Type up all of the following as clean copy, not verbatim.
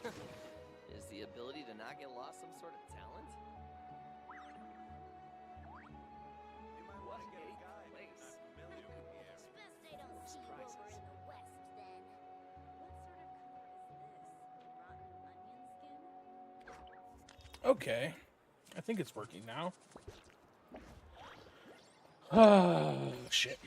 Is the ability to not get lost some sort of talent? You might want to get a guide if you're not familiar with the area. It's best I don't see you over in the west, then. What sort of color is this? Rotten onion skin? Okay. I think it's working now. Oh, shit.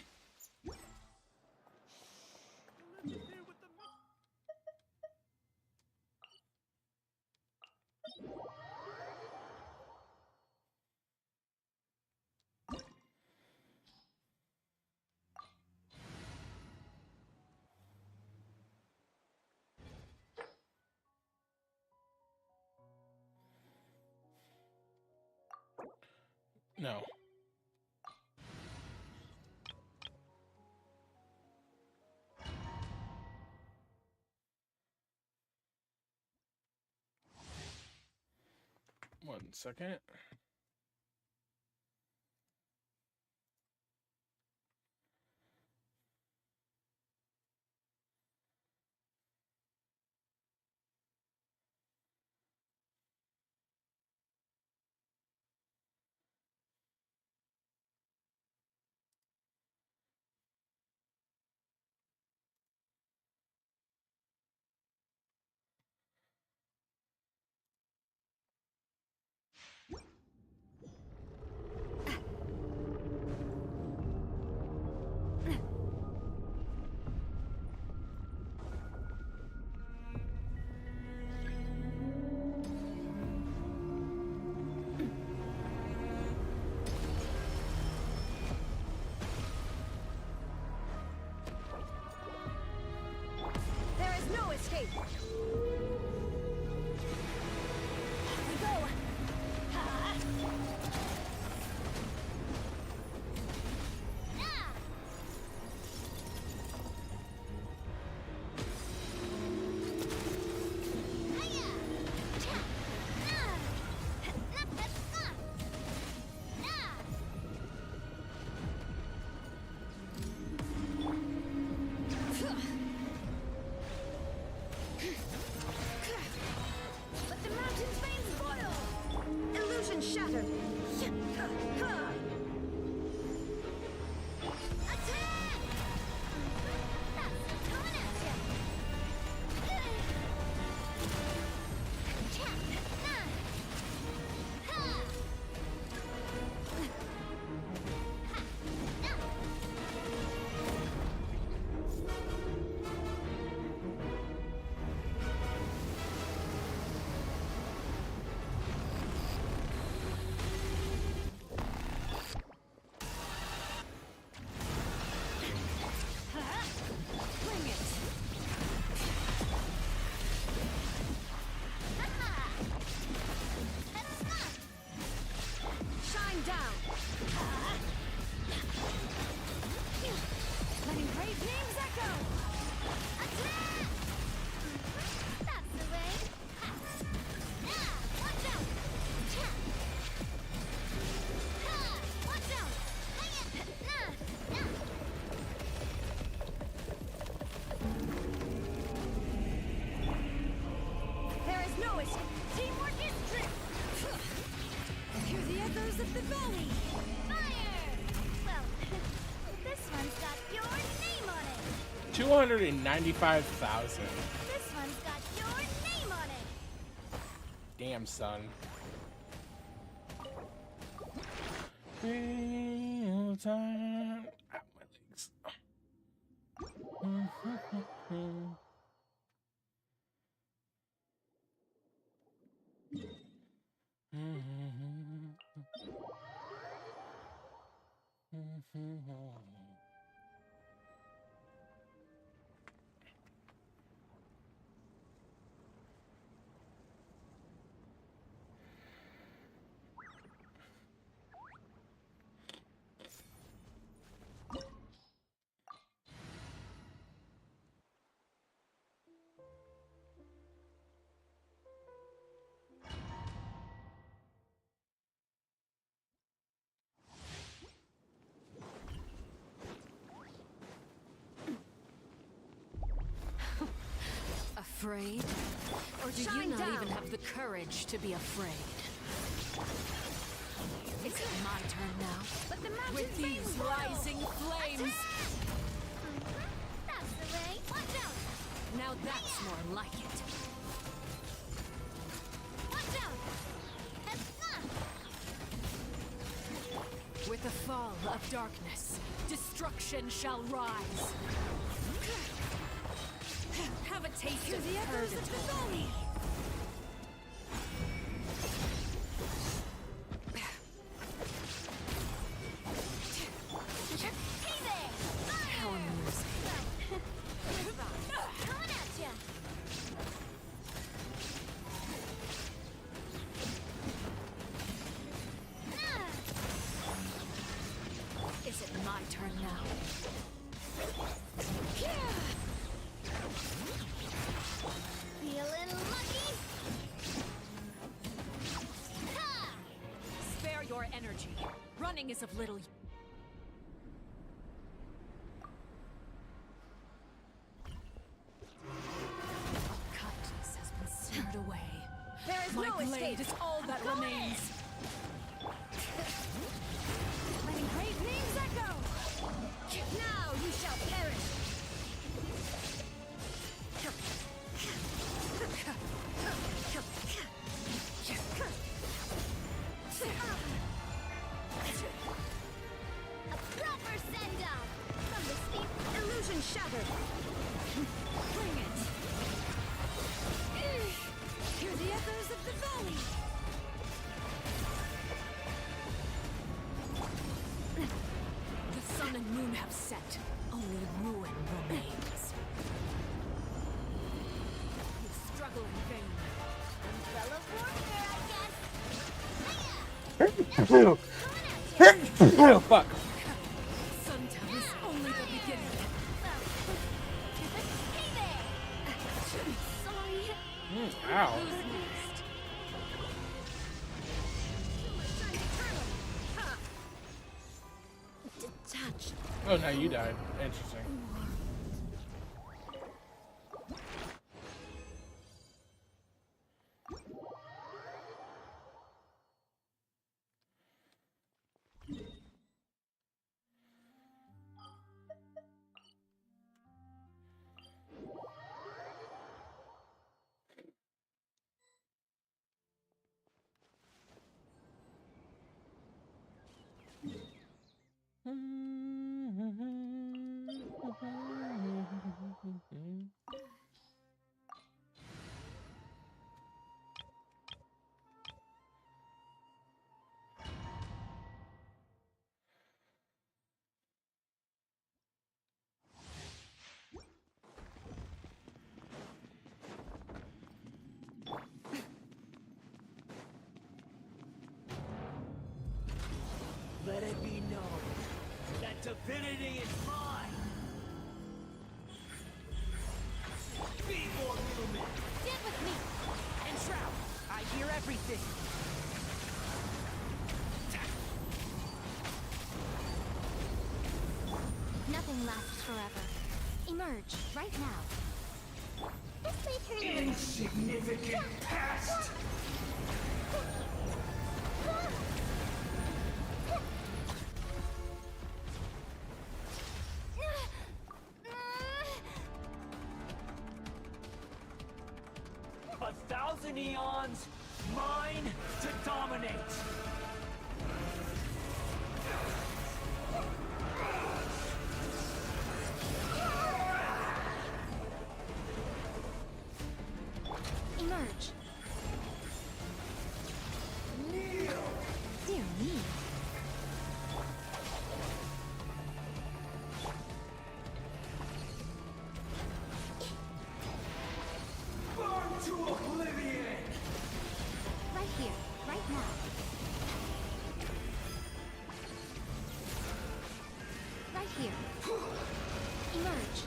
No. One second. There is no escape! Off we go! Ha! Let the mountain's veins boil! Illusion shattered! Attack! That's coming at ya! Bring it! Shine down! Letting great names echo! Attack! That's the way! Watch out! Watch out! There is no escape! Teamwork is true! Hear the echoes of the valley! Fire! Well, this one's got your name on it! 295,000. This one's got your name on it! Damn, son. Real time. Ow, my legs. Afraid? Or do you not even have the courage to be afraid? Is it my turn now? But the mountains With may these roll. rising flames! That's the way. Watch out! Now that's more like it. Watch out! With the fall of darkness, destruction shall rise. Have a taste of the echoes of the valley. Hey there! How amusing. Coming at ya! Is it my turn now? Feeling lucky? Ha! Spare your energy. Running is of little use. Kindness has been seared away. There is My no blade escape. is all that I'm going remains. Letting great names echo! Now you shall perish! A proper send-off! From the steep illusion shattered! Bring it! Hear the echoes of the valley! The sun and moon have set. Only ruin remains. You struggle in vain. Umbrella warfare, I guess! Oh, fuck. Suntown is only the beginning. Hey there! Sorry. Ow. Who's next? Detached. Oh, now you died. Interesting. Let it be known that divinity is mine. Be more human. Stand with me! And Shroud, I hear everything. Nothing lasts forever. Emerge, right now. This may turn into... Insignificant past. A thousand eons, mine to dominate. Emerge. Dear me. Burn to oblivion. Right here, right now. Right here. Emerge.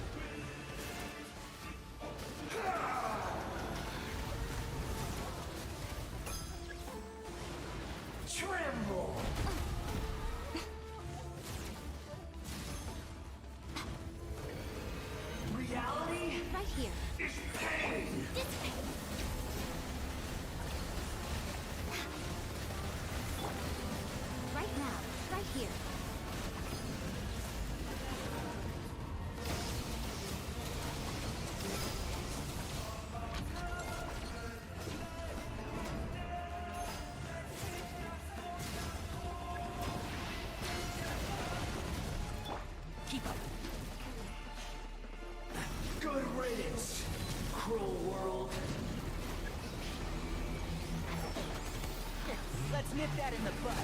Nip that in the bud.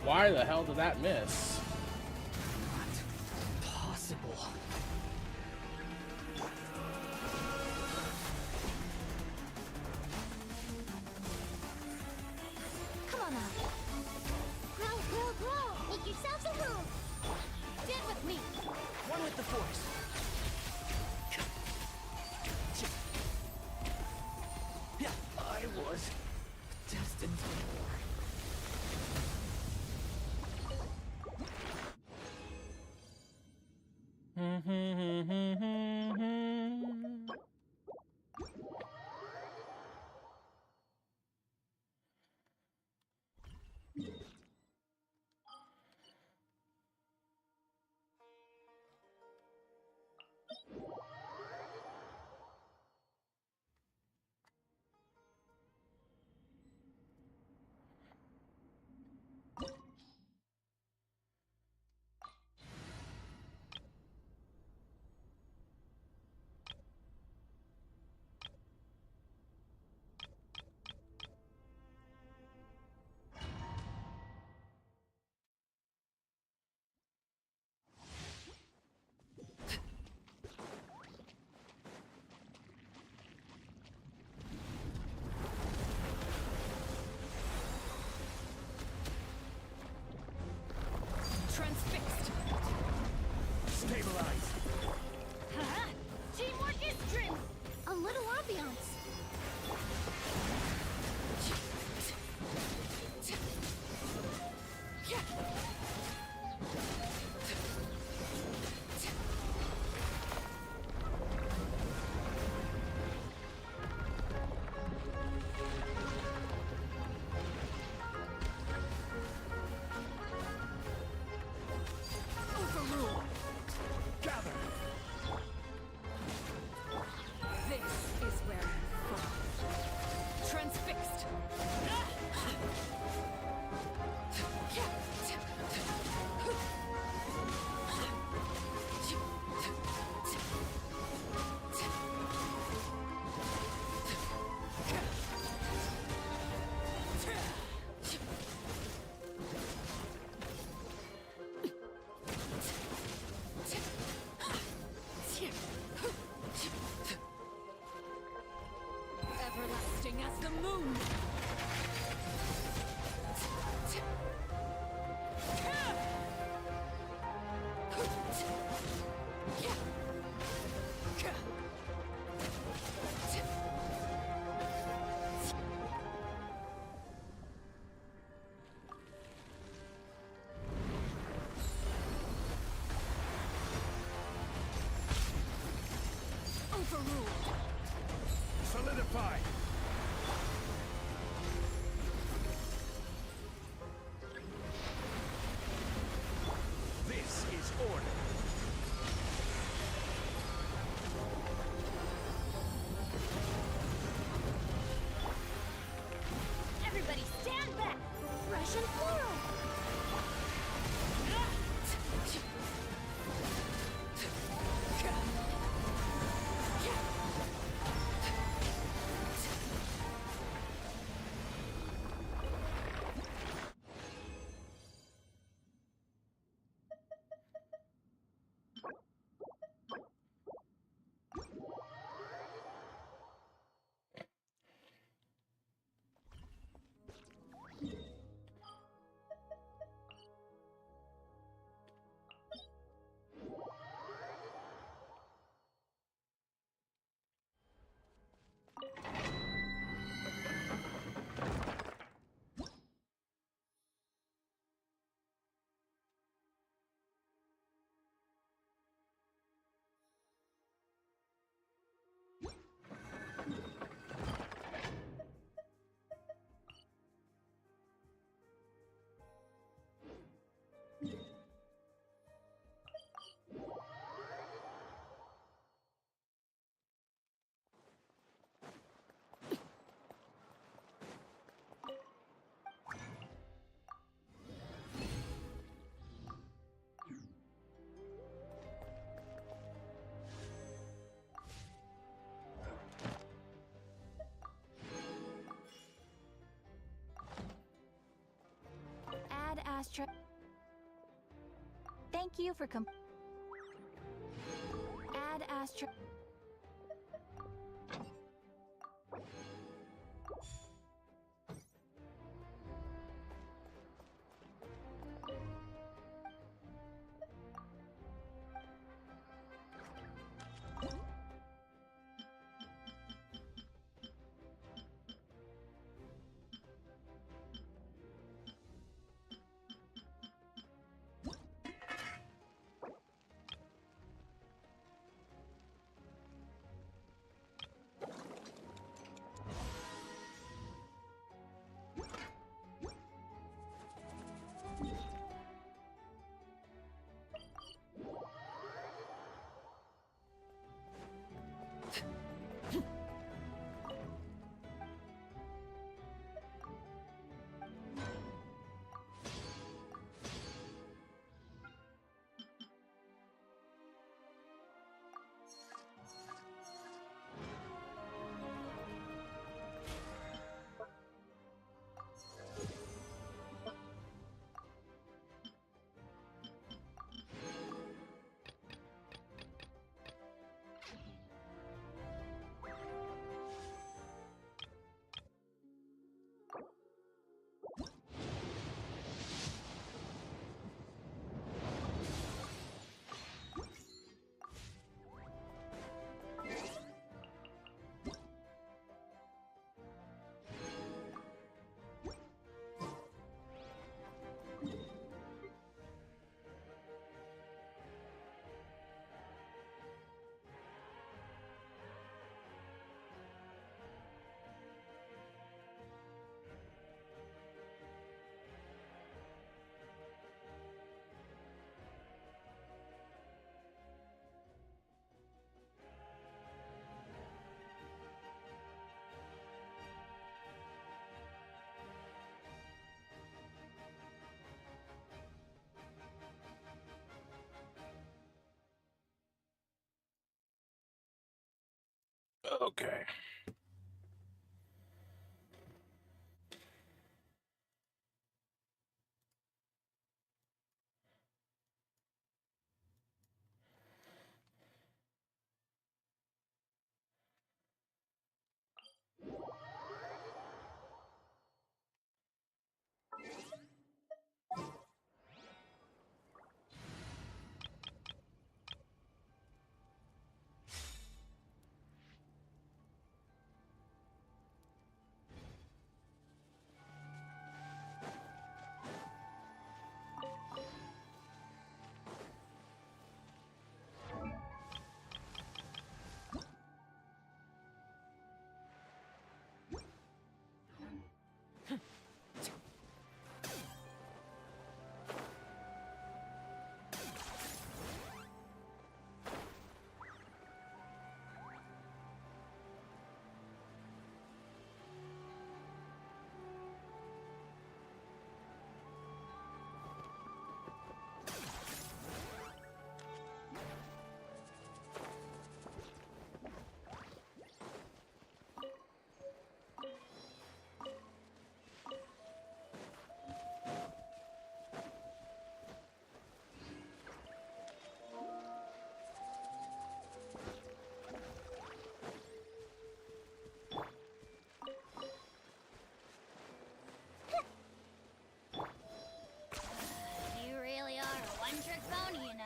Why the hell did that miss? Not possible. Come on now. Grow, grow, grow. Make yourselves a move. Stand with me. One with the force. Yeah, I was destined for more. Transfixed. Stabilize. Huh? Teamwork is trim. A little ambiance. Overrule. Gather. This is where you fall. Transfixed. Everlasting as the moon. Overruled. Solidify. This is order. Everybody stand back. Russian floral. Astra. Thank you for Add Astra. Okay. You really are a one-trick pony, you know.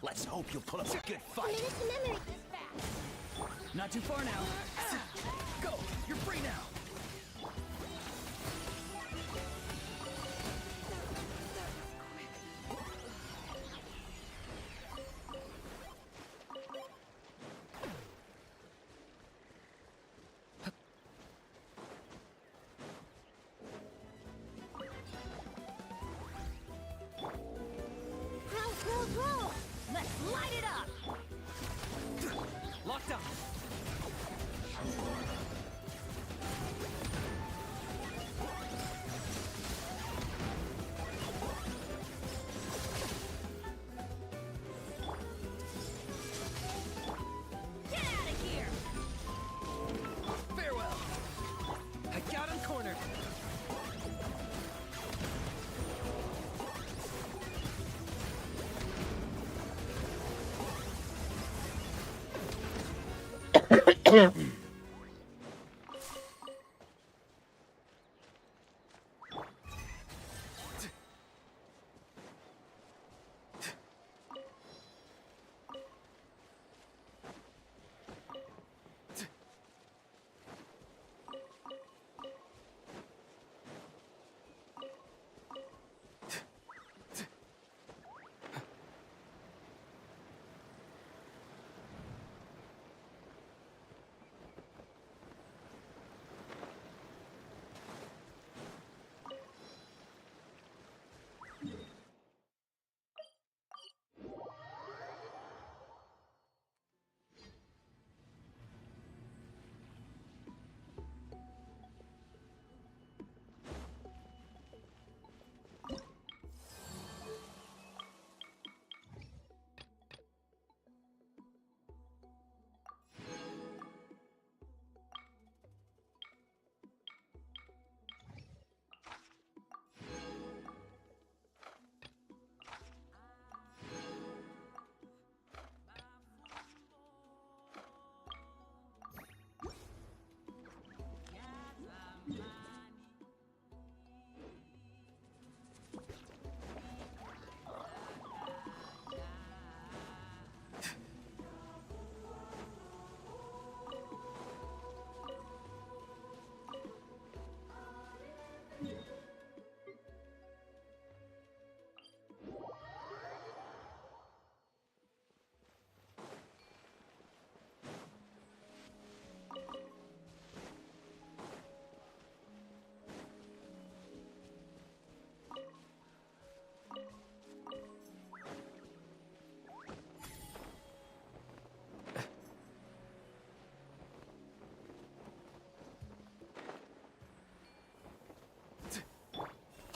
Let's hope you'll put up a good fight. Minute to memory this fast. Not too far now. Go! You're free now! How Everyone okay?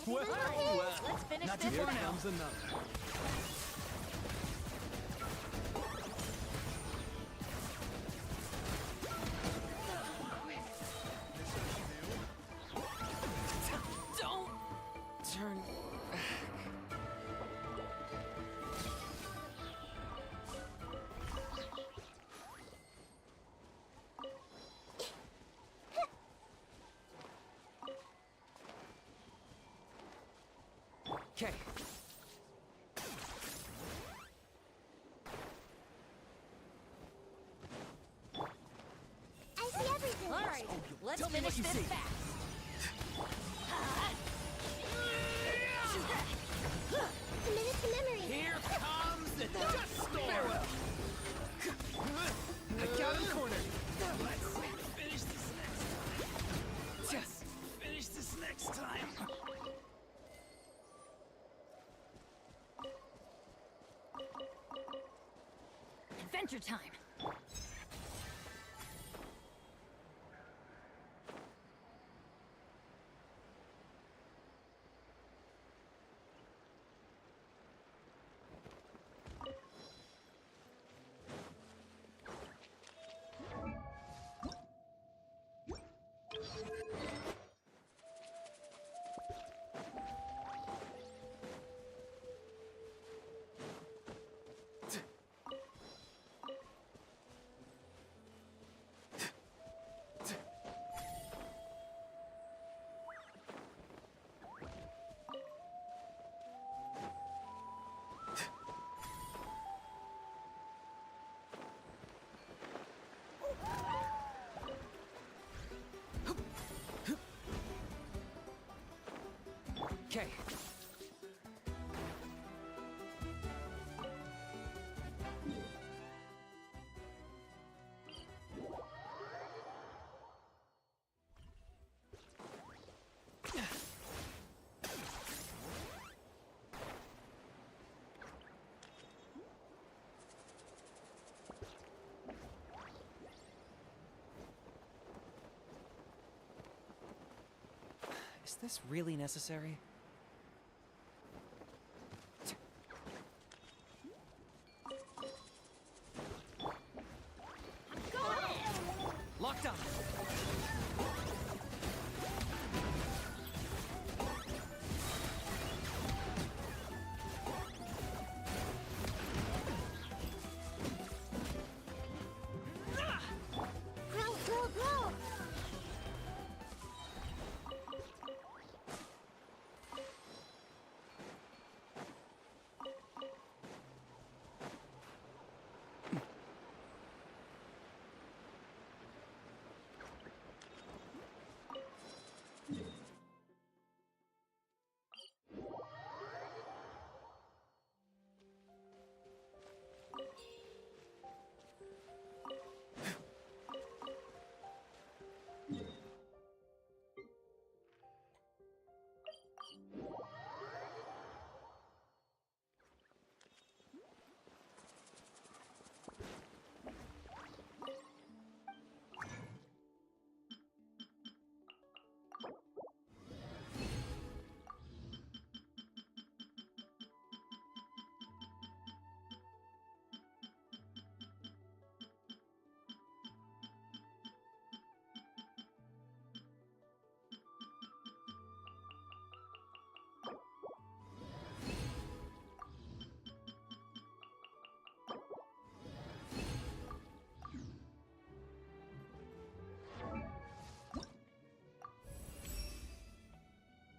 Let's finish Not this too far now. now. Comes another. Don't turn back. Okay. I see everything. All right, let's Tell me finish what you this see. fast. Committed to memory. Here comes the dust storm. I got him cornered. Let's finish this next time. Just finish this next time. Adventure time. Okay. Is this really necessary? Locked on.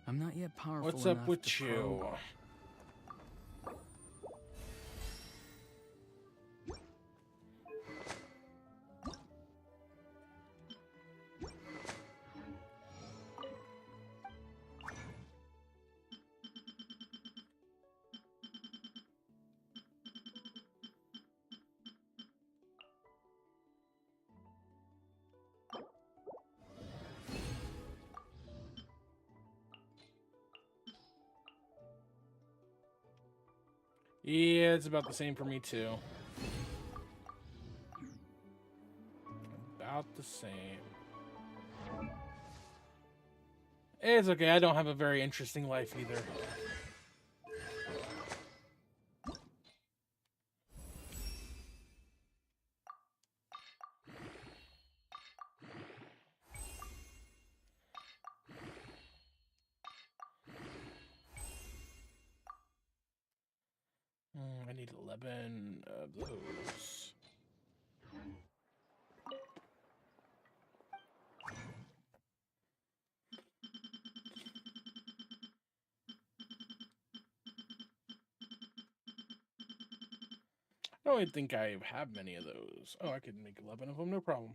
I'm not yet powerful What's up enough with to you? probe. Yeah, it's about the same for me too. About the same. It's okay, I don't have a very interesting life either. I need 11 of those. I don't even think I have many of those. Oh, I could make 11 of them, no problem.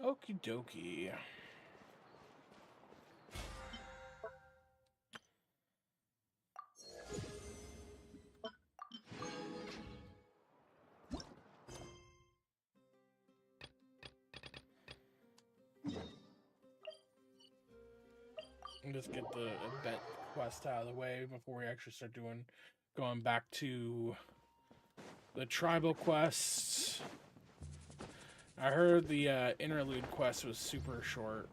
Okie dokie. And just get the event quest out of the way before we actually start going back to the tribal quests. I heard the interlude quest was super short.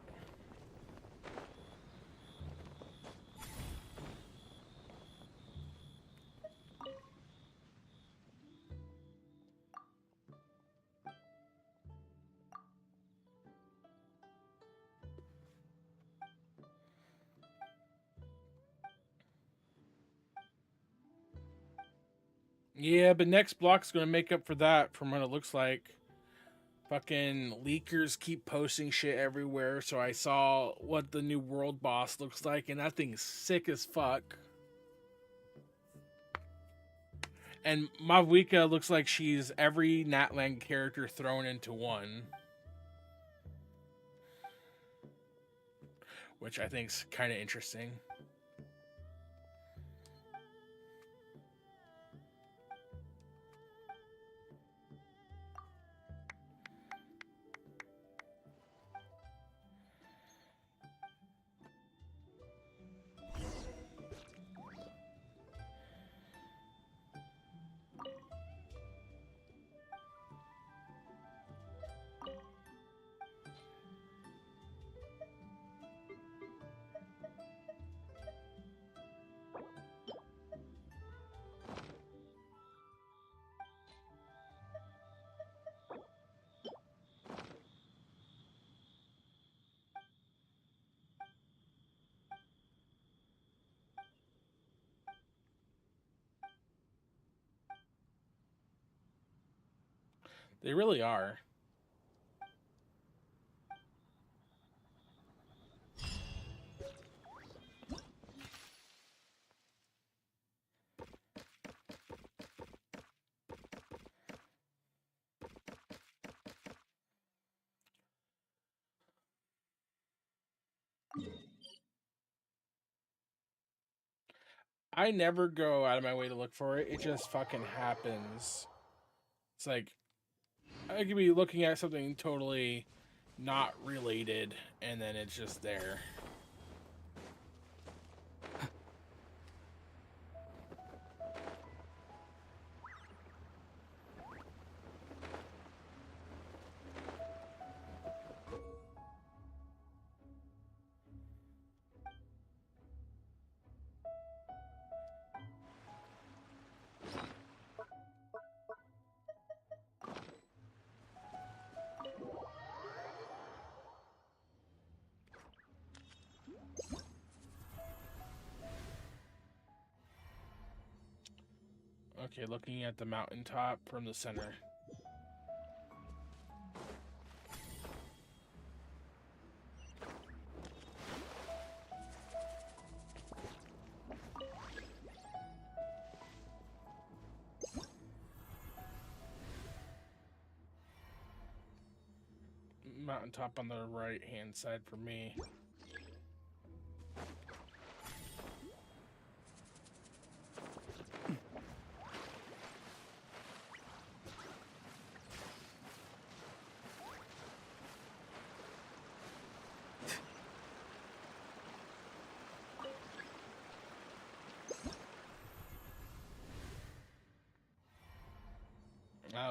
Yeah, but next block's gonna make up for that from what it looks like. Fucking leakers keep posting shit everywhere, so I saw what the new world boss looks like, and that thing's sick as fuck. And Mavuika looks like she's every Natland character thrown into one. Which I think's kind of interesting. They really are. I never go out of my way to look for it. It just fucking happens. It's like I could be looking at something totally not related, and then it's just there. Okay, looking at the mountaintop from the center. Mountaintop on the right hand side for me.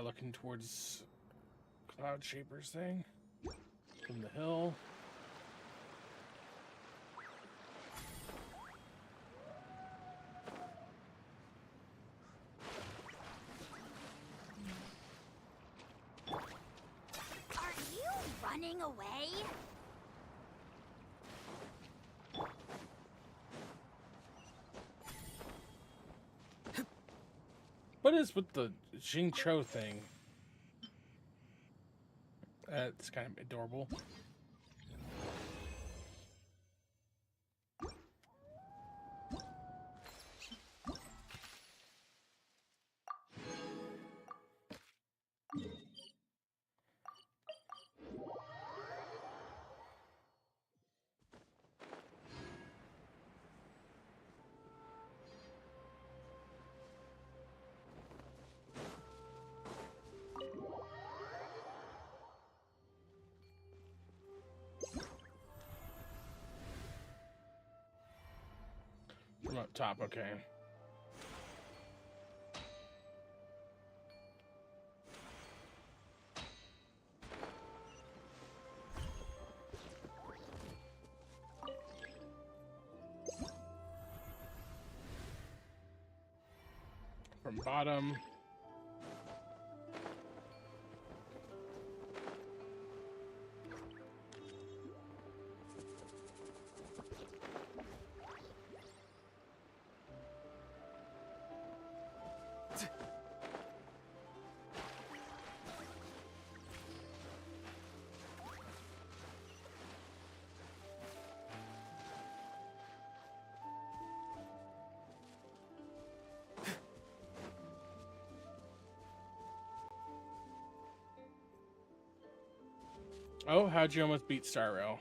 Looking towards Cloud Shaper's thing from the hill. Are you running away? What is with the Xingqiu thing? That's kind of adorable. From up top, okay. From bottom. Oh, how'd you almost beat Star Rail?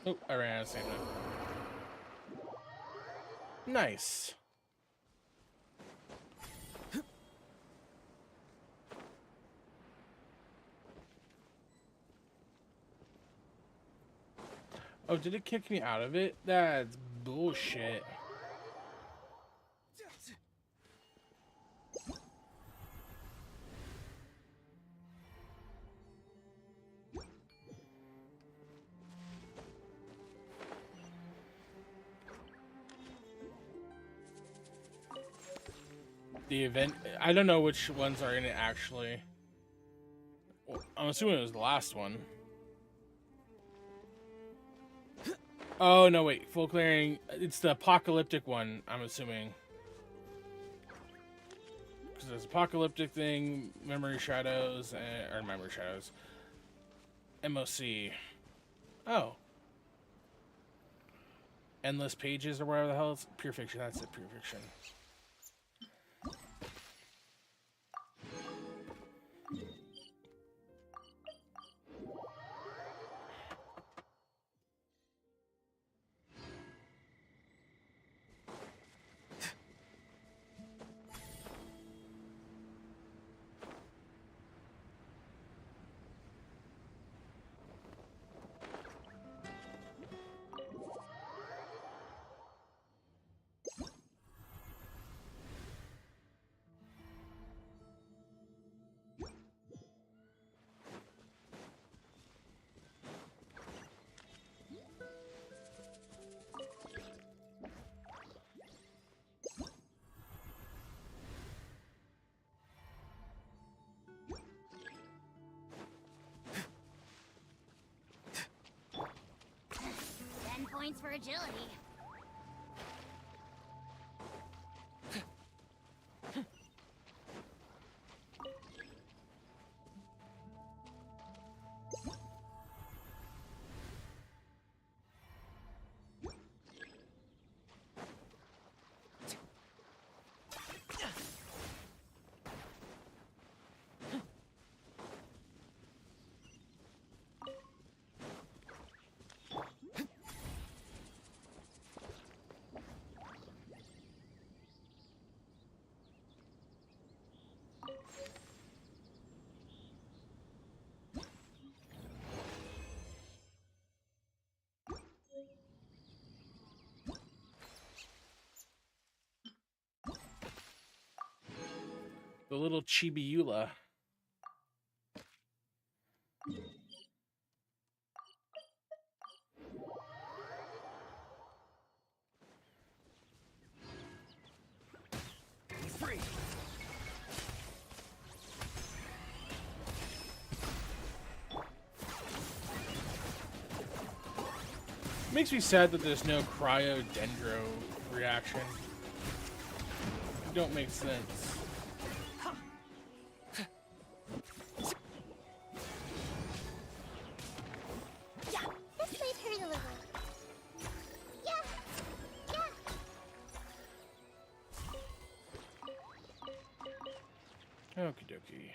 Oh, I ran out of stamina. Nice. Oh, did it kick me out of it? That's bullshit. The event, I don't know which ones are in it actually. Well, I'm assuming it was the last one. Oh no, wait, full clearing. It's the apocalyptic one, I'm assuming. Because there's apocalyptic thing, memory shadows, or memory shadows. MOC. Oh. Endless pages or whatever the hell it's. Pure fiction, that's it, pure fiction. points for agility. The little Chibiula. Free. Makes me sad that there's no cryo dendro reaction. It don't make sense. Yeah, this might hurt a little. Yeah, yeah. Okie dokie.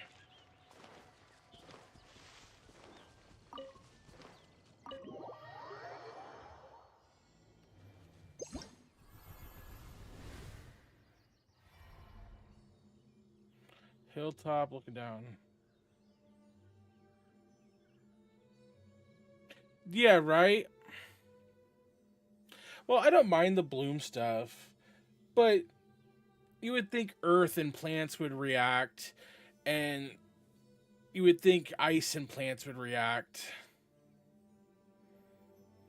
Hilltop looking down. Yeah, right? Well, I don't mind the bloom stuff, but you would think earth and plants would react, and you would think ice and plants would react.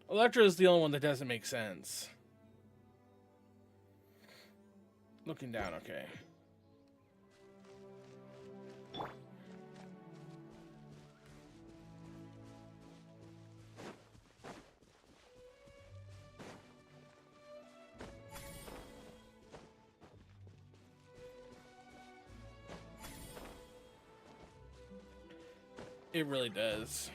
Electro is the only one that doesn't make sense. Looking down, okay. It really does.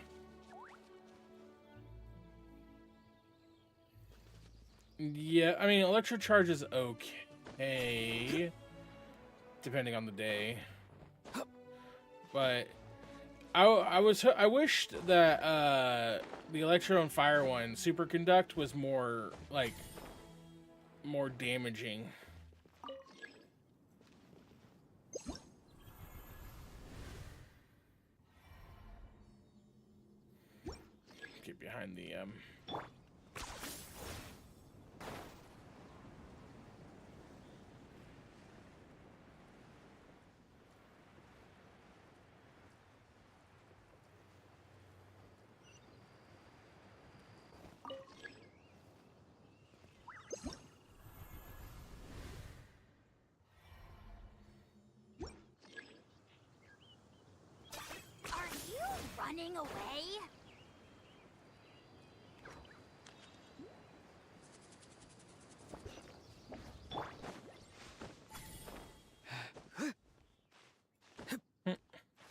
Yeah, I mean, electro charge is okay, depending on the day. But I wished that the electro and fire one, superconduct, was more like more damaging. Get behind the Are you running away?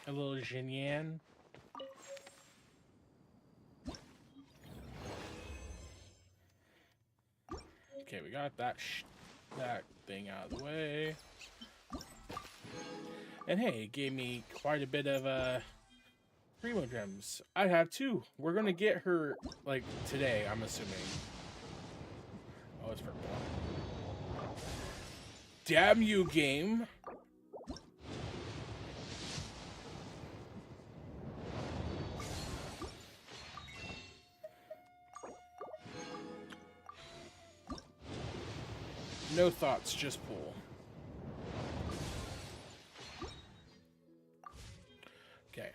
a little Jinyan. Okay, we got that thing out of the way. And hey, it gave me quite a bit of Primo Gems. I have two. We're gonna get her like today, I'm assuming. Oh, it's purple. Damn you, game. No thoughts, just pull. Okay.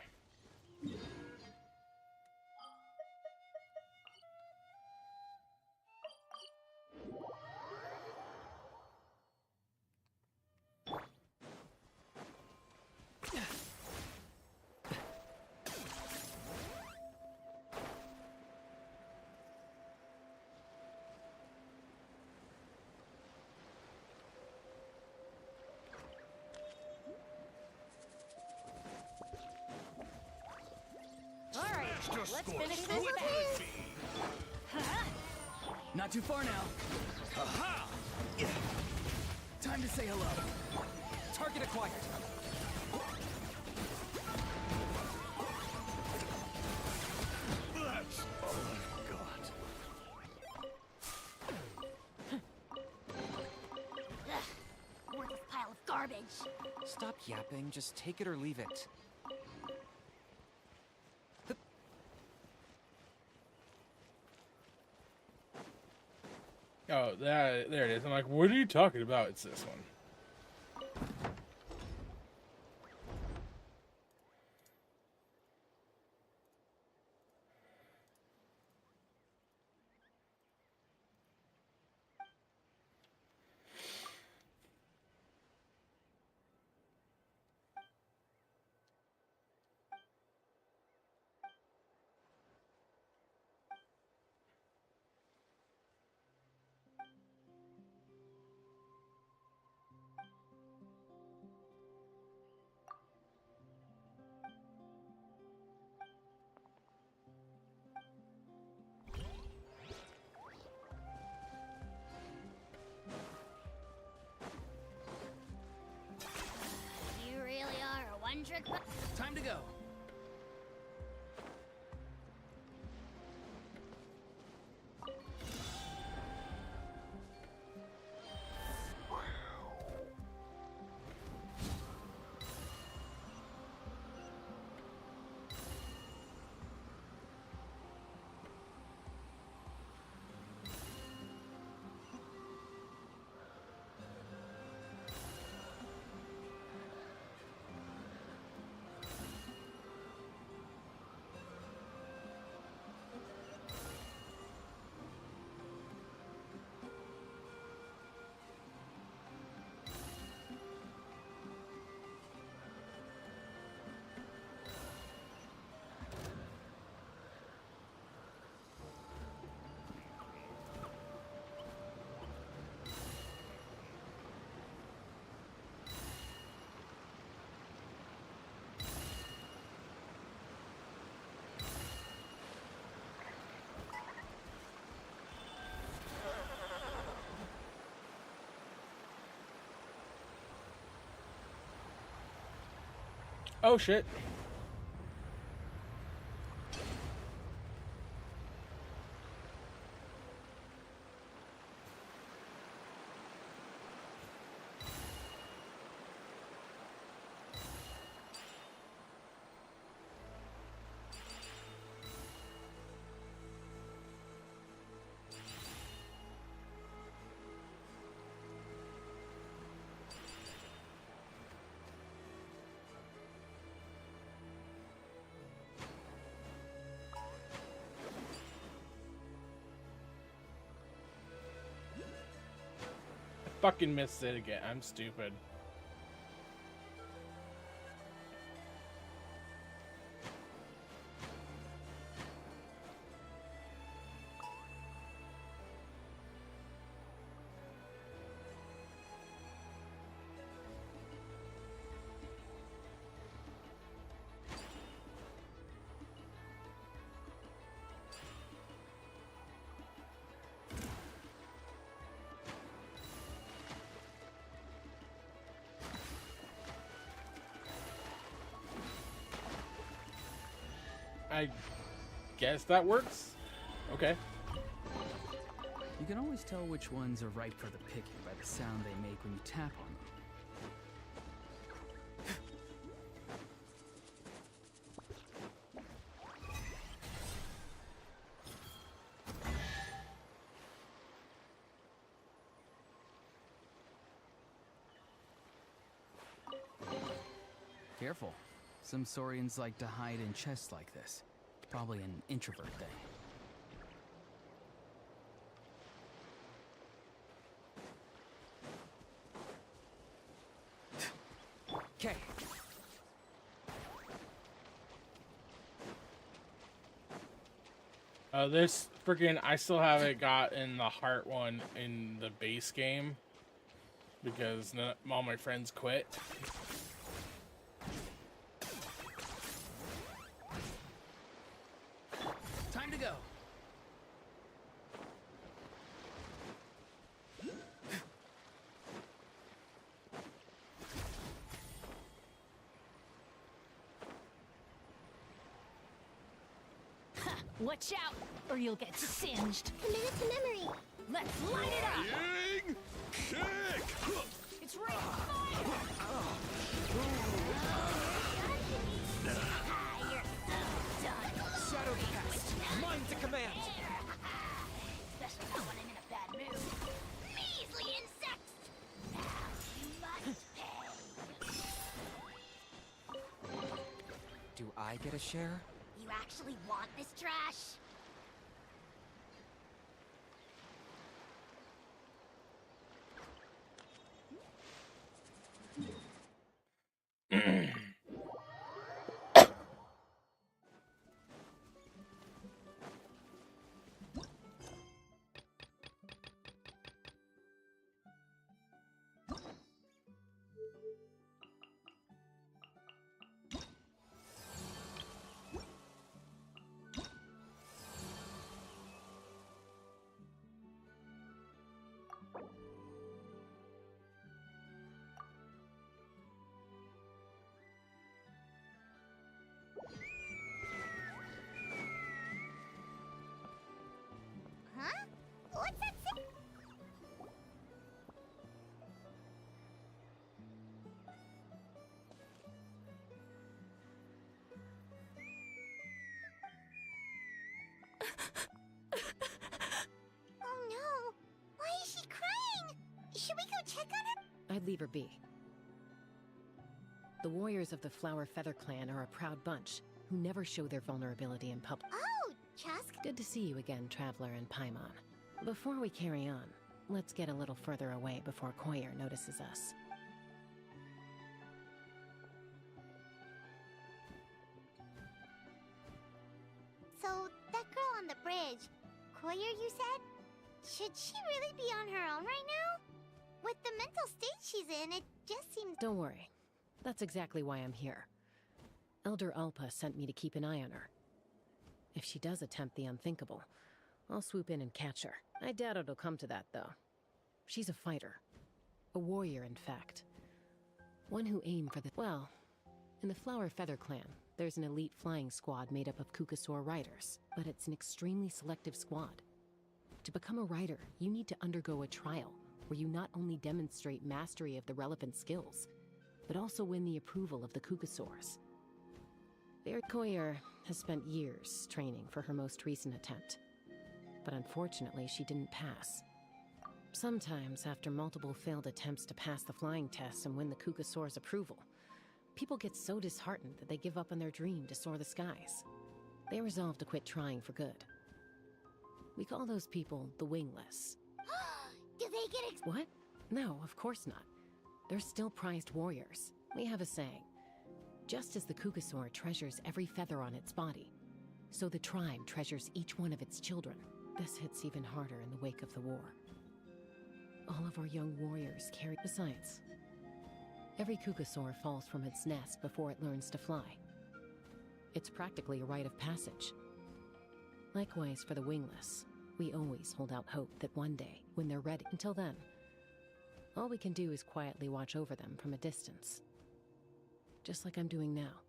Let's finish this fast. Not too far now. Aha! Yeah. Time to say hello. Target acquired. That's all I've got. Worthless pile of garbage. Stop yapping, just take it or leave it. Oh, there it is. I'm like, what are you talking about? It's this one. You really are a one-trick pony. Time to go. Oh shit. Fucking missed it again. I'm stupid. I guess that works. Okay. You can always tell which ones are ripe for the picking by the sound they make when you tap on them. Careful. Some Saurians like to hide in chests like this. Probably an introvert thing. Okay. This freaking, I still haven't gotten the heart one in the base game because all my friends quit. to go. Watch out, or you'll get singed. Commit it to memory. Let's light it up! Ying! Kick! It's raining fire! You're so done. Shadow cast! Mind to command! Especially not when I'm in a bad mood. Measly insects! Now you must pay. Do I get a share? You actually want this trash? Huh? What's that say? Oh no! Why is she crying? Should we go check on her? I'd leave her be. The warriors of the Flower Feather Clan are a proud bunch who never show their vulnerability in public. Oh, Chusk. Good to see you again, Traveler and Paimon. Before we carry on, let's get a little further away before Koyer notices us. So, that girl on the bridge, Koyer, you said? Should she really be on her own right now? With the mental state she's in, it just seems... Don't worry. That's exactly why I'm here. Elder Alpa sent me to keep an eye on her. If she does attempt the unthinkable, I'll swoop in and catch her. I doubt it'll come to that, though. She's a fighter. A warrior, in fact. One who aimed for the... Well, in the Flower Feather Clan, there's an elite flying squad made up of Kukasaur riders, but it's an extremely selective squad. To become a rider, you need to undergo a trial, where you not only demonstrate mastery of the relevant skills, but also win the approval of the Kukasaurs. Koyer has spent years training for her most recent attempt, but unfortunately she didn't pass. Sometimes, after multiple failed attempts to pass the flying test and win the Kukasaur's approval, people get so disheartened that they give up on their dream to soar the skies. They resolve to quit trying for good. We call those people the wingless. Do they get What? No, of course not. They're still prized warriors. We have a saying. Just as the Kukasaur treasures every feather on its body, so the tribe treasures each one of its children. This hits even harder in the wake of the war. All of our young warriors carry... Besides, every Kukasaur falls from its nest before it learns to fly. It's practically a rite of passage. Likewise for the wingless, we always hold out hope that one day, when they're ready... Until then, all we can do is quietly watch over them from a distance. Just like I'm doing now.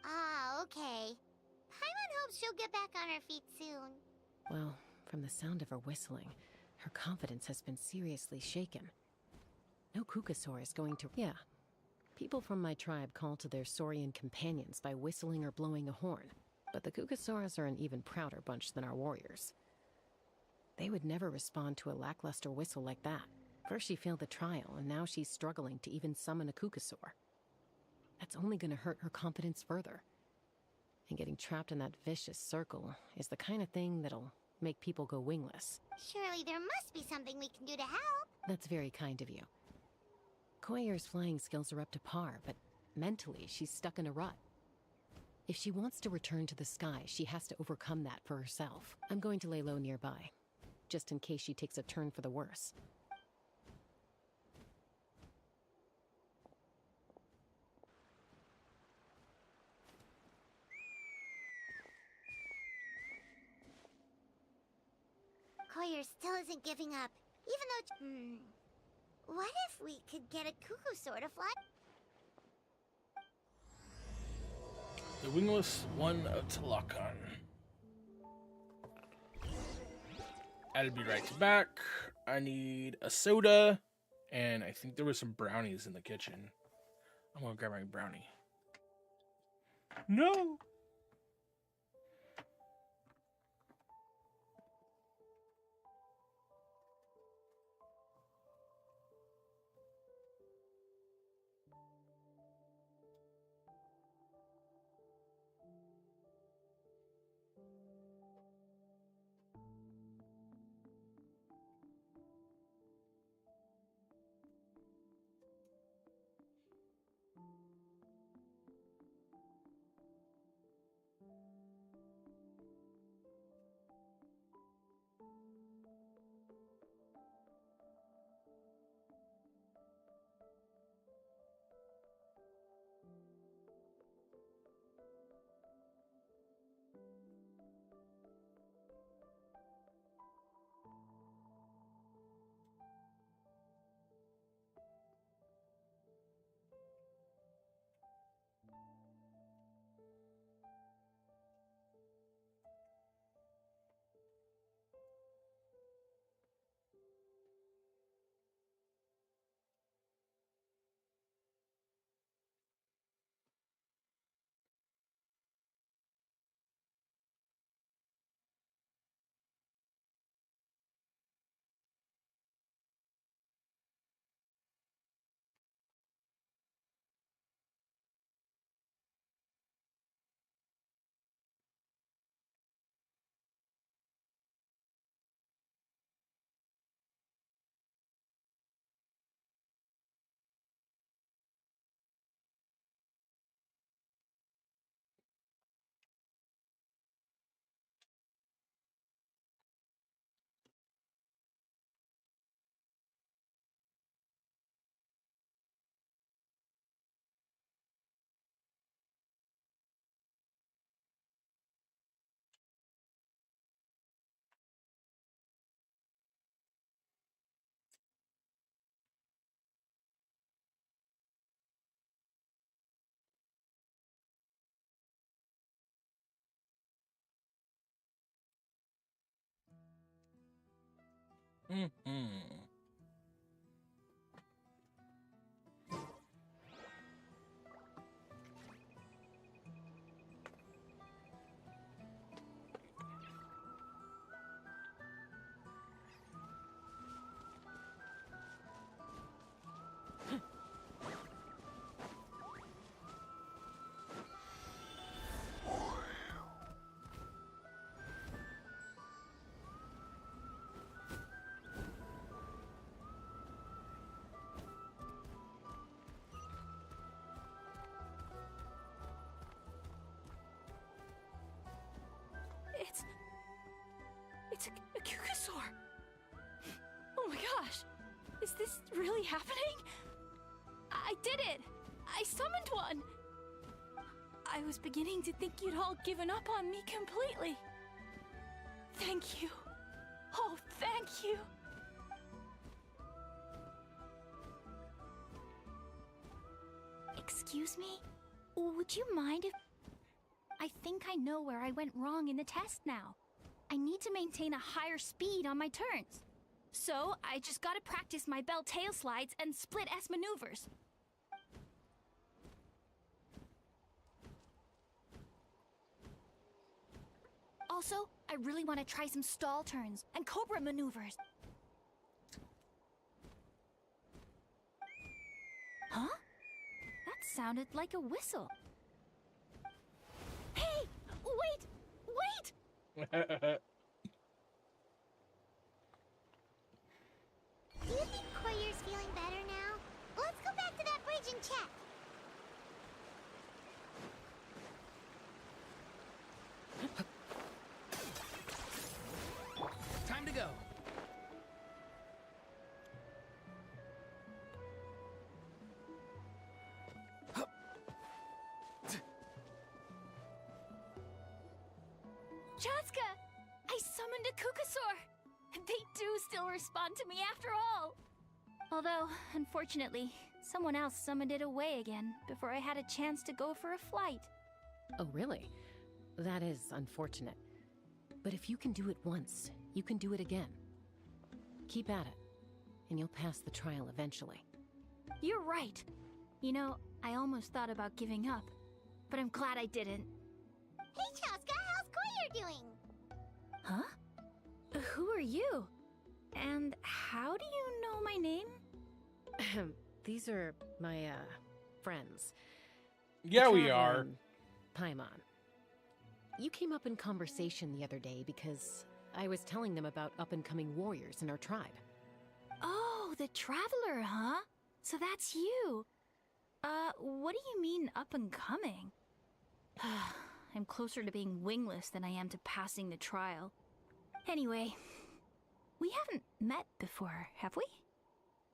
Ah, okay. Paimon hopes she'll get back on her feet soon. Well, from the sound of her whistling, her confidence has been seriously shaken. No Kukasaur is going to... Yeah. People from my tribe call to their saurian companions by whistling or blowing a horn. But the Kukasaurs are an even prouder bunch than our warriors. They would never respond to a lackluster whistle like that. First she failed the trial, and now she's struggling to even summon a Kukasaur. That's only gonna hurt her confidence further. And getting trapped in that vicious circle is the kind of thing that'll make people go wingless. Surely there must be something we can do to help. That's very kind of you. Koyer's flying skills are up to par, but mentally she's stuck in a rut. If she wants to return to the sky, she has to overcome that for herself. I'm going to lay low nearby, just in case she takes a turn for the worse. Koyer still isn't giving up, even though... What if we could get a cuckoo sword to fly? The wingless one of Talokan. I'll be right back. I need a soda, and I think there was some brownies in the kitchen. I'm gonna grab my brownie. No! Mm-hmm. It's a Kukusaur! Oh my gosh! Is this really happening? I did it! I summoned one! I was beginning to think you'd all given up on me completely. Thank you. Oh, thank you! Excuse me? Would you mind if... I think I know where I went wrong in the test now. I need to maintain a higher speed on my turns. So, I just gotta practice my bell tail slides and split S maneuvers. Also, I really want to try some stall turns and cobra maneuvers. Huh? That sounded like a whistle. Hey! Wait! Wait! Do you think Koyer's feeling better now? Let's go back to that bridge and check. Time to go. Chaska! I summoned a Kukusaur! They do still respond to me after all! Although, unfortunately, someone else summoned it away again before I had a chance to go for a flight. Oh, really? That is unfortunate. But if you can do it once, you can do it again. Keep at it, and you'll pass the trial eventually. You're right. You know, I almost thought about giving up, but I'm glad I didn't. Hey, Chaska, how's Koyer doing? Huh? Who are you? And how do you know my name? These are my, friends. Yeah, The we Traveler are. and Paimon. You came up in conversation the other day because I was telling them about up-and-coming warriors in our tribe. Oh, the Traveler, huh? So that's you. What do you mean up and coming? I'm closer to being wingless than I am to passing the trial. Anyway, we haven't met before, have we?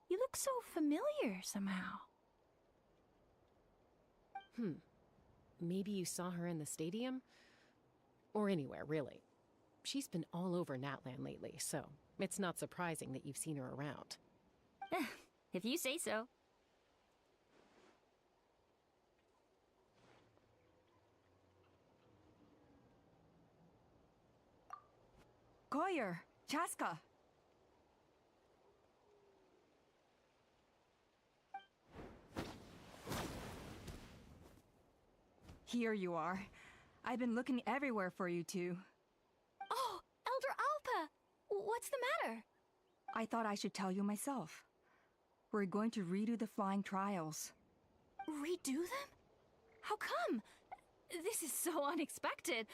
You look so familiar somehow. Maybe you saw her in the stadium? Or anywhere, really. She's been all over Natlan lately, so it's not surprising that you've seen her around. If you say so. Koyer, Chaska. Here you are. I've been looking everywhere for you two. Oh, Elder Alpa! What's the matter? I thought I should tell you myself. We're going to redo the flying trials. Redo them? How come? This is so unexpected.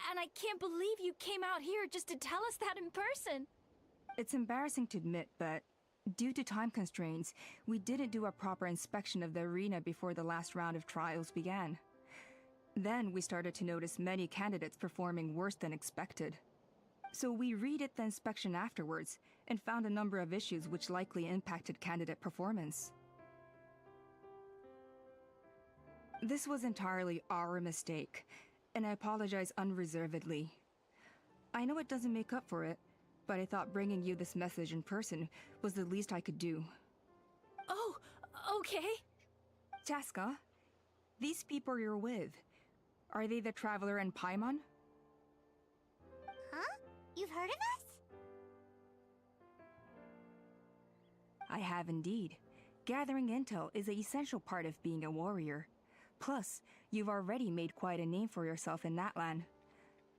And I can't believe you came out here just to tell us that in person. It's embarrassing to admit, but due to time constraints, we didn't do a proper inspection of the arena before the last round of trials began. Then we started to notice many candidates performing worse than expected. So we redid the inspection afterwards and found a number of issues which likely impacted candidate performance. This was entirely our mistake, and I apologize unreservedly. I know it doesn't make up for it, but I thought bringing you this message in person was the least I could do. Oh, okay. Chaska, these people you're with, are they the Traveler and Paimon? Huh? You've heard of us? I have indeed. Gathering intel is an essential part of being a warrior. Plus, you've already made quite a name for yourself in Natlan.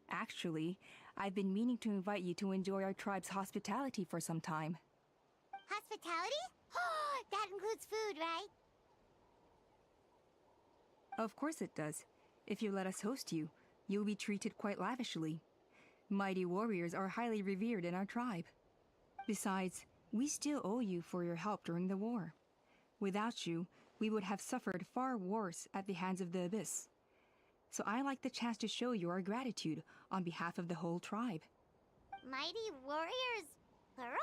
Actually, I've been meaning to invite you to enjoy our tribe's hospitality for some time. Hospitality? That includes food, right? Of course it does. If you let us host you, you'll be treated quite lavishly. Mighty warriors are highly revered in our tribe. Besides, we still owe you for your help during the war. Without you, we would have suffered far worse at the hands of the Abyss. So I like the chance to show you our gratitude on behalf of the whole tribe. Mighty warriors, plural?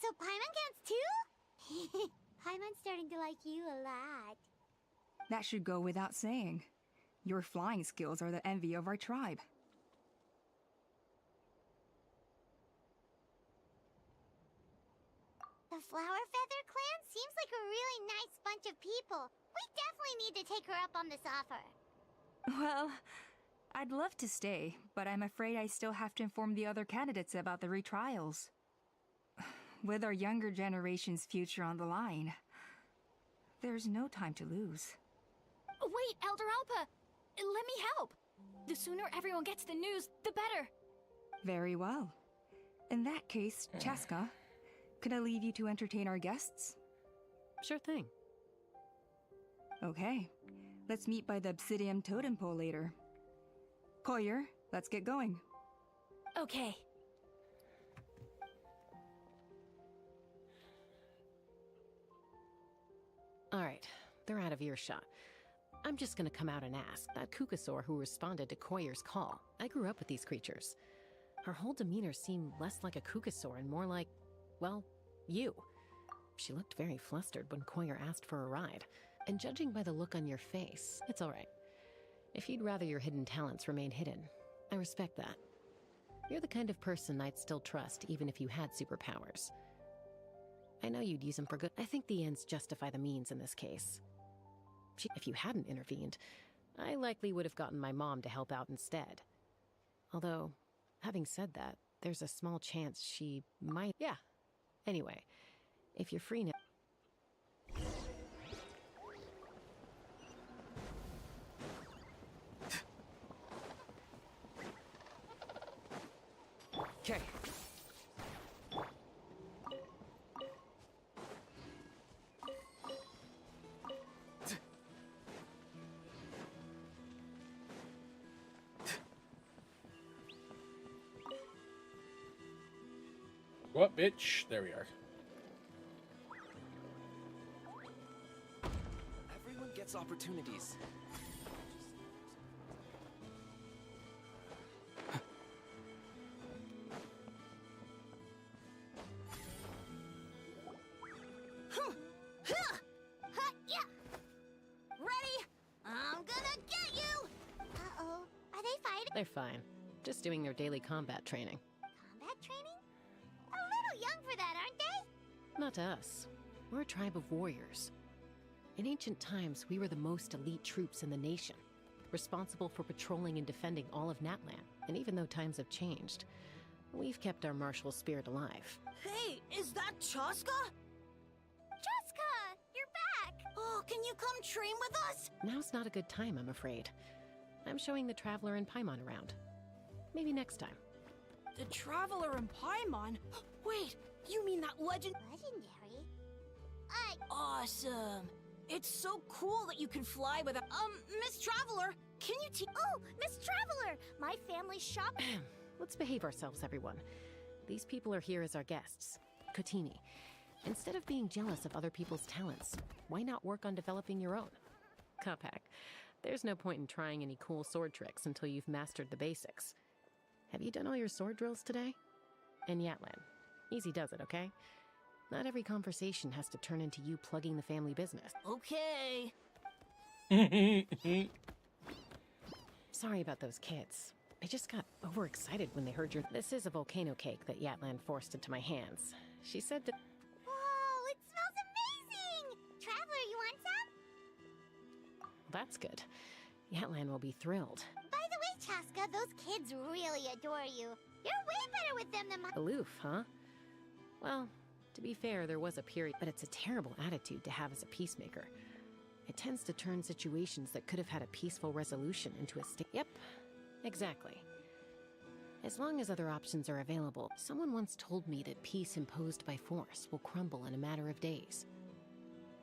So Paimon counts too? Paimon's starting to like you a lot. That should go without saying. Your flying skills are the envy of our tribe. The Flower Feather clan seems like a really nice bunch of people. We definitely need to take her up on this offer. Well, I'd love to stay, but I'm afraid I still have to inform the other candidates about the retrials. With our younger generation's future on the line, there's no time to lose. Wait, Elder Alpa! Let me help! The sooner everyone gets the news, the better! Very well. In that case, Chaska, could I leave you to entertain our guests? Sure thing. Okay. Let's meet by the Obsidian Totem Pole later. Koyer, let's get going. Okay. Alright, they're out of earshot. I'm just gonna come out and ask. That Kukasaur who responded to Koyer's call. I grew up with these creatures. Her whole demeanor seemed less like a Kukasaur and more like, well, you. She looked very flustered when Koyer asked for a ride. And judging by the look on your face, it's alright. If you'd rather your hidden talents remain hidden, I respect that. You're the kind of person I'd still trust even if you had superpowers. I know you'd use them for good. I think the ends justify the means in this case. If you hadn't intervened, I likely would have gotten my mom to help out instead. Although, having said that, there's a small chance she might... Yeah. Anyway, if you're free now... Okay. What, bitch? There we are. Everyone gets opportunities. Ready? I'm gonna get you! Uh-oh. Are they fighting? They're fine. Just doing their daily combat training. Combat training? A little young for that, aren't they? Not to us. We're a tribe of warriors. In ancient times, we were the most elite troops in the nation, responsible for patrolling and defending all of Natlan. And even though times have changed, we've kept our martial spirit alive. Hey, is that Chaska? Jessica, you're back! Oh, can you come train with us? Now's not a good time, I'm afraid. I'm showing the Traveler and Paimon around. Maybe next time. The Traveler and Paimon? Wait, you mean that legend? Legendary? Awesome. It's so cool that you can fly without... Miss Traveler, can you Oh, Miss Traveler! My family's shop... Let's behave ourselves, everyone. These people are here as our guests. Kotini, instead of being jealous of other people's talents, why not work on developing your own? Kapak, there's no point in trying any cool sword tricks until you've mastered the basics. Have you done all your sword drills today? And Yatlan, easy does it, okay? Not every conversation has to turn into you plugging the family business. Okay. Sorry about those kids. I just got overexcited when they heard your... This is a volcano cake that Yatlan forced into my hands. She said to... Whoa, it smells amazing! Traveler, you want some? That's good. Yatlan will be thrilled. By the way, Chaska, those kids really adore you. You're way better with them than my... Aloof, huh? Well, to be fair, there was a period, but it's a terrible attitude to have as a peacemaker. It tends to turn situations that could have had a peaceful resolution into a state. Yep, exactly. As long as other options are available, someone once told me that peace imposed by force will crumble in a matter of days.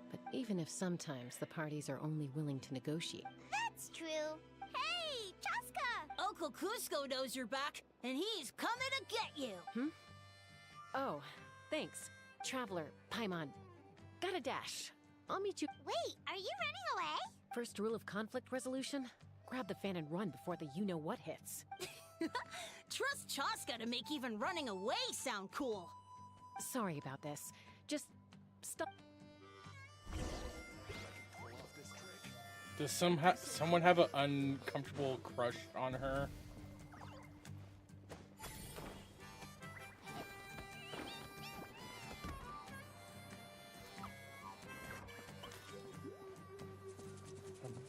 But even if sometimes the parties are only willing to negotiate. That's true. Hey, Chaska! Uncle Cusco knows you're back, and he's coming to get you. Oh, thanks. Traveler, Paimon. Gotta dash. I'll meet you. Wait, are you running away? First rule of conflict resolution? Grab the fan and run before the you-know-what hits. Trust Chaska to make even running away sound cool. Sorry about this. Just stop. Does someone have an uncomfortable crush on her?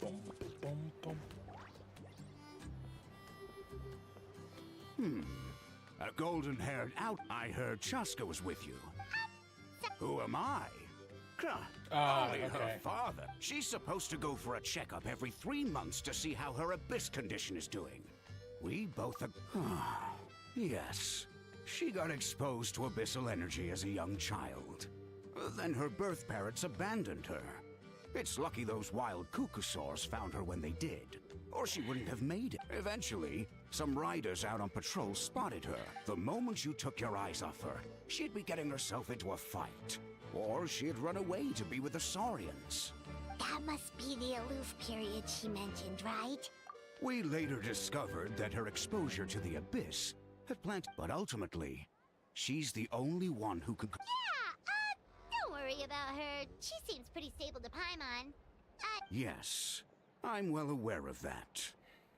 Boom, boom, boom. A golden-haired out. I heard Chaska was with you. Who am I? Only her okay. father. She's supposed to go for a checkup every 3 months to see how her abyss condition is doing. We both Yes. She got exposed to abyssal energy as a young child. Then her birth parents abandoned her. It's lucky those wild cuckoosaurs found her when they did, or she wouldn't have made it. Eventually, some riders out on patrol spotted her. The moment you took your eyes off her, she'd be getting herself into a fight. Or she'd run away to be with the Saurians. That must be the aloof period she mentioned, right? We later discovered that her exposure to the abyss had planted, but ultimately, she's the only one who could... Yeah, don't worry about her. She seems pretty stable to Paimon. Yes, I'm well aware of that.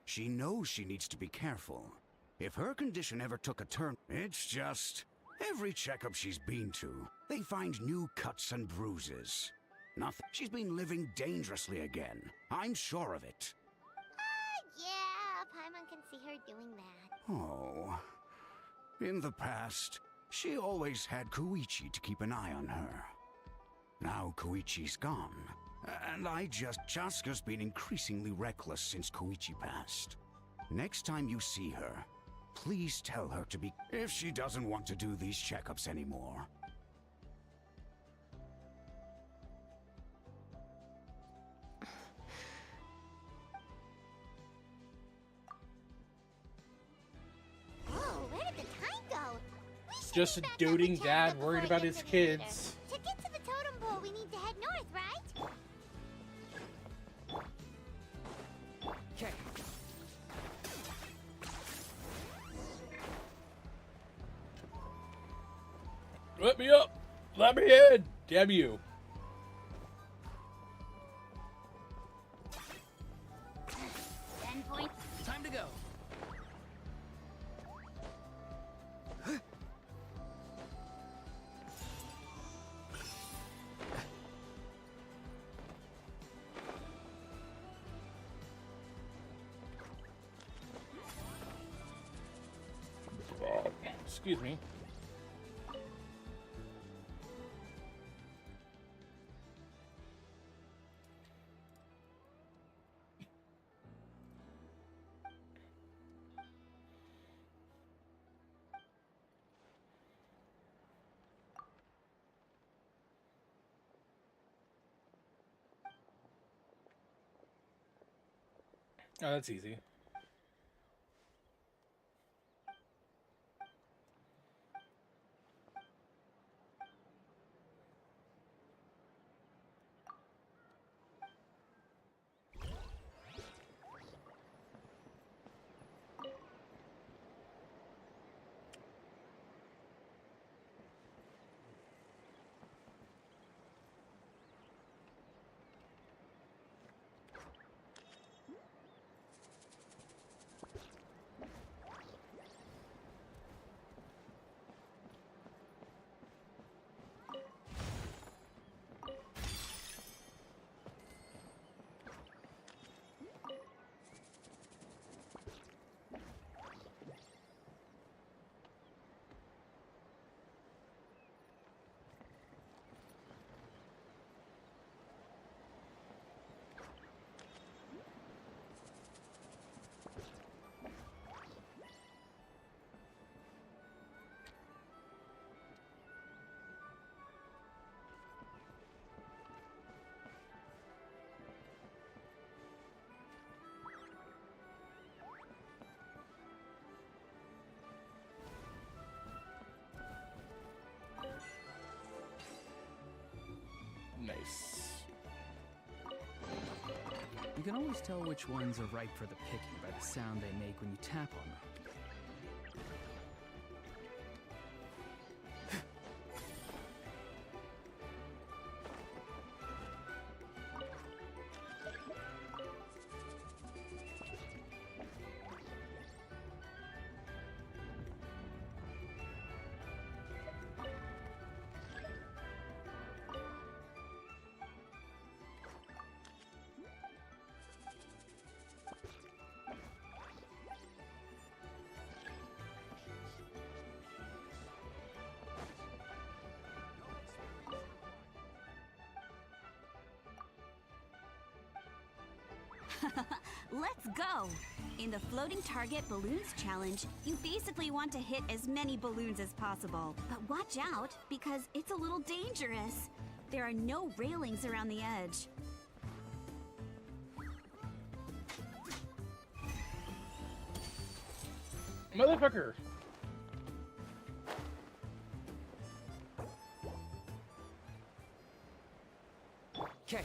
She knows she needs to be careful. If her condition ever took a turn, it's just... Every checkup she's been to, they find new cuts and bruises. Nothing. She's been living dangerously again. I'm sure of it. Yeah, Paimon can see her doing that. Oh. In the past, she always had Koichi to keep an eye on her. Now Koichi's gone, and Chaska's been increasingly reckless since Koichi passed. Next time you see her, please tell her to be... if she doesn't want to do these checkups anymore. Oh, where did the time go? We should Just a be back on the doting channel dad before worried it about gets his any later. kids. To get to the totem pole, we need to head north, right? Okay. Let me up! Let me in! Damn you! 10 points. Time to go. Excuse me. Oh, that's easy. Nice. You can always tell which ones are ripe for the picking by the sound they make when you tap on them. Let's go! In the Floating Target Balloons Challenge, you basically want to hit as many balloons as possible. But watch out, because it's a little dangerous. There are no railings around the edge. Motherfucker! Okay.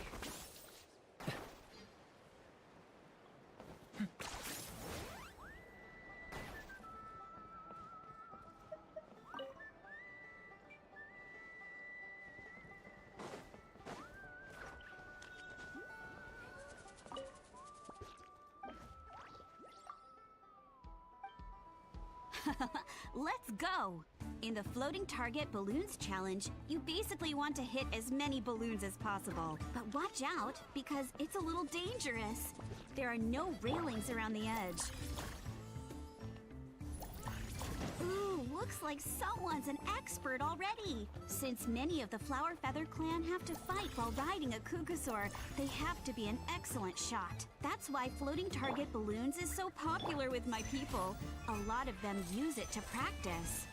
Let's go! In the Floating Target Balloons Challenge, you basically want to hit as many balloons as possible. But watch out, because it's a little dangerous. There are no railings around the edge. Ooh, looks like someone's an expert already. Since many of the Flower Feather clan have to fight while riding a Kukusaur, they have to be an excellent shot. That's why Floating Target Balloons is so popular with my people. A lot of them use it to practice.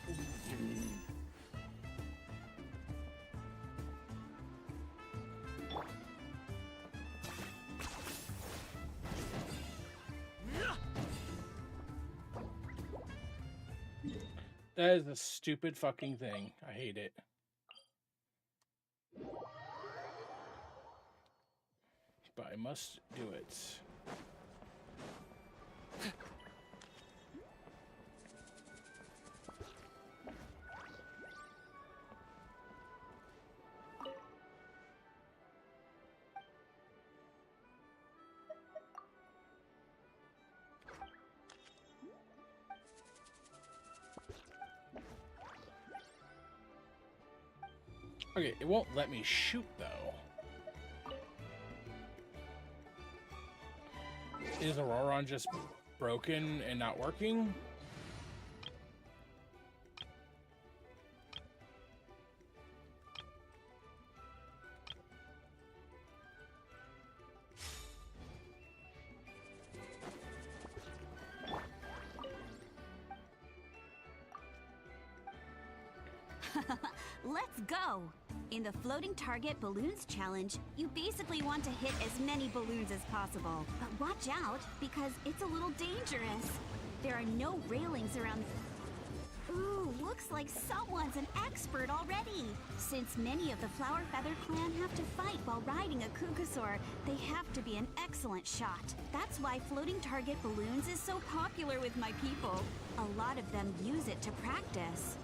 That is a stupid fucking thing. I hate it. But I must do it. Okay, it won't let me shoot, though. Is Auroron just broken and not working? Let's go! In the Floating Target Balloons Challenge, you basically want to hit as many balloons as possible. But watch out, because it's a little dangerous. There are no railings around... Ooh, looks like someone's an expert already. Since many of the Flower Feather clan have to fight while riding a Kukusaur, they have to be an excellent shot. That's why Floating Target Balloons is so popular with my people. A lot of them use it to practice.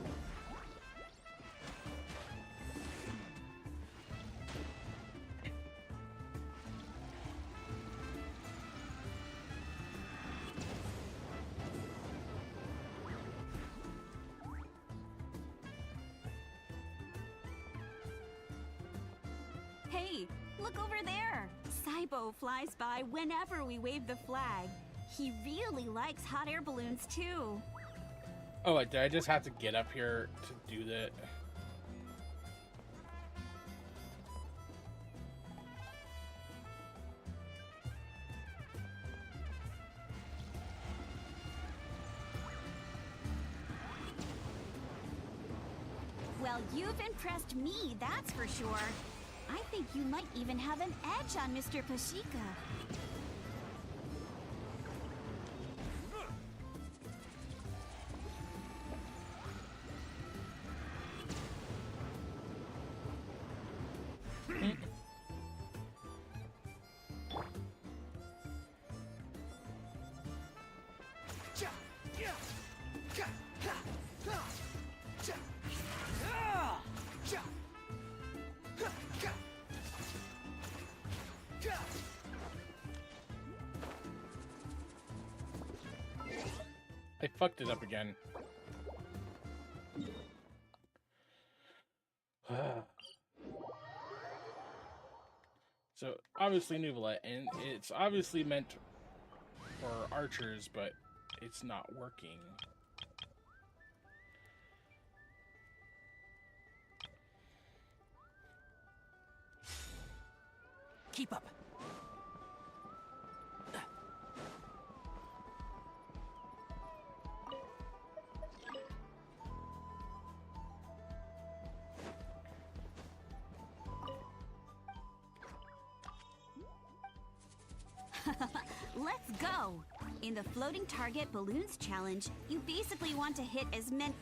Hey, look over there! Saibo flies by whenever we wave the flag. He really likes hot air balloons, too. Oh, did I just have to get up here to do that? Well, you've impressed me, that's for sure. I think you might even have an edge on Mr. Pashika. I fucked it up again. So, obviously Nuvolet, and it's obviously meant for archers, but it's not working. Keep up. Let's go! In the Floating Target Balloons Challenge, you basically want to hit as many...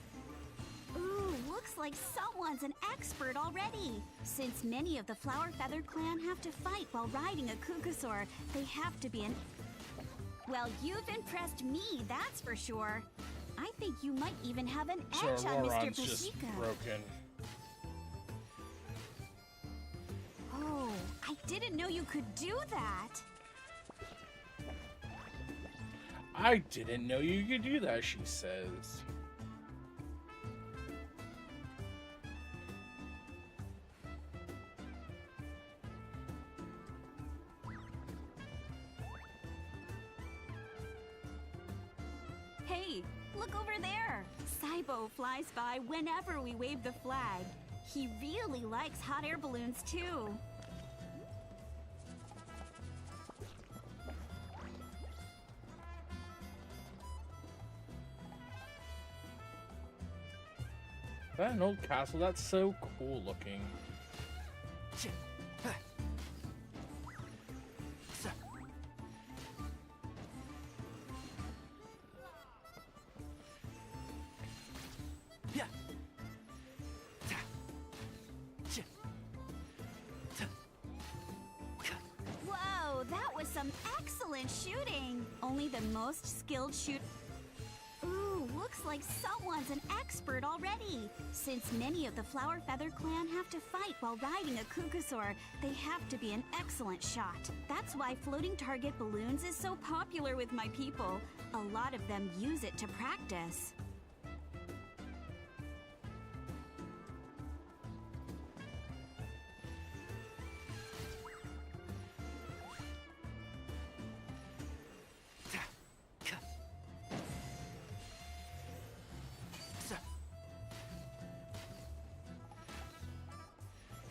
Ooh, looks like someone's an expert already. Since many of the Flower Feather clan have to fight while riding a Kukusaur, they have to be an... Well, you've impressed me, that's for sure. I think you might even have an edge on Mr. Auroron's just Pashika. broken. Oh, I didn't know you could do that. I didn't know you could do that, she says. Hey, look over there! Saibo flies by whenever we wave the flag. He really likes hot air balloons, too. Is that an old castle? That's so cool looking. Whoa, that was some excellent shooting! Only the most skilled shoot. Ooh, looks like someone's an expert already. Since many of the Flower Feather clan have to fight while riding a Kukusaur, they have to be an excellent shot. That's why floating target balloons is so popular with my people. A lot of them use it to practice.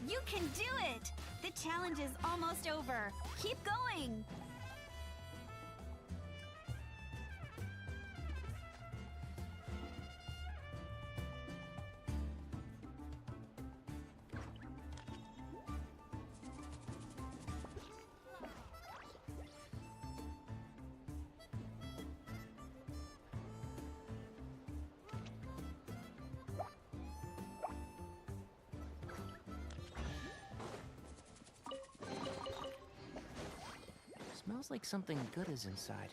You can do it! The challenge is almost over. Keep going! Smells like something good is inside.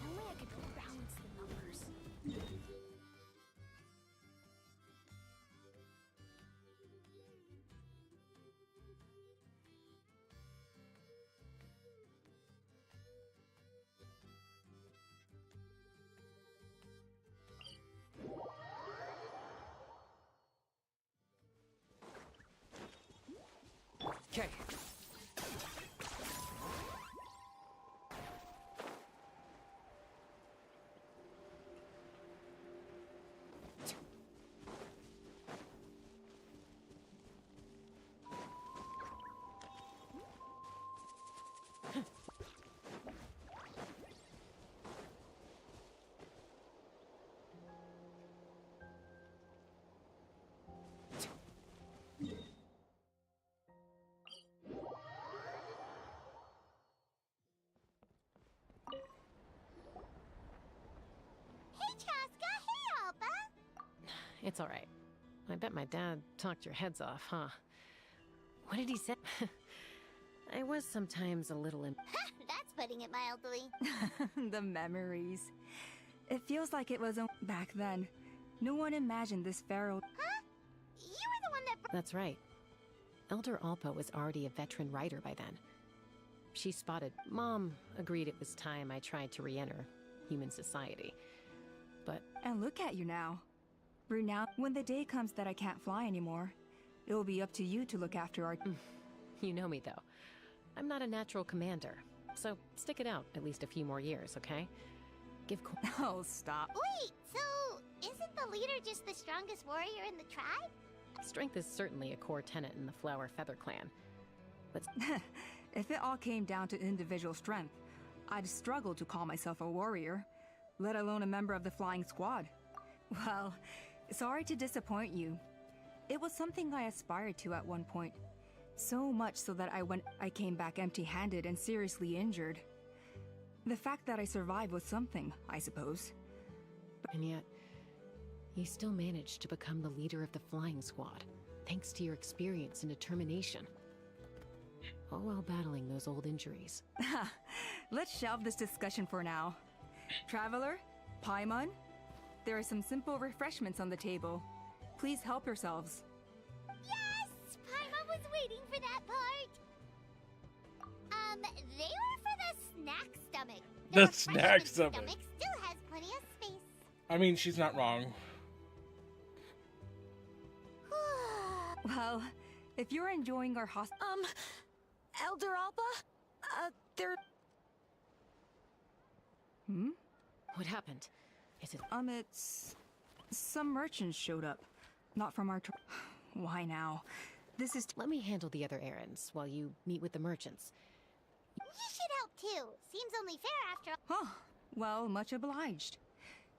Only I could balance the numbers. Okay. Hey, Chaska! Hey, Alba! It's all right. I bet my dad talked your heads off, huh? What did he say? I was sometimes a little That's putting it mildly. The memories. It feels like it was back then. No one imagined this pharaoh. Huh? You were the one that... That's right. Elder Alpa was already a veteran writer by then. She spotted Mom agreed it was time I tried to re-enter human society. But And look at you now. Renowned. When the day comes that I can't fly anymore, it will be up to you to look after our... you know me, though. I'm not a natural commander. So stick it out at least a few more years, okay? Give Oh, stop. Wait, so isn't the leader just the strongest warrior in the tribe? Strength is certainly a core tenet in the Flower Feather clan. But If it all came down to individual strength, I'd struggle to call myself a warrior, let alone a member of the flying squad. Well, sorry to disappoint you. It was something I aspired to at one point. So much so that I came back empty-handed and seriously injured. The fact that I survived was something, I suppose. And yet, you still managed to become the leader of the flying squad, thanks to your experience and determination. All while battling those old injuries. Let's shelve this discussion for now. Traveler, Paimon, there are some simple refreshments on the table. Please help yourselves. Yes! Paimon was waiting for that part! They were for the snack stomach. The snack stomach. Stomach still has plenty of space. I mean, she's not wrong. Well, if you're enjoying our Elder Alba? There... Hmm? What happened? Is it... It's... Some merchants showed up. Not from our... Why now? This is... Let me handle the other errands while you meet with the merchants. You should help too. Seems only fair after all. Huh. Well, much obliged.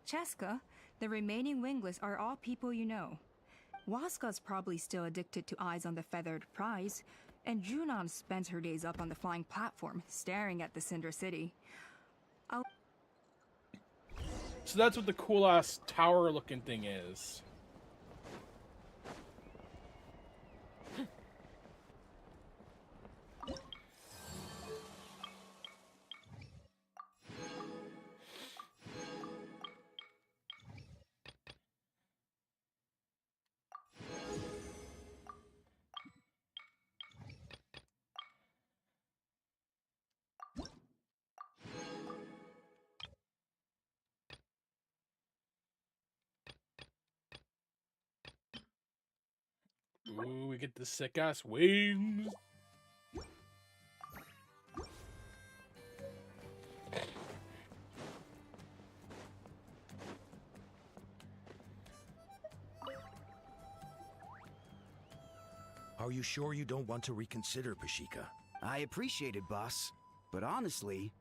Cheska, the remaining wingless are all people you know. Waska's probably still addicted to eyes on the feathered prize, and Junon spends her days up on the flying platform, staring at the Cinder City. So that's what the cool-ass tower-looking thing is. Ooh, we get the sick-ass wings. Are you sure you don't want to reconsider, Pashika? I appreciate it, boss. But honestly...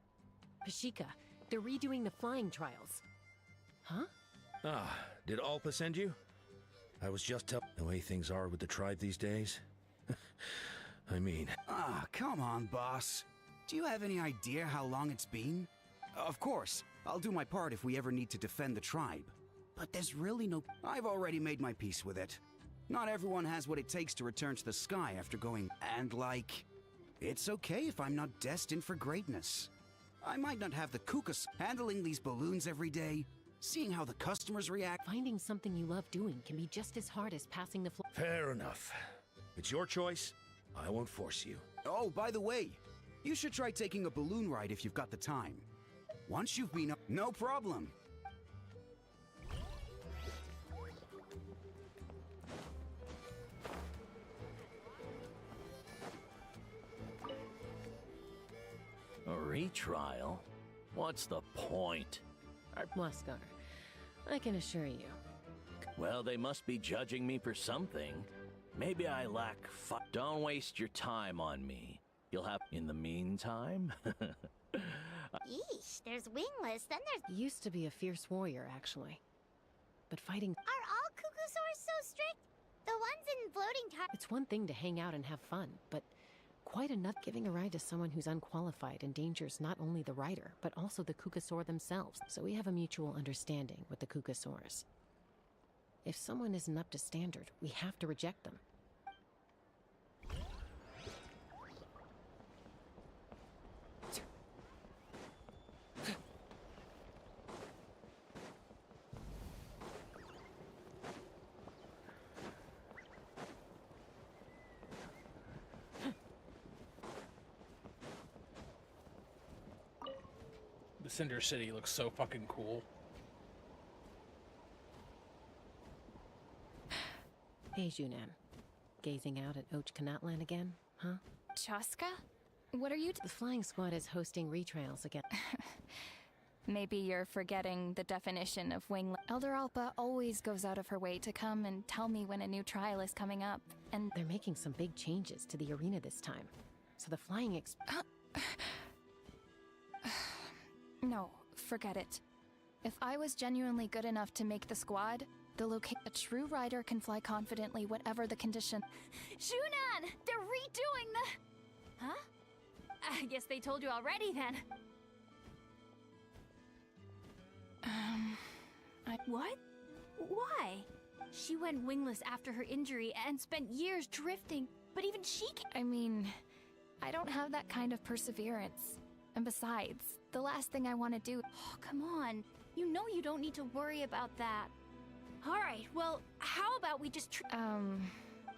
Pashika, they're redoing the flying trials. Huh? Ah, did Alpa send you? I was just telling the way things are with the tribe these days. I mean... Ah, come on, boss. Do you have any idea how long it's been? Of course, I'll do my part if we ever need to defend the tribe. But there's really no... I've already made my peace with it. Not everyone has what it takes to return to the sky after going... And like... It's okay if I'm not destined for greatness. I might not have the kukas handling these balloons every day, seeing how the customers react... Finding something you love doing can be just as hard as passing the Fair enough. It's your choice. I won't force you. Oh, by the way, you should try taking a balloon ride if you've got the time. Once you've been up... No problem. A retrial? What's the point? Waskar, I can assure you. Well, they must be judging me for something. Maybe I lack Don't waste your time on me. You'll have... In the meantime... Yeesh, there's wingless, then there's... Used to be a fierce warrior, actually. But fighting... Are all Kukusaurs so strict? The ones in floating tar... It's one thing to hang out and have fun, but quite enough giving a ride to someone who's unqualified endangers not only the rider, but also the Kukasaur themselves. So we have a mutual understanding with the Kukasaurs. If someone isn't up to standard, we have to reject them. The Cinder City looks so fucking cool. Hey, Junan. Gazing out at Ochkanatlan again, huh? Chaska? What are you The flying squad is hosting retrials again. Maybe you're forgetting the definition of wing... Elder Alpa always goes out of her way to come and tell me when a new trial is coming up, and... They're making some big changes to the arena this time. So the flying No, forget it. If I was genuinely good enough to make the squad, The a true rider can fly confidently whatever the condition. Shunan! They're redoing the... Huh? I guess they told you already then. What? Why? She went wingless after her injury and spent years drifting, but even she can't... I mean, I don't have that kind of perseverance. And besides, the last thing I want to do... Oh, come on. You know you don't need to worry about that. Alright, well, how about we just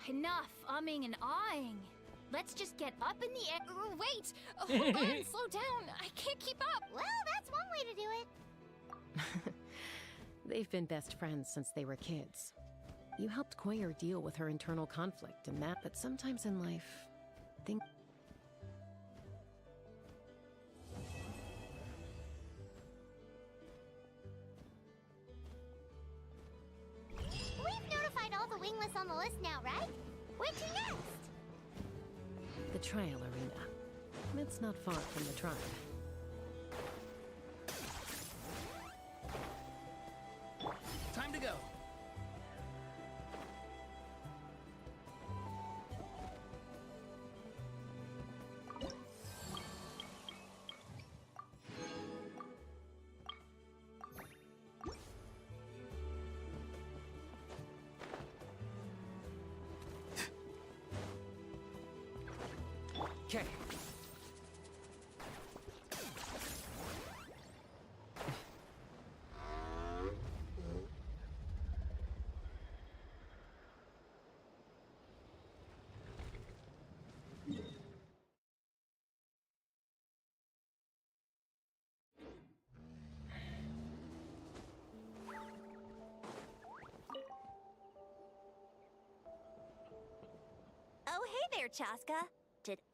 Enough umming and ahhing. Let's just get up in the air... Wait! Hold on, slow down! I can't keep up! Well, that's one way to do it. They've been best friends since they were kids. You helped Koyer deal with her internal conflict and that, but sometimes in life, things... We've notified all the wingless on the list now, right? Where to next? The trial arena. It's not far from the tribe. Time to go. Okay. Oh, hey there, Chaska.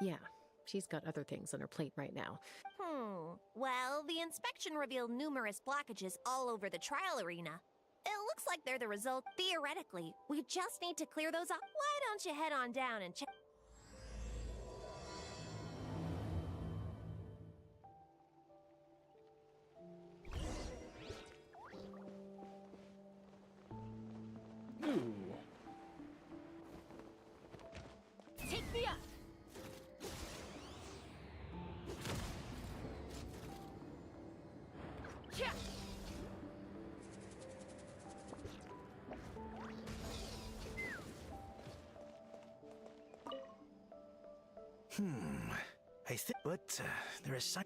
Yeah, she's got other things on her plate right now. Well, the inspection revealed numerous blockages all over the trial arena. It looks like they're the result theoretically. We just need to clear those up. Why don't you head on down and check? Take me up! Yeah. I think, but there is some.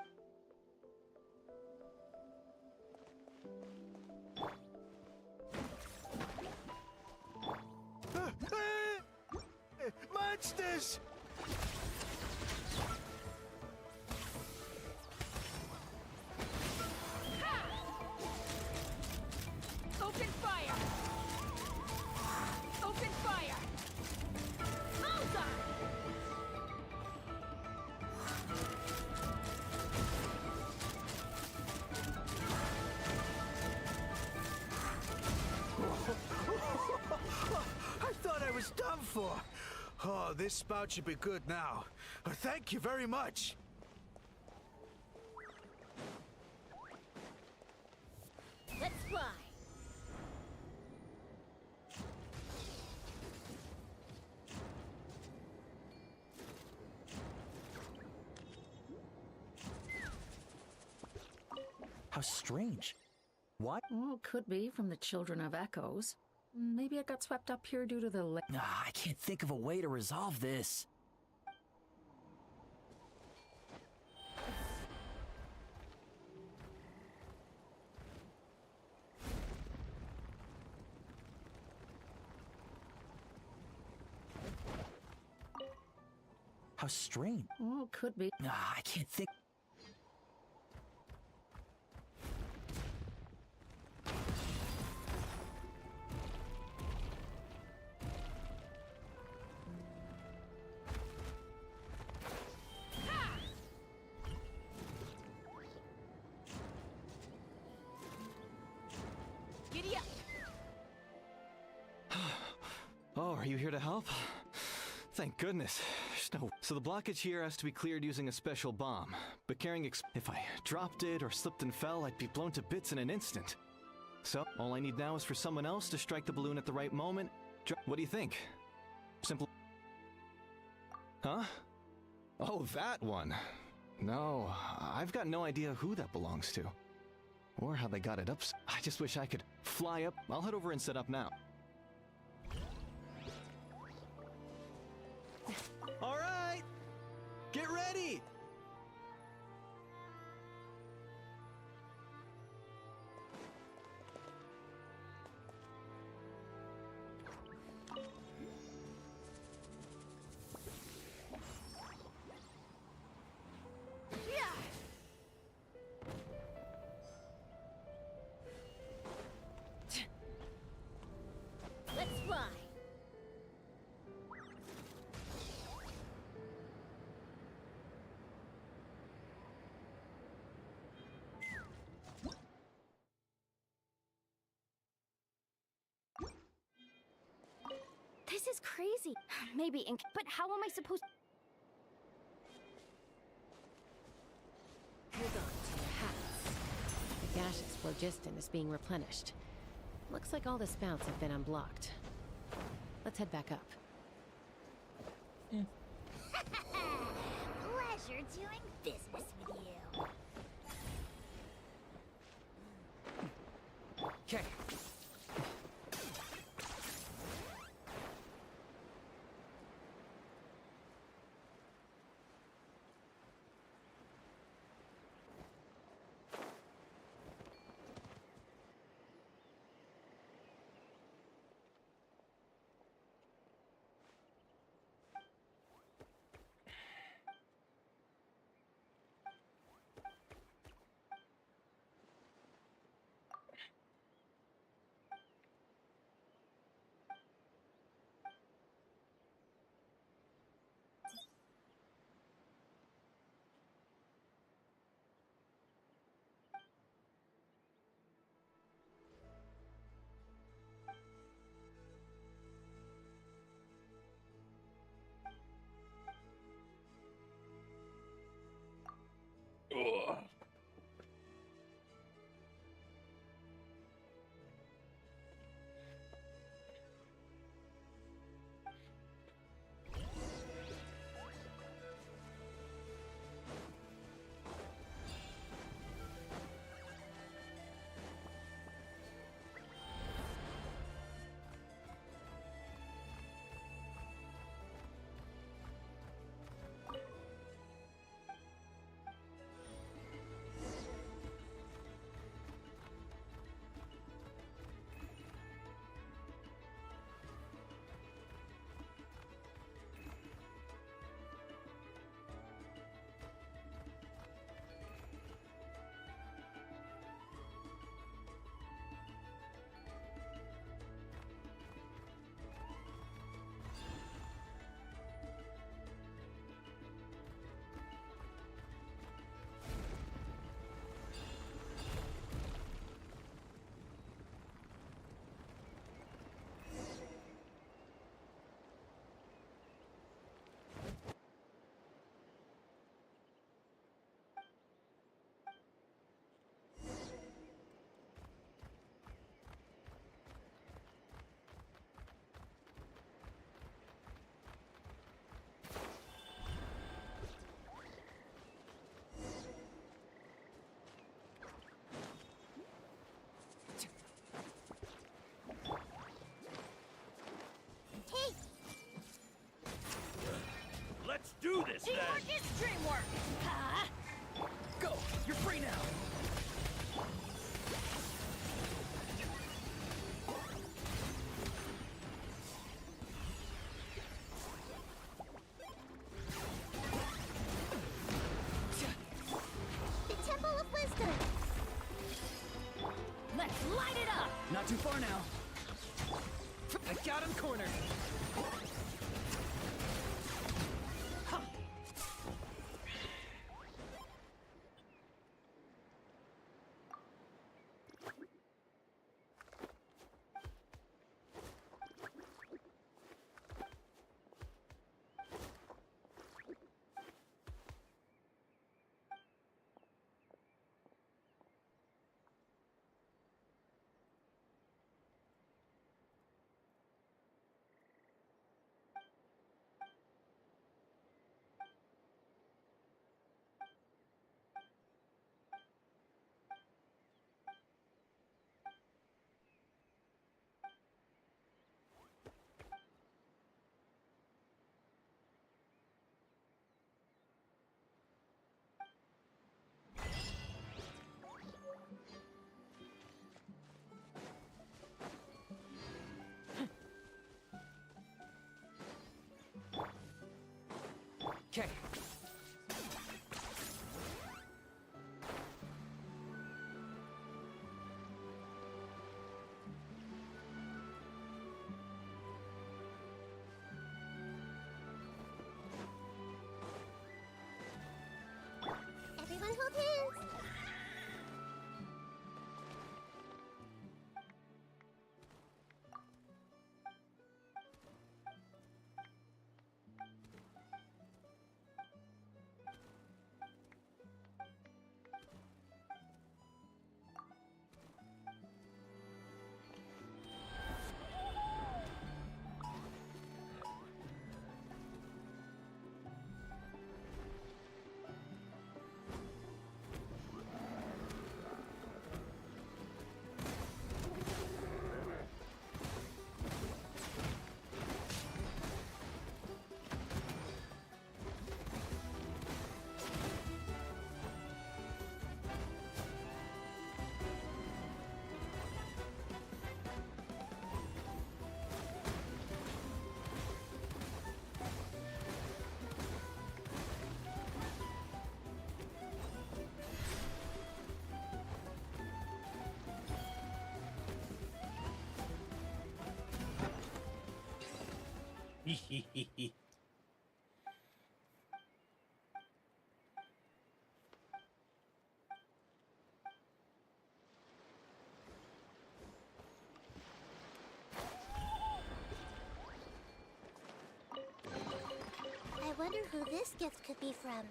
Monsters! Open fire! Open fire! Malza! I thought I was done for. Oh, this spout should be good now. Thank you very much. Let's fly! How strange. What? Well, could be from the Children of Echoes. Maybe it got swept up here due to the... I can't think of a way to resolve this. How strange. Well, could be. I can't think. Giddy up! Oh, are you here to help? Thank goodness. No. So the blockage here has to be cleared using a special bomb. But carrying if I dropped it or slipped and fell, I'd be blown to bits in an instant. So, all I need now is for someone else to strike the balloon at the right moment. What do you think? Simple. Huh? Oh, that one. No, I've got no idea who that belongs to. Or how they got it up. I just wish I could fly up. I'll head over and set up now. All right! Get ready! Let's fly. This is crazy. Maybe ink, but how am I supposed Hold on to your hats. The gaseous phlogiston is being replenished. Looks like all the spouts have been unblocked. Let's head back up. Pleasure doing business with you. Okay. Ugh. Let's do this then! Teamwork is dreamwork! Huh? Go! You're free now! The Temple of Wisdom. Let's light it up! Not too far now. I got him cornered. Okay. Everyone hold hands. I wonder who this gift could be from.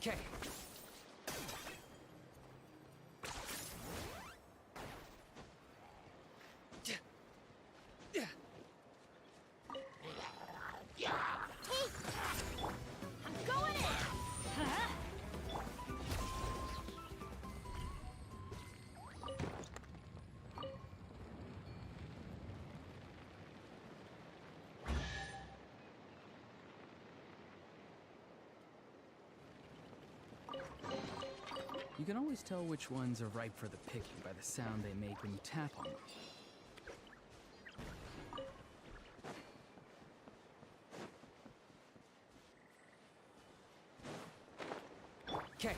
Okay. I'm going in! Huh? You can always tell which ones are ripe for the picking by the sound they make when you tap on them. Okay.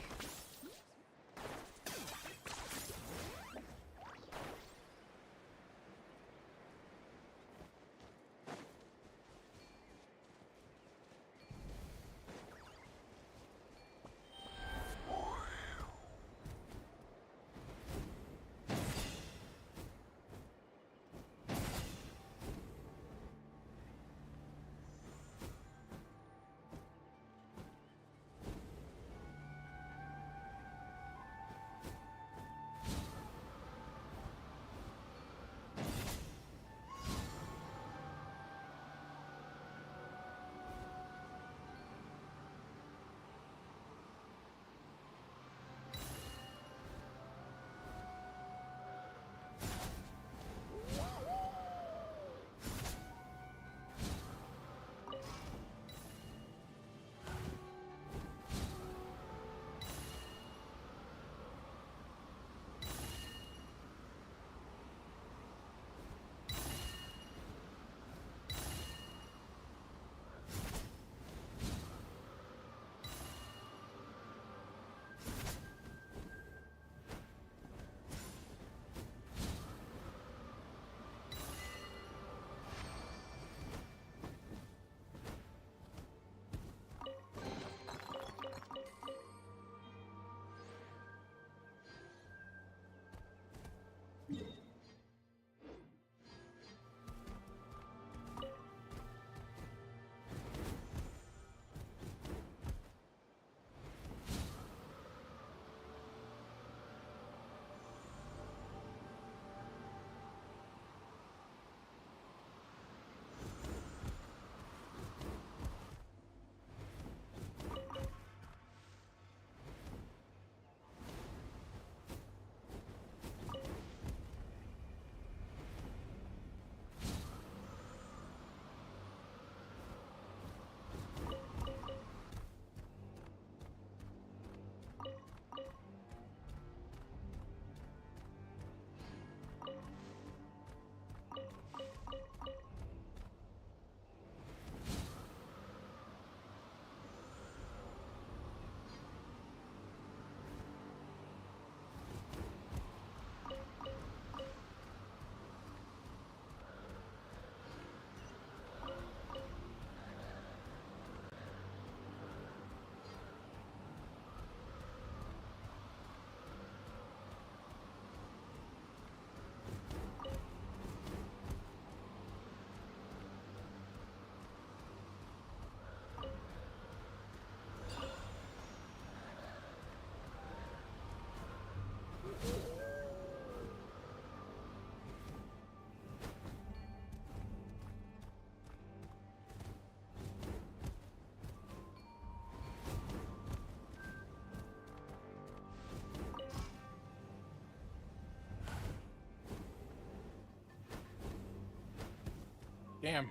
Damn.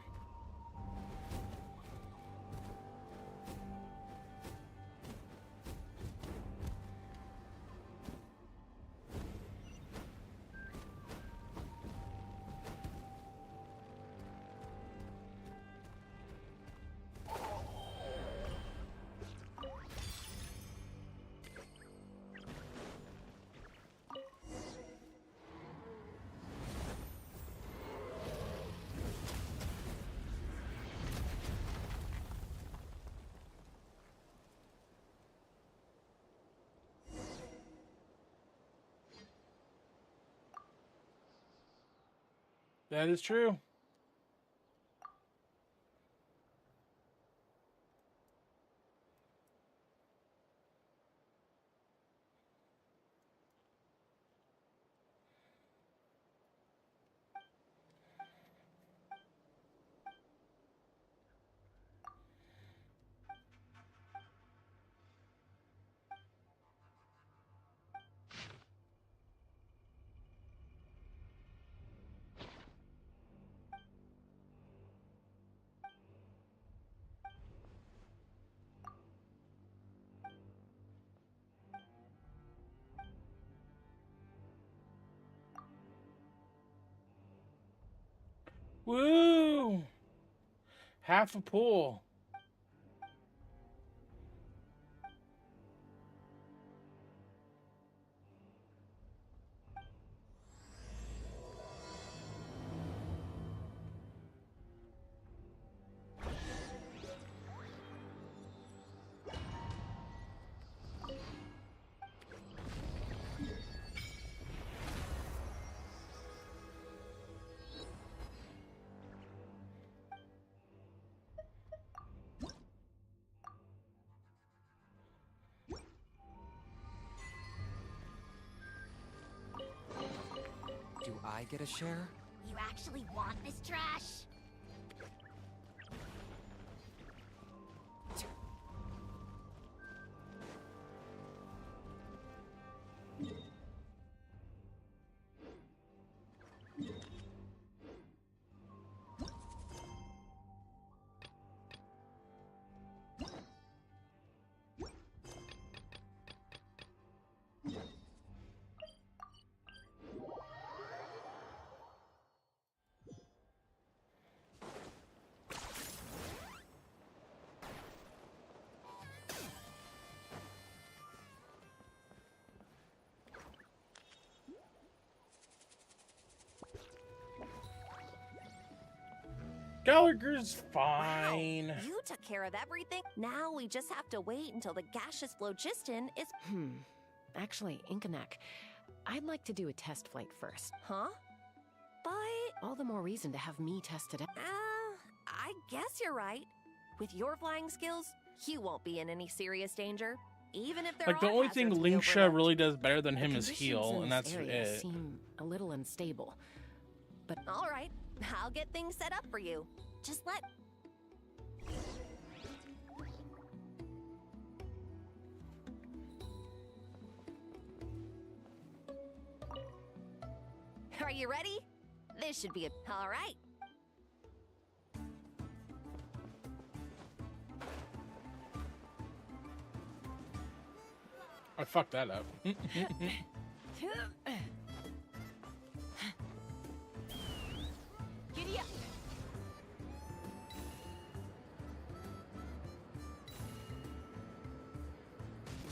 That is true. Woo! Half a pool. Do I get a share? You actually want this trash? Gallagher's fine. Wow, you took care of everything. Now we just have to wait until the gaseous phlogiston is... Actually, Inkanek, I'd like to do a test flight first. Huh? But... All the more reason to have me test it out. I guess you're right. With your flying skills, you won't be in any serious danger. Even if there Like, the are only thing hazards we Lingsha overlooked. really does better than him is Conditions heal, in and this that's area it. seem a little unstable. But All right, I'll get things set up for you. Just let... Are you ready? This should be a... All right. I fucked that up. Giddy up.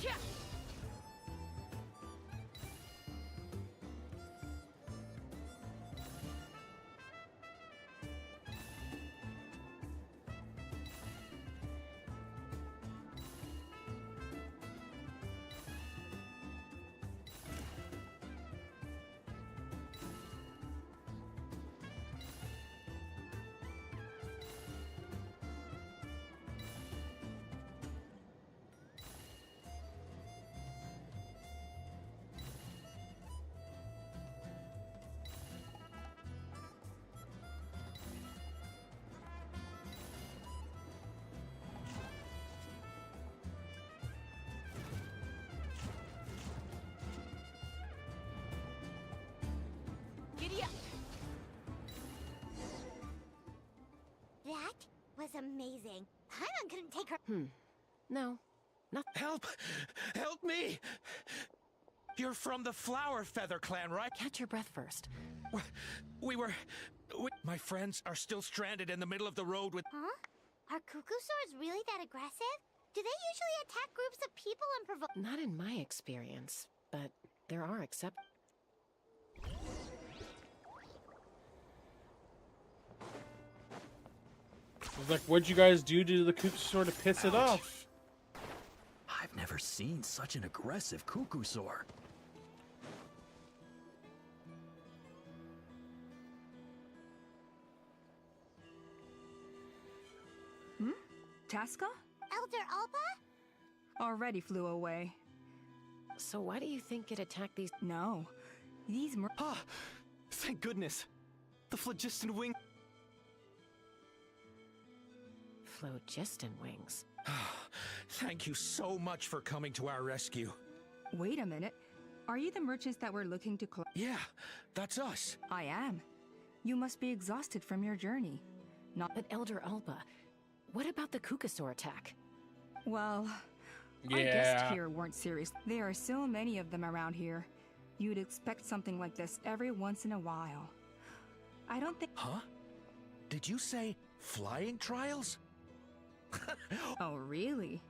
Yeah. was amazing. Paimon couldn't take her. No. Not. Help! Help me! You're from the Flower Feather clan, right? Catch your breath first. My friends are still stranded in the middle of the road with. Huh? Are Kukusaurs really that aggressive? Do they usually attack groups of people and provoke? Not in my experience, but there are exceptions. Like, what'd you guys do to the Kukusaur to piss it off? I've never seen such an aggressive Kukusaur. Tasca? Elder Alpa? Already flew away. So why do you think it attacked these? No. These Thank goodness. The phlogiston wing. Phlogiston wings. Thank you so much for coming to our rescue. Wait a minute. Are you the merchants that were looking to Yeah, that's us. I am. You must be exhausted from your journey. Not. But Elder Alpa, what about the Kukusaur attack? Well, Yeah. our guests here weren't serious. There are so many of them around here. You'd expect something like this every once in a while. I don't think. Huh? Did you say flying trials? Oh, really?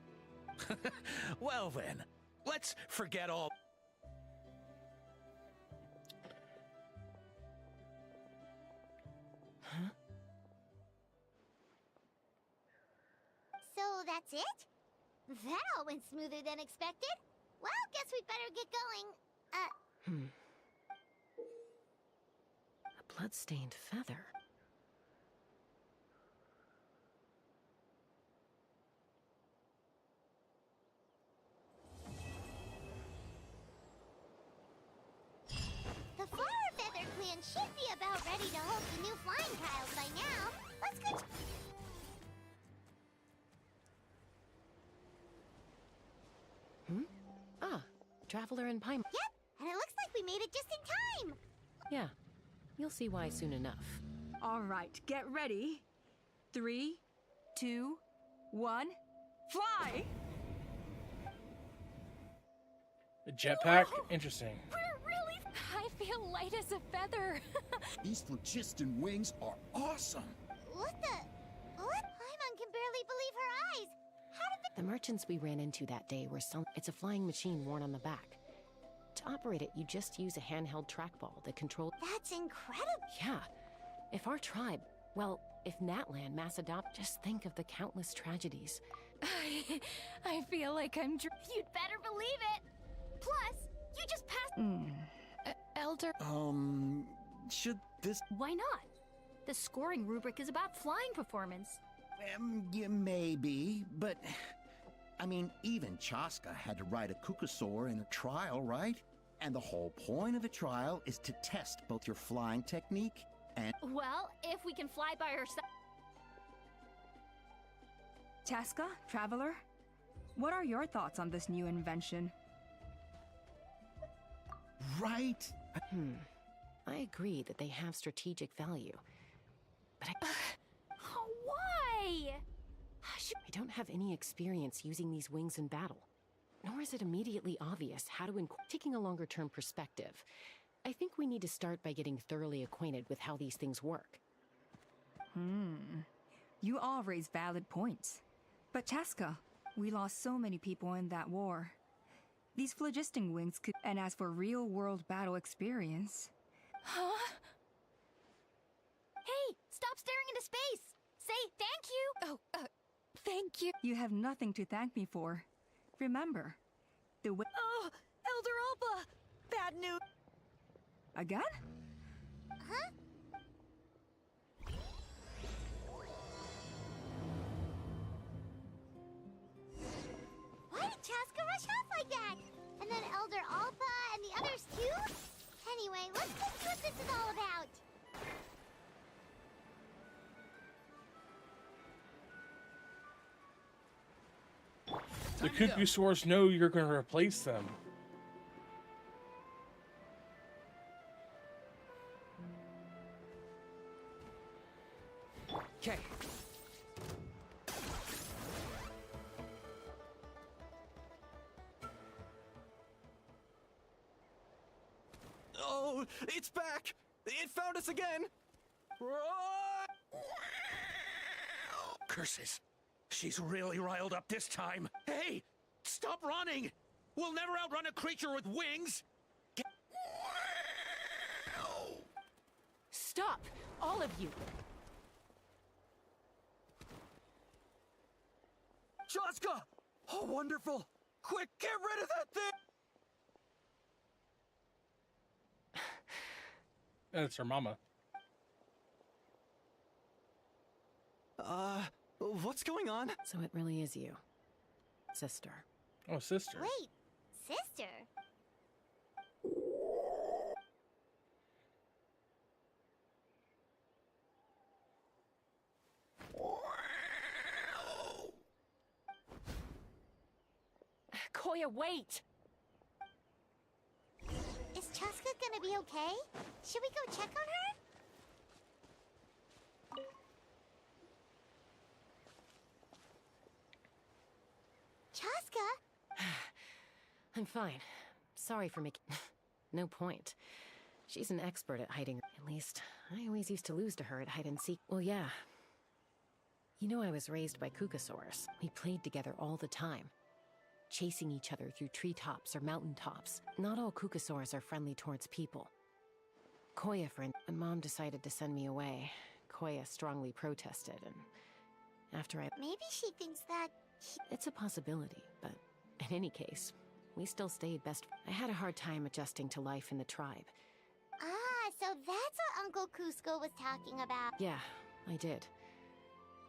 Well then, let's forget all. Huh? So that's it? That all went smoother than expected. Well, guess we'd better get going. A blood-stained feather. The Flower Feather Clan should be about ready to host the new flying trials by now. Let's go. Ah, Traveler and Paimon. Yep, and it looks like we made it just in time. Yeah, you'll see why soon enough. All right, get ready. 3, 2, 1, fly! A jetpack? Interesting. We're really... I feel light as a feather. These phlogiston wings are awesome. What the? What? Paimon can barely believe her eyes. How did The merchants we ran into that day were selling. It's a flying machine worn on the back. To operate it, you just use a handheld trackball that controls. That's incredible. Yeah. If our tribe, well, if Natlan mass adopt, just think of the countless tragedies. I feel like I'm... You'd better believe it. Plus, you just passed... Elder... Should this... Why not? The scoring rubric is about flying performance. Yeah, maybe, but... I mean, even Chaska had to ride a Kukusaur in a trial, right? And the whole point of a trial is to test both your flying technique and... Well, if we can fly by ourselves... Tasca, Traveler, what are your thoughts on this new invention? Right? I agree that they have strategic value. But Why? I don't have any experience using these wings in battle. Nor is it immediately obvious how to taking a longer-term perspective. I think we need to start by getting thoroughly acquainted with how these things work. You all raise valid points. But Tasca, we lost so many people in that war. These phlogiston wings could... And as for real-world battle experience... Huh? Hey, stop staring into space! Say thank you! Oh, thank you. You have nothing to thank me for. Remember, the way... Oh, Elder Alpa! Bad news! Again? Huh? Why did Chaska rush off like that? And then Elder Alpa and the others too? Anyway, let's go see what this is all about. The Kukusaurs know you're going to replace them. Okay. no! It's back! It found us again! Curses. She's really riled up this time. Hey! Stop running! We'll never outrun a creature with wings! Stop! All of you! Chaska! Oh, wonderful! Quick, get rid of that thing! That's her mama. What's going on? So it really is you. Sister. Oh, sister. Wait, sister? Koya, wait! Is Chaska gonna be okay? Should we go check on her? Chaska? I'm fine. Sorry for making... No point. She's an expert at hiding. At least, I always used to lose to her at hide-and-seek. Well, yeah. You know I was raised by Kukasaurs. We played together all the time. Chasing each other through treetops or mountaintops. Not all Kukasaurs are friendly towards people. Koya, friend, when Mom decided to send me away, Koya strongly protested, and after I... Maybe she thinks that... It's a possibility, but in any case, we still stayed best... I had a hard time adjusting to life in the tribe. Ah, so that's what Uncle Cusco was talking about. Yeah, I did.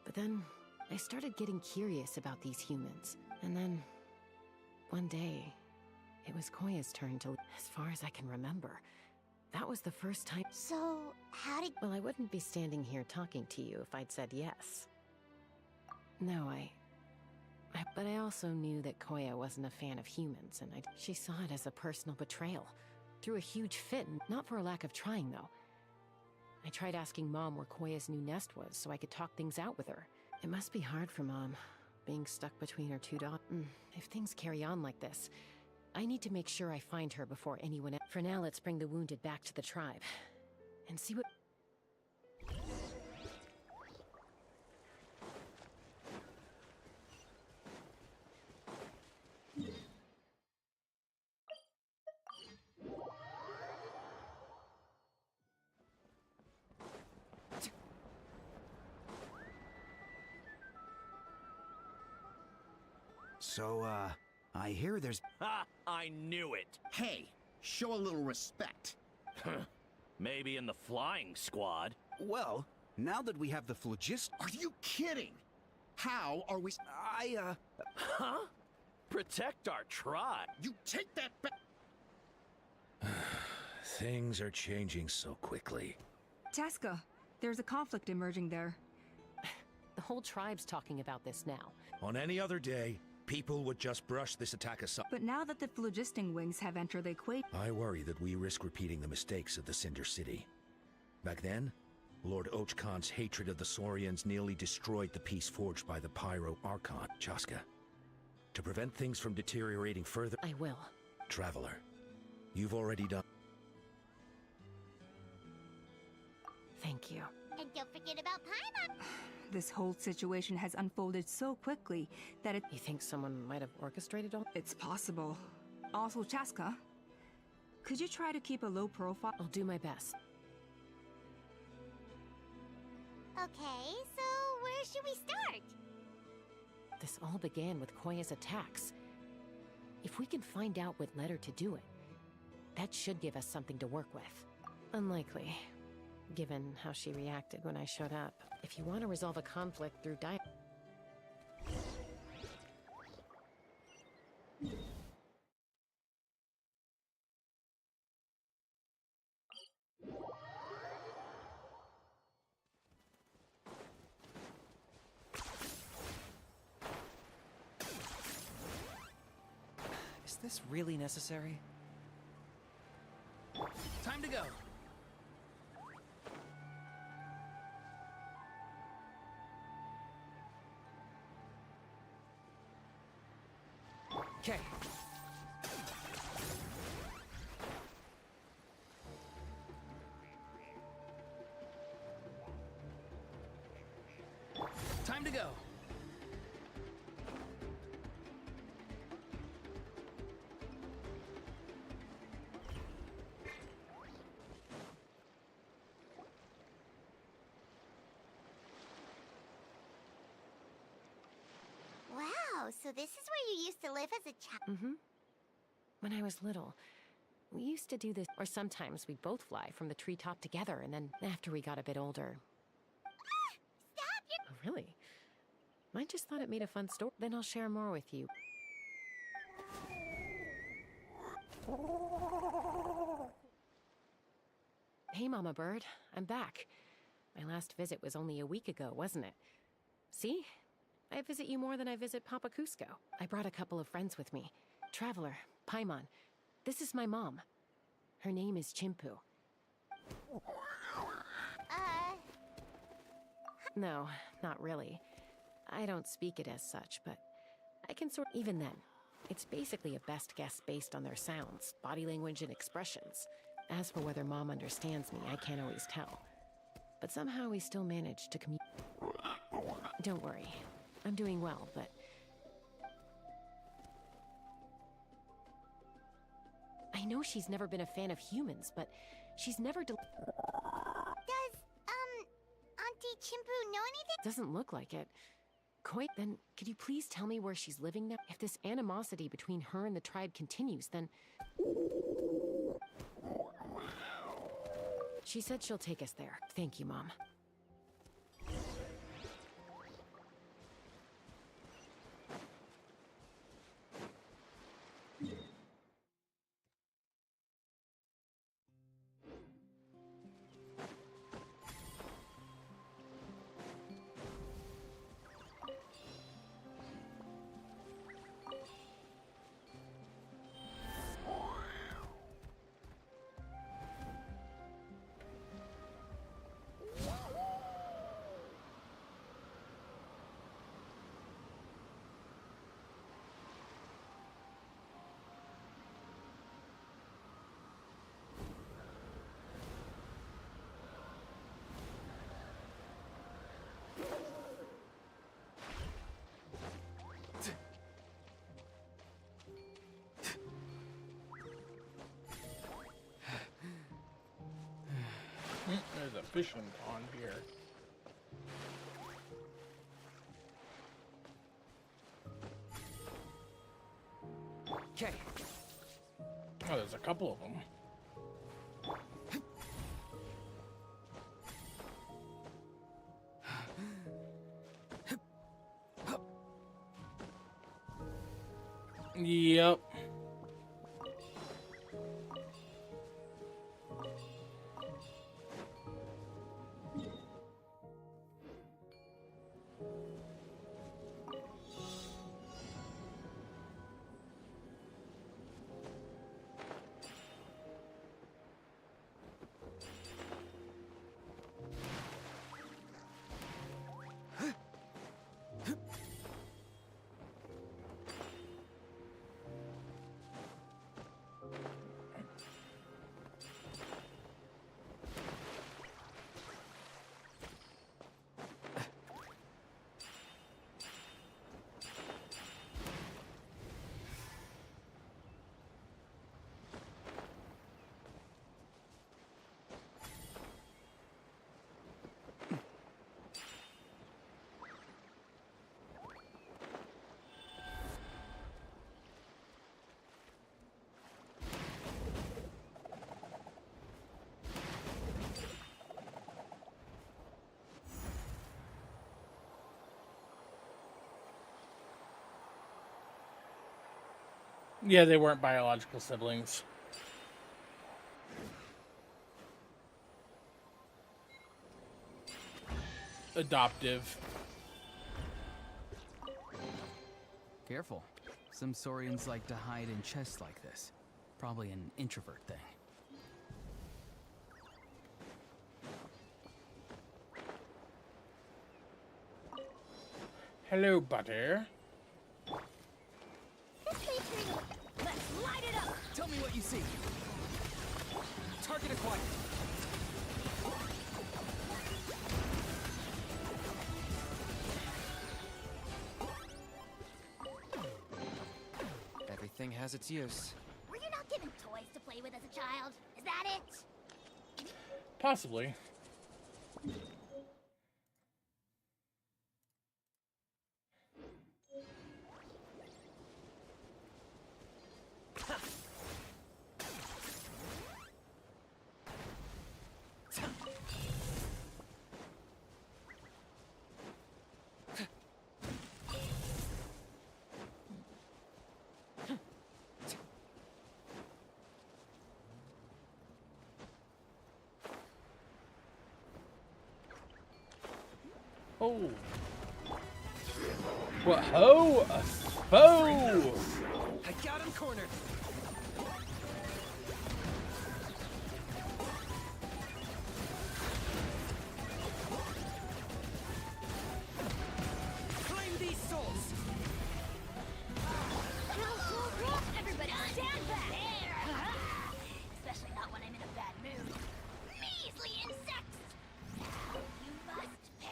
But then, I started getting curious about these humans. And then, one day, it was Koya's turn to... As far as I can remember, that was the first time... So, how did... Well, I wouldn't be standing here talking to you if I'd said yes. No, but I also knew that Koya wasn't a fan of humans, and she saw it as a personal betrayal. Threw a huge fit, not for a lack of trying, though. I tried asking Mom where Koya's new nest was so I could talk things out with her. It must be hard for Mom, being stuck between her two daughters. If things carry on like this, I need to make sure I find her before anyone else. For now, let's bring the wounded back to the tribe, and see what... So, I hear there's... Ha! I knew it! Hey, show a little respect. Maybe in the flying squad. Well, now that we have the phlogiston... Are you kidding? How are we... Huh? Protect our tribe? You take that back! Things are changing so quickly. Chaska, there's a conflict emerging there. The whole tribe's talking about this now. On any other day, people would just brush this attack aside. But now that the phlogisting wings have entered the equator... I worry that we risk repeating the mistakes of the Cinder City. Back then, Lord Ochkon's hatred of the Saurians nearly destroyed the peace forged by the Pyro Archon. Chaska, to prevent things from deteriorating further... I will. Traveler, you've already done... Thank you. And don't forget about Paimon. This whole situation has unfolded so quickly that it... You think someone might have orchestrated all? It's possible. Also, Chaska, could you try to keep a low profile? I'll do my best. Okay, so where should we start? This all began with Koya's attacks. If we can find out what led her to do it, that should give us something to work with. Unlikely, given how she reacted when I showed up. If you want to resolve a conflict through dialogue... Is this really necessary? Time to go! Okay. Time to go. Wow, so this is where you used to live as a child? Mm-hmm. When I was little, we used to do this, or sometimes we'd both fly from the treetop together, and then after we got a bit older... Stop! Oh, really? I just thought it made a fun story. Then I'll share more with you. Hey, Mama Bird. I'm back. My last visit was only a week ago, wasn't it? See? I visit you more than I visit Papa Cusco. I brought a couple of friends with me. Traveler, Paimon. This is my mom. Her name is Chimpu. No, not really. I don't speak it as such, but I can sort... Even then, it's basically a best guess based on their sounds, body language, and expressions. As for whether Mom understands me, I can't always tell. But somehow we still manage to communicate. Don't worry. I'm doing well, but... I know she's never been a fan of humans, but she's never Does, Auntie Chimpu know anything? Doesn't look like it. Koi, then could you please tell me where she's living now? If this animosity between her and the tribe continues, then... She said she'll take us there. Thank you, Mom. There's a fishing pond here. Okay. Oh, there's a couple of them. Yep. Yeah, they weren't biological siblings. Adoptive. Careful. Some Saurians like to hide in chests like this. Probably an introvert thing. Hello, butter. Let's light it up! Tell me what you see. Target acquired. everything has its use. Were you not given toys to play with as a child? Is that it? Possibly. Oh. What? Ho! Ho! I got him cornered. Claim these souls. Everybody stand back! Especially not when I'm in a bad mood. Measly insects! Now you must pay.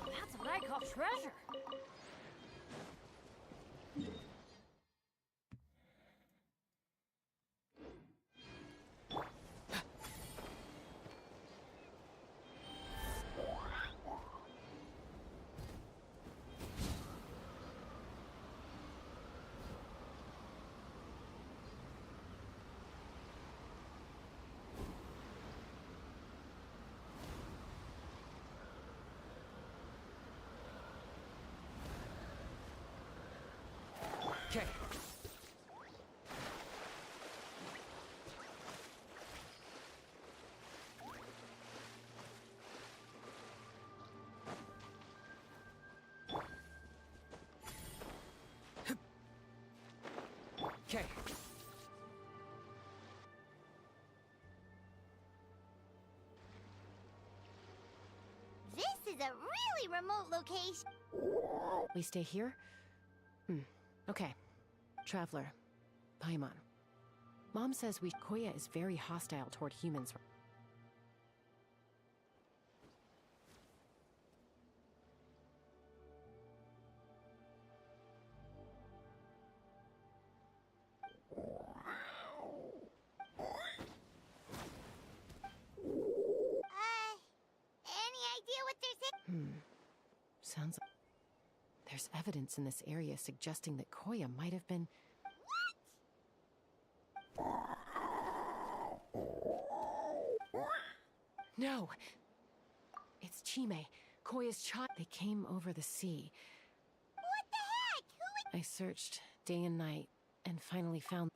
That's what I call treasure. Okay. Okay. This is a really remote location. We stay here? Okay. Traveler. Paimon. Mom says Koya is very hostile toward humans. Any idea what they're saying? Sounds like there's evidence in this area suggesting that Koya might have been... No! It's Chime, Koya's child. They came over the sea. What the heck? Who I searched day and night and finally found...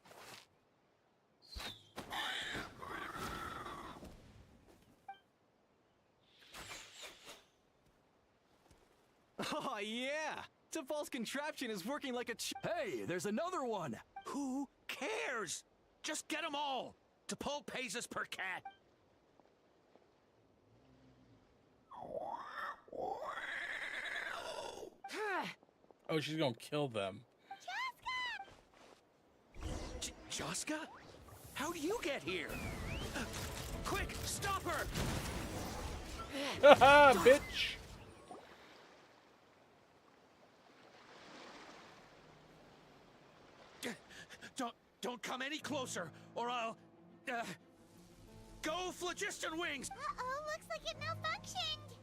Oh, yeah! T'Pol's contraption is working like a Hey, there's another one! Who cares? Just get them all! T'Pol pays us per cat! Oh, she's gonna kill them. Joska? How do you get here? Quick, stop her! Haha, bitch! Don't come any closer, or I'll... go phlogiston wings! Uh-oh, looks like it malfunctioned.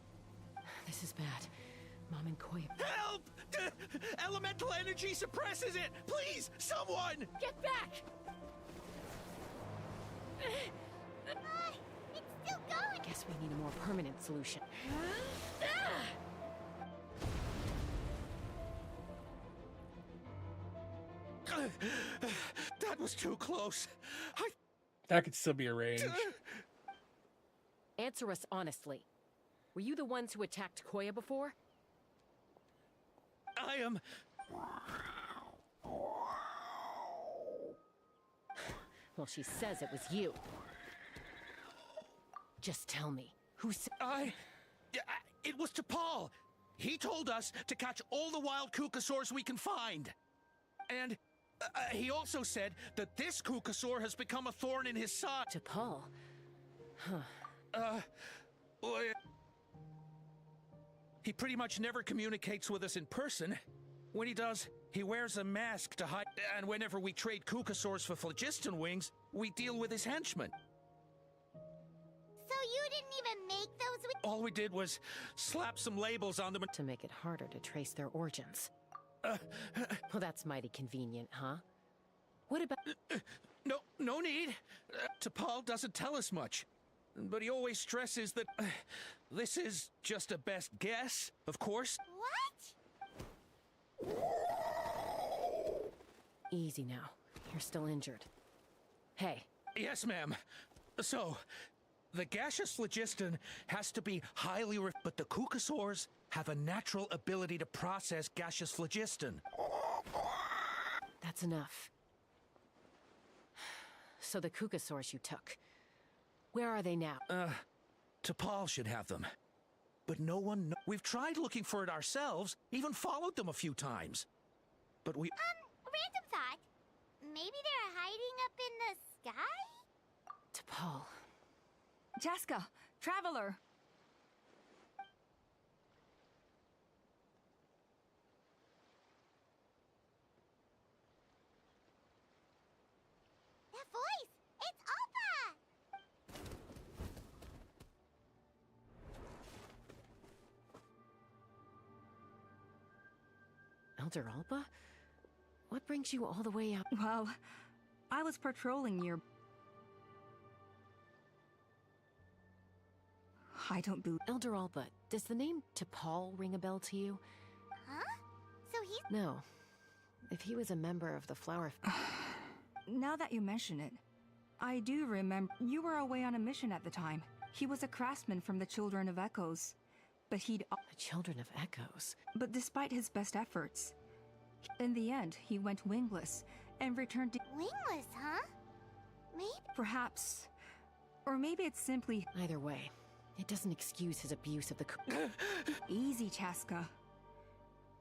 This is bad. Mom and Koya... Help! Elemental energy suppresses it! Please, someone! Get back! It's still going. Guess we need a more permanent solution. That was too close. That could still be arranged. Answer us honestly. Were you the ones who attacked Koya before? I am... Well, she says it was you. Just tell me, who said... It was T'Pol. He told us to catch all the wild Kukasaurs we can find. And he also said that this Kukasaur has become a thorn in his side. T'Pol? Huh. He pretty much never communicates with us in person. When he does, he wears a mask to hide, and whenever we trade Kukasaurs for phlogiston wings, we deal with his henchmen. So you didn't even make those All we did was slap some labels on them to make it harder to trace their origins. Well, that's mighty convenient, huh? What about... No need. T'Pol doesn't tell us much. But he always stresses that this is just a best guess, of course. What? Easy now. You're still injured. Hey. Yes, ma'am. So, the gaseous phlogiston has to be highly but the Kukasaurs have a natural ability to process gaseous phlogiston. That's enough. So the Kukasaurs you took, where are they now? T'Pol should have them. But no one We've tried looking for it ourselves, even followed them a few times. But we... Random thought. Maybe they're hiding up in the sky? T'Pol. Jaska, Traveler! That voice! It's Alpha! Elder Alba? What brings you all the way out? Well, I was patrolling near... I don't believe... Elder Alba, does the name T'Pol ring a bell to you? Huh? So he's... No. If he was a member of the Flower... Now that you mention it, I do remember you were away on a mission at the time. He was a craftsman from the Children of Echoes, but he'd... The Children of Echoes? But despite his best efforts, in the end, he went wingless and returned to... Wingless, huh? Maybe... Perhaps... Or maybe it's simply... Either way, it doesn't excuse his abuse of the... Easy, Chaska.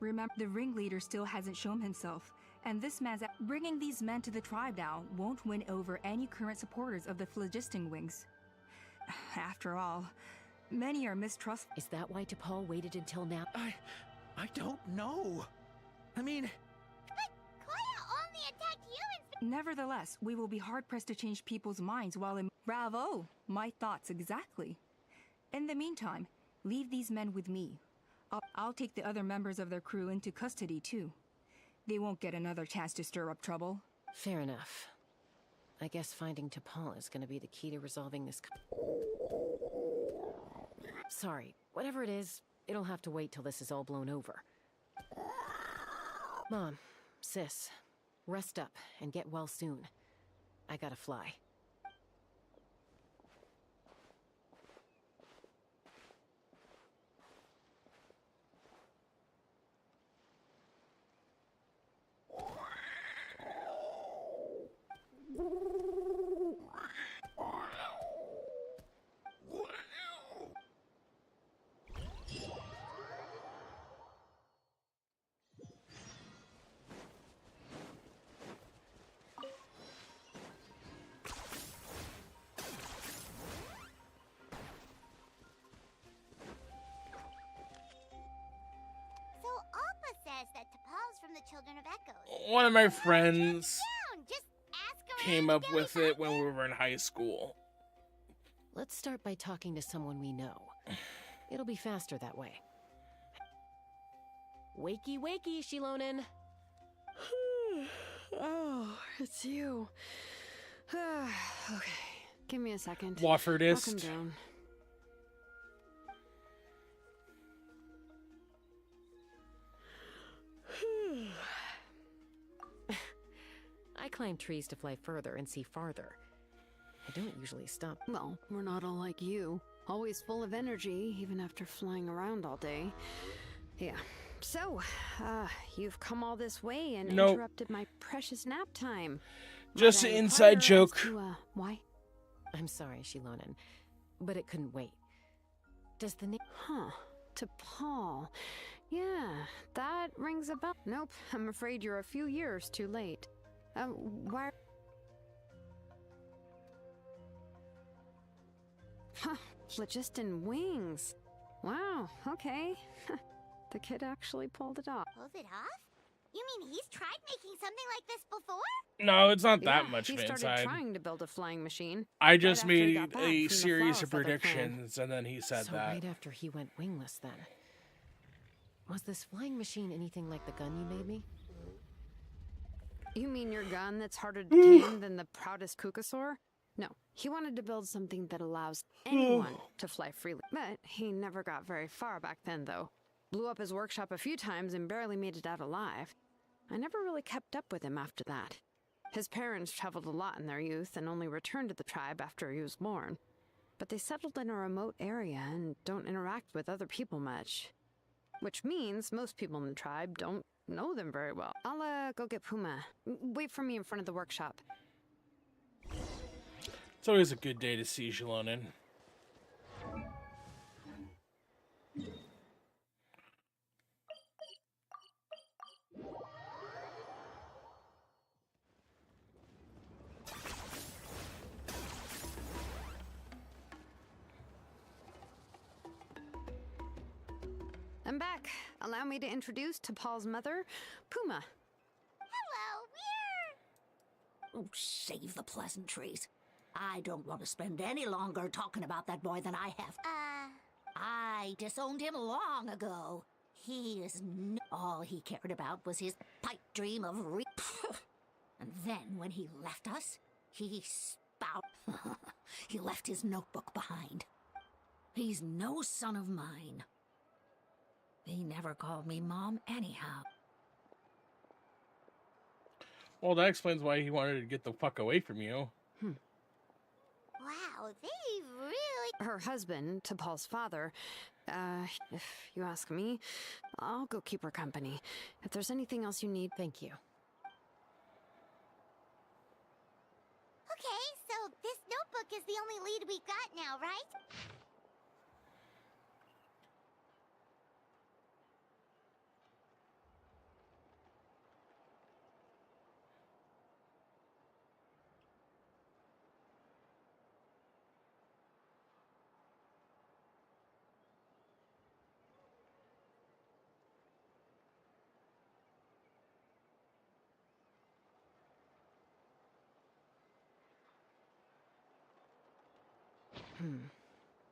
Remember, the ringleader still hasn't shown himself, and this man's... Bringing these men to the tribe now won't win over any current supporters of the phlogiston wings. After all, many are mistrustful. Is that why T'Pol waited until now? I don't know. I mean... But Koya only attacked humans! Nevertheless, we will be hard-pressed to change people's minds while in... Bravo! My thoughts exactly. In the meantime, leave these men with me. I'll take the other members of their crew into custody, too. They won't get another chance to stir up trouble. Fair enough. I guess finding T'Pol is gonna be the key to resolving this... Sorry, whatever it is, it'll have to wait till this is all blown over. Mom, sis, rest up and get well soon. I gotta fly. That T'Pol's from the Children of Echoes. One of my friends Just ask came up with it when we were in high school. Let's start by talking to someone we know. It'll be faster that way. Wakey, wakey, Shilonen. Oh, it's you. Okay, give me a second. Woffordist. I'll come down. I climb trees to fly further and see farther. I don't usually stop. Well, we're not all like you. Always full of energy, even after flying around all day. Yeah. So, you've come all this way and interrupted my precious nap time. Just an inside joke. Why? I'm sorry, Shilonen, but it couldn't wait. Does the name... Huh. T'Pol. Yeah, that rings a bell. Nope, I'm afraid you're a few years too late. Why... Huh, phlogiston wings. Wow, okay. The kid actually pulled it off. Pulled it off? You mean he's tried making something like this before? No, it's not that Yeah, much he of started inside. trying to build a flying machine. I just right after he made got back a from the series of Flower Feather clan. predictions, and then he said So that. right after he went wingless, then. Was this flying machine anything like the gun you made me? You mean your gun that's harder to tame than the proudest Kukasaur? No, he wanted to build something that allows anyone to fly freely. But he never got very far back then, though. Blew up his workshop a few times and barely made it out alive. I never really kept up with him after that. His parents traveled a lot in their youth and only returned to the tribe after he was born. But they settled in a remote area and don't interact with other people much. Which means most people in the tribe don't know them very well. I'll go get Puma. Wait for me in front of the workshop. It's always a good day to see Xilonin. I'm back. Allow me to introduce to Paul's mother, Puma. Hello, we're... Oh, save the pleasantries. I don't want to spend any longer talking about that boy than I have. I disowned him long ago. He is all he cared about was his pipe dream of And then when he left us, he he left his notebook behind. He's no son of mine. He never called me Mom anyhow. Well, that explains why he wanted to get the fuck away from you. Wow, they really... Her husband, to Paul's father, if you ask me, I'll go keep her company. If there's anything else you need, thank you. Okay, so this notebook is the only lead we've got now, right?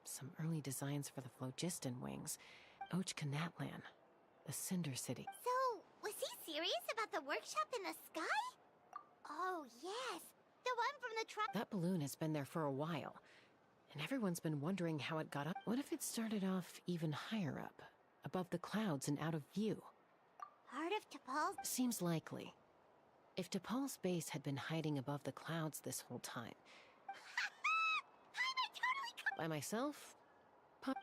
Some early designs for the phlogiston wings. Ochkanatlan, the Cinder City. So, was he serious about the workshop in the sky? Oh, yes. The one from the truck. That balloon has been there for a while, and everyone's been wondering how it got up. What if it started off even higher up, above the clouds and out of view? Part of T'Pol's... Seems likely. If T'Pol's base had been hiding above the clouds this whole time... By myself?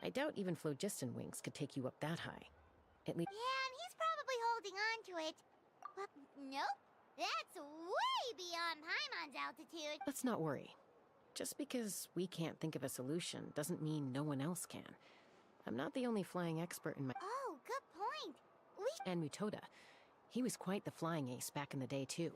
I doubt even phlogiston wings could take you up that high. At least... Yeah, and he's probably holding on to it. But nope, that's way beyond Paimon's altitude. Let's not worry. Just because we can't think of a solution doesn't mean no one else can. I'm not the only flying expert in my... Oh, good point. And Mutoda. He was quite the flying ace back in the day, too.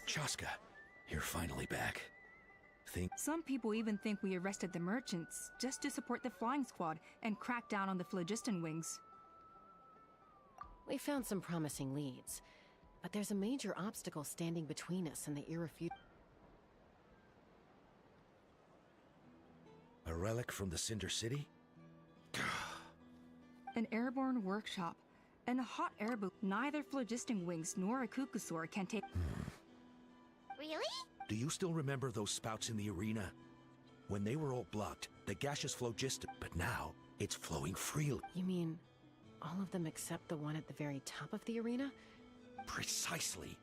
Chaska, you're finally back. Some people even think we arrested the merchants just to support the flying squad and crack down on the phlogiston wings. We found some promising leads, but there's a major obstacle standing between us and the irrefutable... A relic from the Cinder City? An airborne workshop and a hot air balloon. Neither phlogiston wings nor a Kukusaur can take... Really? Do you still remember those spouts in the arena? When they were all blocked, the gaseous phlogiston, but now it's flowing freely. You mean all of them except the one at the very top of the arena? Precisely.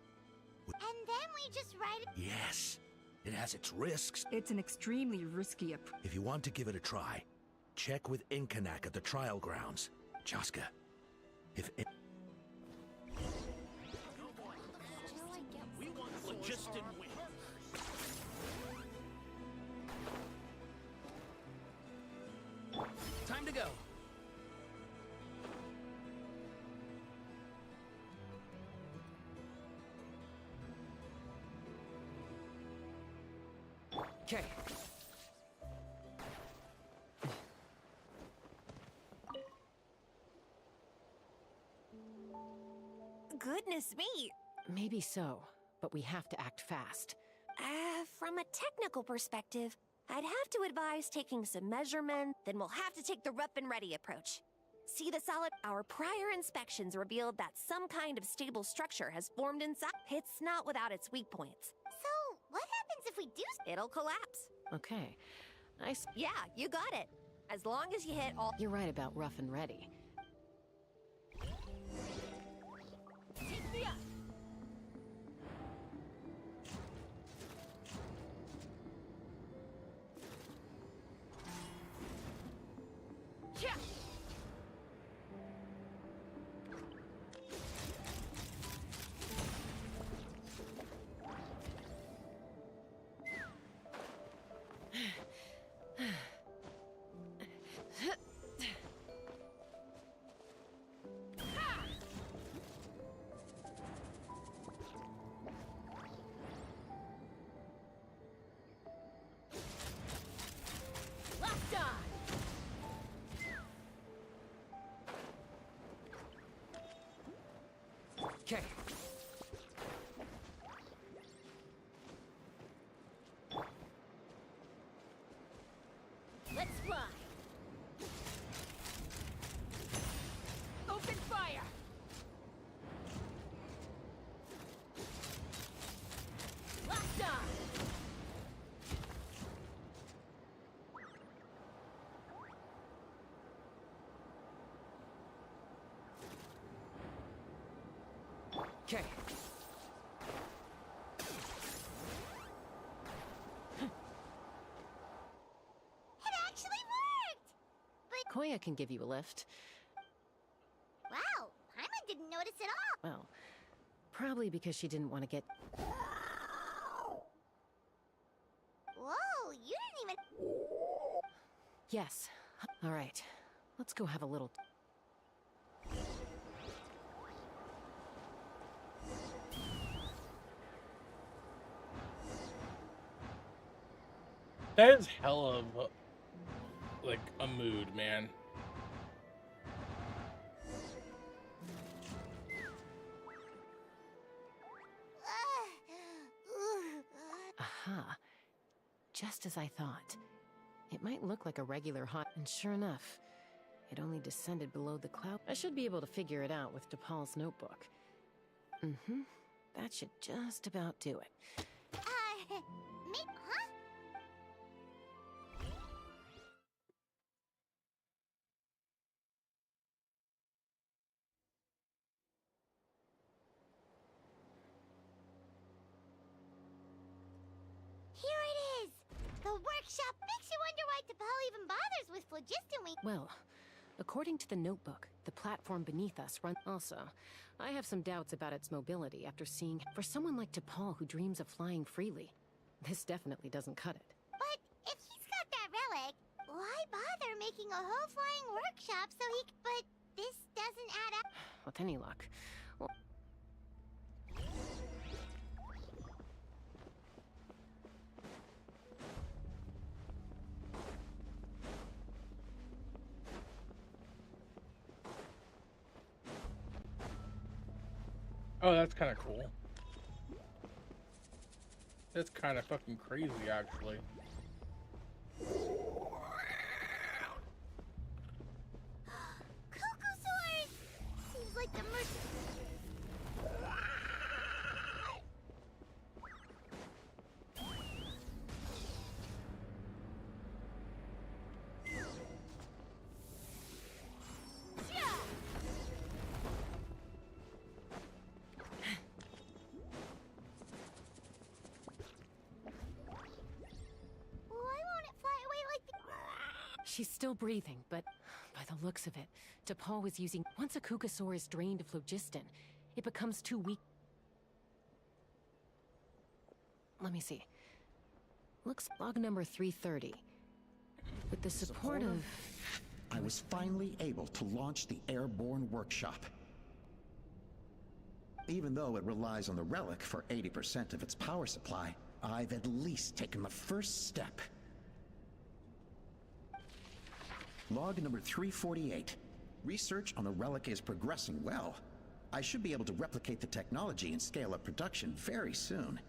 And then we just ride it... Yes. It has its risks. It's an extremely risky approach. If you want to give it a try, check with Inkanak at the trial grounds. Chaska, if... go. Okay. Goodness me. Maybe so, but we have to act fast. From a technical perspective, I'd have to advise taking some measurements, then we'll have to take the rough and ready approach. See the solid? Our prior inspections revealed that some kind of stable structure has formed inside. It's not without its weak points. So, what happens if we do? It'll collapse. Okay. Yeah, you got it. As long as you hit all... You're right about rough and ready. Take me up. Yeah. Locked on. Okay. Let's fly. Open fire. Locked on. Okay. It actually worked! But, Koya can give you a lift. wow, Paimon didn't notice at all. Well, probably because she didn't want to get... Whoa, you didn't even... Yes. All right. Let's go have a little... That is hell of, like, a mood, man. Aha. Just as I thought. It might look like a regular hot... And sure enough, it only descended below the cloud. I should be able to figure it out with DePaul's notebook. Mm-hmm. That should just about do it. Me, huh? Here it is! The workshop makes you wonder why T'Pol even bothers with phlogiston week. Well, according to the notebook, the platform beneath us runs... Also, I have some doubts about its mobility after seeing... For someone like T'Pol who dreams of flying freely, this definitely doesn't cut it. But if he's got that relic, why bother making a whole flying workshop so he... But this doesn't add up. With any luck. Well, oh, that's kind of cool. That's kind of fucking crazy, actually. Cuckoosaurs! Seems like the merc... she's still breathing, but by the looks of it, T'Pol was using... Once a Kukasaur is drained of phlogiston, it becomes too weak. Let me see. Looks log number 330. With the support of... I was finally able to launch the airborne workshop. Even though it relies on the relic for 80% of its power supply, I've at least taken the first step. Log number 348. Research on the relic is progressing well. I should be able to replicate the technology and scale up production very soon.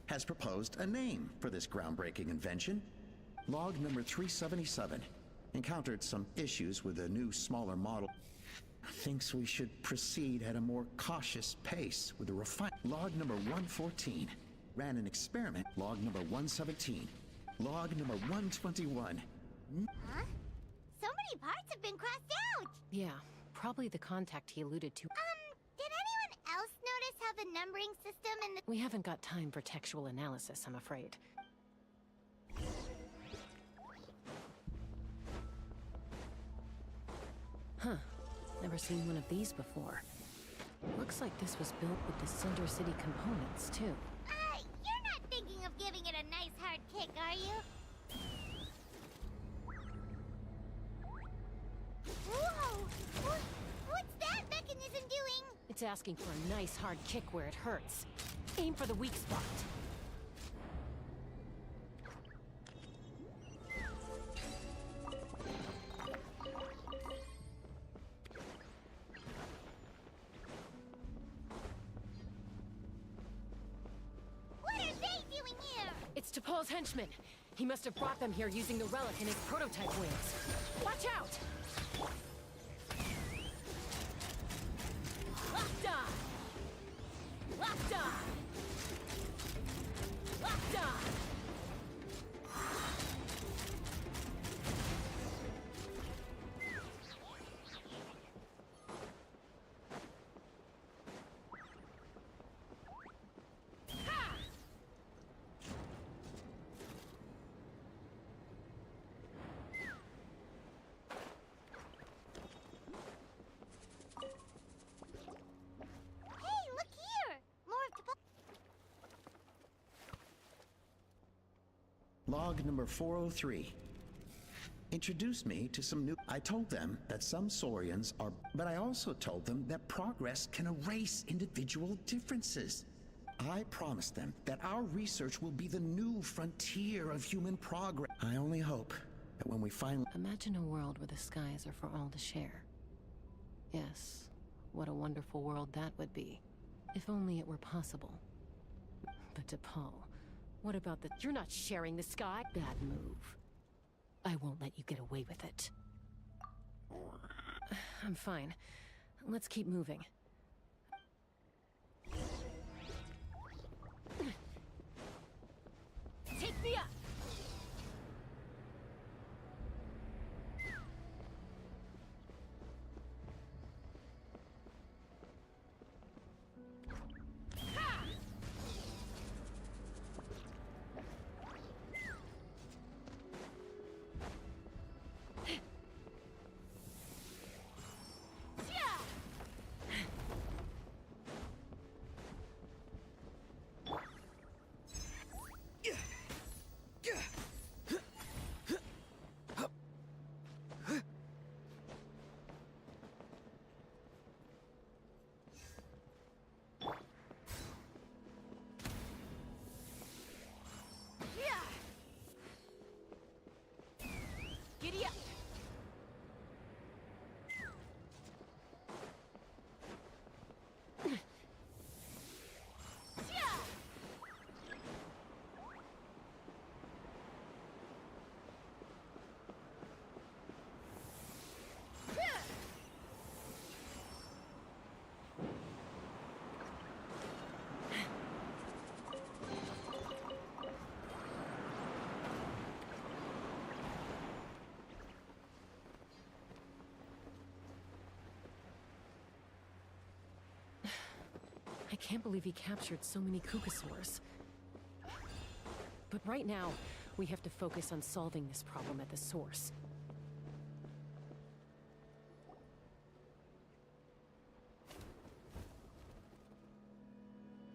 Has proposed a name for this groundbreaking invention. Log number 377. Encountered some issues with a new, smaller model. Thinks we should proceed at a more cautious pace with the refine. Log number 114. Ran an experiment. Log number 117. Log number 121. Huh? So many parts have been crossed out! Yeah, probably the contact he alluded to. Did anyone else notice how the numbering system in the— We haven't got time for textual analysis, I'm afraid. Huh. Never seen one of these before. Looks like this was built with the Cinder City components, too. You're not thinking of giving it a nice hard kick, are you? Whoa! What's that mechanism doing? It's asking for a nice hard kick where it hurts. Aim for the weak spot. It's T'Pol's henchmen. He must have brought them here using the relic in his prototype wings. Watch out! Locked on! Locked on! Locked on! Log number 403. Introduced me to some new... I told them that some Saurians are... But I also told them that progress can erase individual differences. I promised them that our research will be the new frontier of human progress. I only hope that when we finally... Imagine a world where the skies are for all to share. Yes, what a wonderful world that would be. If only it were possible. But T'Pol... What about the— You're not sharing the sky? Bad move. I won't let you get away with it. I'm fine. Let's keep moving. Take me up! Giddy up! I can't believe he captured so many Kukasaurs. But right now, we have to focus on solving this problem at the source.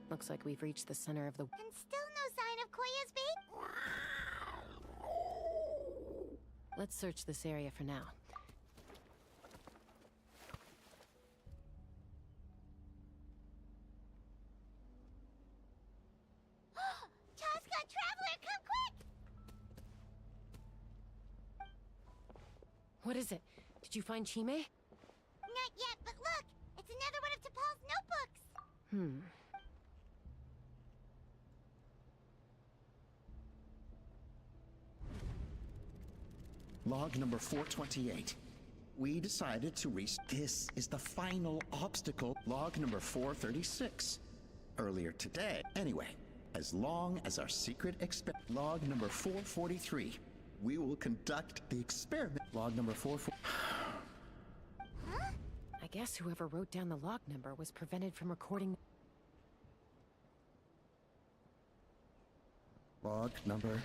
Looks like we've reached the center of the... And still no sign of Koya's bait? Let's search this area for now. Chaska, Traveler, come quick! What is it? Did you find Chime? Not yet, but look! It's another one of T'Pol's notebooks! Log number 428. We decided to reach. This is the final obstacle. Log number 436. Earlier today. Anyway, as long as our secret log number 443. We will conduct the experiment. Log number 44. I guess whoever wrote down the log number was prevented from recording. Log number.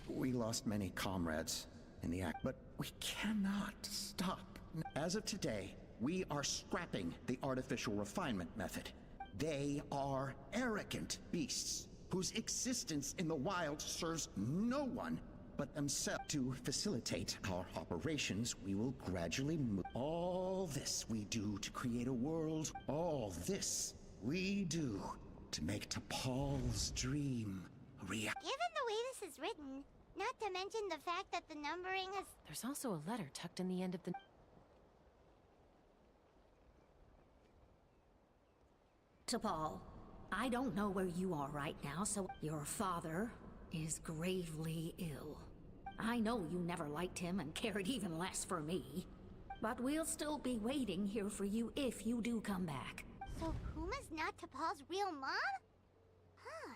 We lost many comrades in the act, but we cannot stop. As of today, we are scrapping the artificial refinement method. They are arrogant beasts whose existence in the wild serves no one but themselves. To facilitate our operations, we will gradually move. All this we do to create a world. All this we do to make T'Pol's dream a reality. Given the way this is written, not to mention the fact that the numbering is... There's also a letter tucked in the end of the... T'Pol, I don't know where you are right now, so your father is gravely ill. I know you never liked him and cared even less for me, but we'll still be waiting here for you if you do come back. So Puma's not T'Pol's real mom? Huh.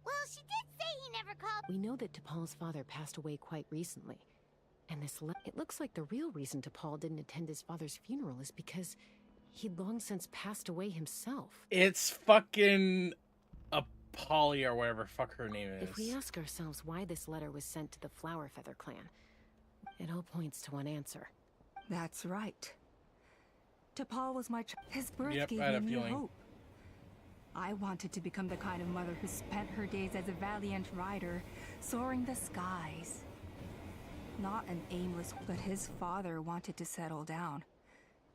Well, she did say he never called... We know that T'Pol's father passed away quite recently. And it looks like the real reason T'Pol didn't attend his father's funeral is because he'd long since passed away himself. It's fucking Polly or whatever fuck her name is. If we ask ourselves why this letter was sent to the Flower Feather clan, it all points to one answer. That's right. T'Pol was my his birth Yep, gave I had me a new feeling. hope. I wanted to become the kind of mother who spent her days as a valiant rider, soaring the skies. Not an aimless, but his father wanted to settle down,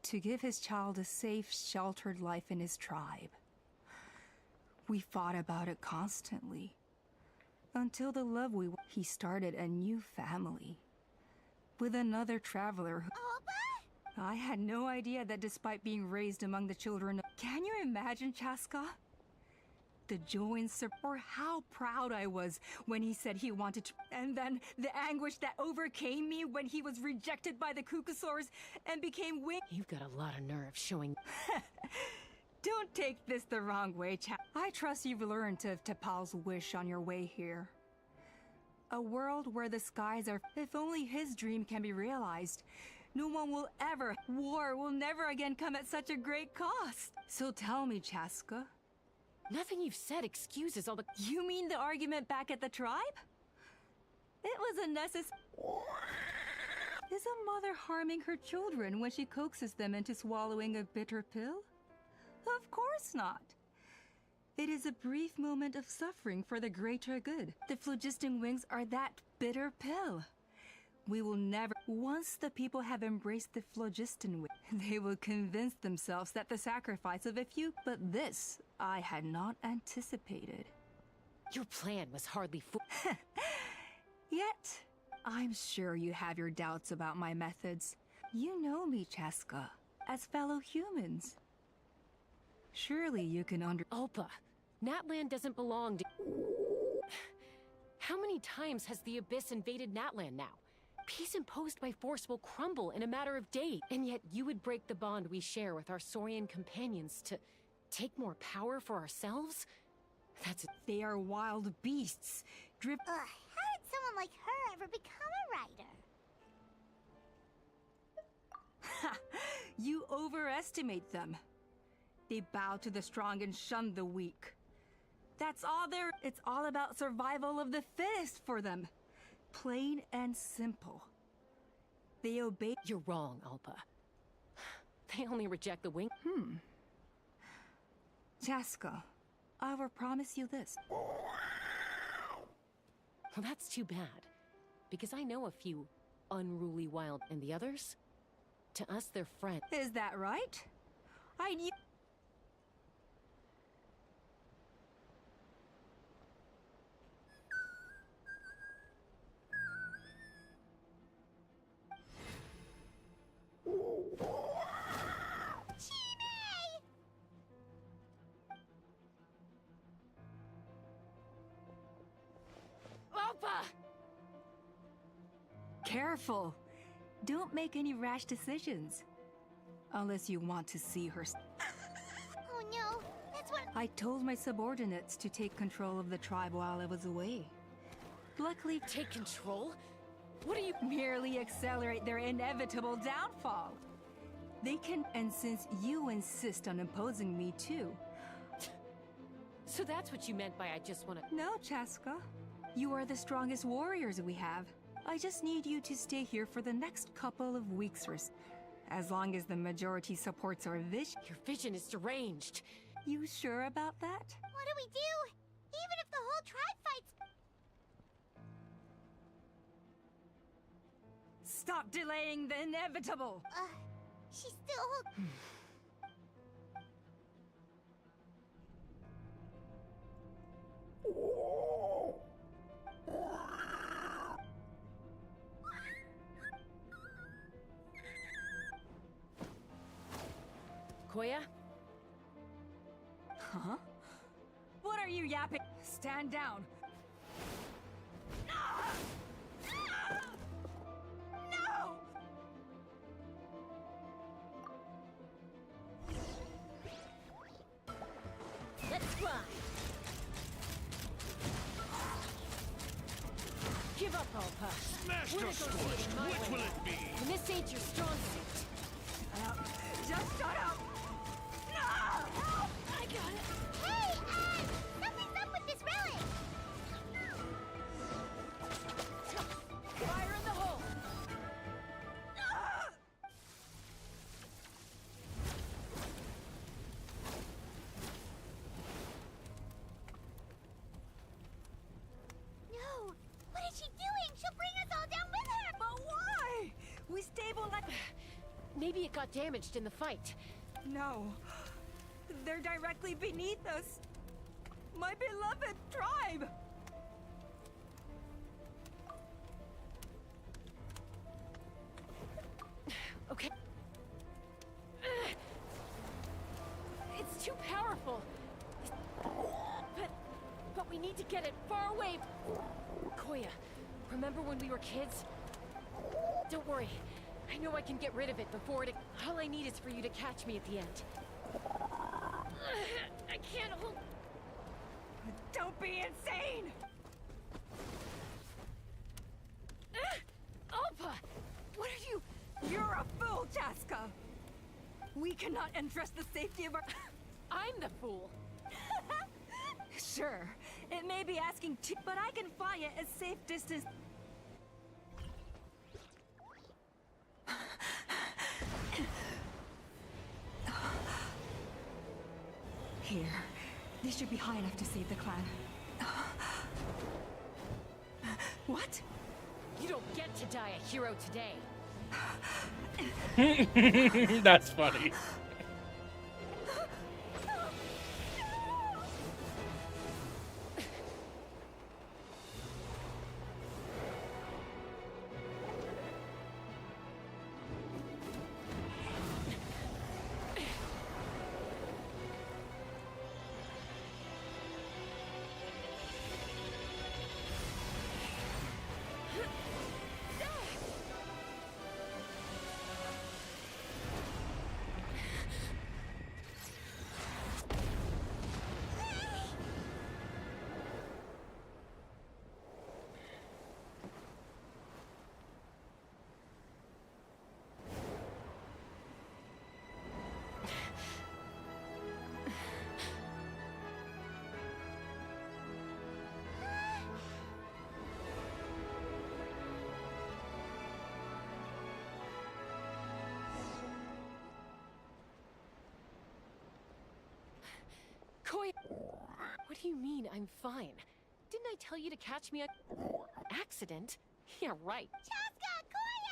to give his child a safe, sheltered life in his tribe. We fought about it constantly, until the love he started a new family, with another traveler who... I had no idea that despite being raised among the children... Can you imagine, Chaska? The joy and or how proud I was when he said he wanted to... And then the anguish that overcame me when he was rejected by the Kukasaurs and became winged... You've got a lot of nerve showing... Don't take this the wrong way, Chaska. I trust you've learned of T'Pol's wish on your way here. A world where the skies are... If only his dream can be realized, no one will ever... War will never again come at such a great cost. So tell me, Chaska. Nothing you've said excuses all the... You mean the argument back at the tribe? It was a necessary... Is a mother harming her children when she coaxes them into swallowing a bitter pill? Of course not. It is a brief moment of suffering for the greater good. The phlogiston wings are that bitter pill. We will never... Once the people have embraced the phlogiston wing, they will convince themselves that the sacrifice of a few... But this, I had not anticipated. Your plan was hardly Yet, I'm sure you have your doubts about my methods. You know me, Chaska, as fellow humans. Surely you can Ulpa, Natlan doesn't belong to... How many times has the Abyss invaded Natlan now? Peace imposed by force will crumble in a matter of days. And yet you would break the bond we share with our Saurian companions to take more power for ourselves? That's... They are wild beasts. How did someone like her ever become a rider? Ha! You overestimate them. They bow to the strong and shun the weak. That's all there. It's all about survival of the fittest for them. Plain and simple. They obey... You're wrong, Ulpa. They only reject the wing... Chaska, I will promise you this. Well, that's too bad. Because I know a few unruly wild. And the others? To us, they're friends. Is that right? I knew. Alpha! Careful. Don't make any rash decisions. Unless you want to see her. Oh no, that's what. I told my subordinates to take control of the tribe while I was away. Luckily, take control? What do you merely accelerate their inevitable downfall? They can, and since you insist on imposing me too. So that's what you meant by I just want to. No, Chaska. You are the strongest warriors we have. I just need you to stay here for the next couple of weeks or so. As long as the majority supports our vision. Your vision is deranged. You sure about that? What do we do? Even if the whole tribe fights. Stop delaying the inevitable! She's still. Koya? Huh? What are you yapping? Stand down. No! Let's fly! Give up, Alpa. Smashed We're or negotiating scorched? my Which way. will it be? And this ain't your strong suit. Just shut up! No! Help! I got it! Hey, something's up with this relic! Fire in the hole! No! What is she doing? She'll bring us all down with her! But why? We stabilize. Maybe it got damaged in the fight. No. They're directly beneath us. My beloved tribe! Okay. It's too powerful. But we need to get it far away. Koya, remember when we were kids? Don't worry. I know I can get rid of it before it... All I need is for you to catch me at the end. I can't hold... Don't be insane! Alpa! What are you... You're a fool, Chaska! We cannot entrust the safety of our... I'm the fool! Sure, it may be asking too, but I can fly it at safe distance. Here, this should be high enough to save the clan. What? You don't get to die a hero today. That's funny. Koya! What do you mean, I'm fine? Didn't I tell you to catch me a... accident? Yeah, right. Chaska! Koya!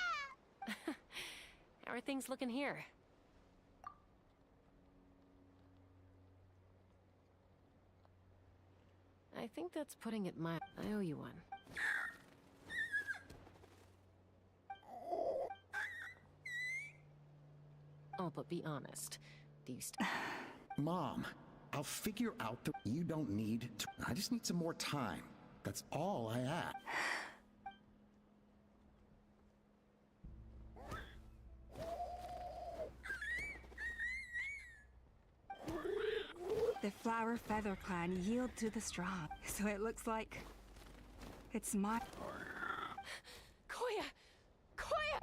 How are things looking here? I think that's putting it mild. I owe you one. Oh, but be honest. Do you Mom, I'll figure out the. You don't need to. I just need some more time. That's all I ask. The Flower Feather clan yield to the straw, so it looks like it's my. Koya! Koya!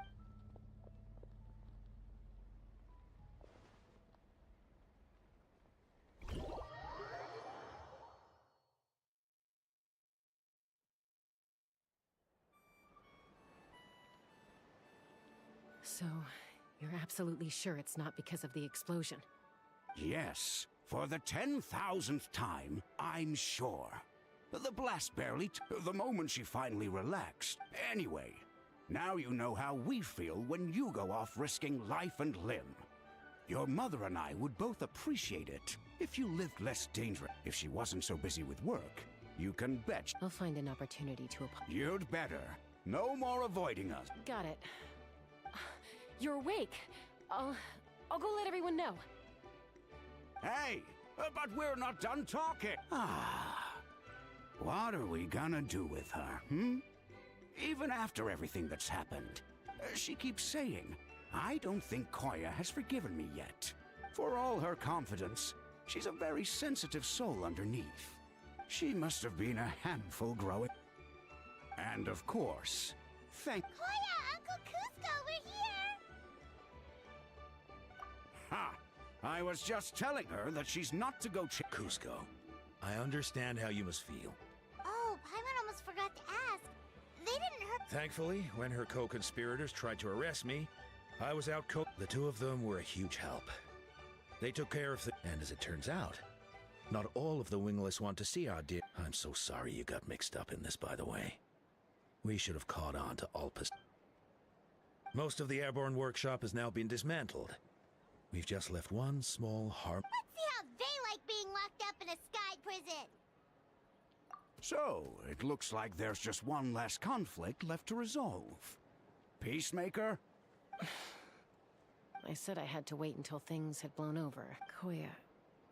So, you're absolutely sure it's not because of the explosion? Yes, for the 10,000th time, I'm sure. The blast barely the moment she finally relaxed. Anyway, now you know how we feel when you go off risking life and limb. Your mother and I would both appreciate it if you lived less dangerous. If she wasn't so busy with work, you can bet. I'll find an opportunity to apologize. You'd better. No more avoiding us. Got it. You're awake. I'll go let everyone know. Hey, but we're not done talking. What are we gonna do with her, Even after everything that's happened, she keeps saying, I don't think Koya has forgiven me yet. For all her confidence, she's a very sensitive soul underneath. She must have been a handful growing. And of course, thank... Koya, Uncle Cusco, we're here! Ha! I was just telling her that she's not to go Cusco, I understand how you must feel. Oh, Paimon almost forgot to ask. They didn't hurt... Thankfully, when her co-conspirators tried to arrest me, I was out The two of them were a huge help. They took care of and as it turns out, not all of the wingless want to see our dear... I'm so sorry you got mixed up in this, by the way. We should have caught on to Alpus. Most of the airborne workshop has now been dismantled. We've just left one small harm... Let's see how they like being locked up in a sky prison! So, it looks like there's just one last conflict left to resolve. Peacemaker? I said I had to wait until things had blown over. Koya,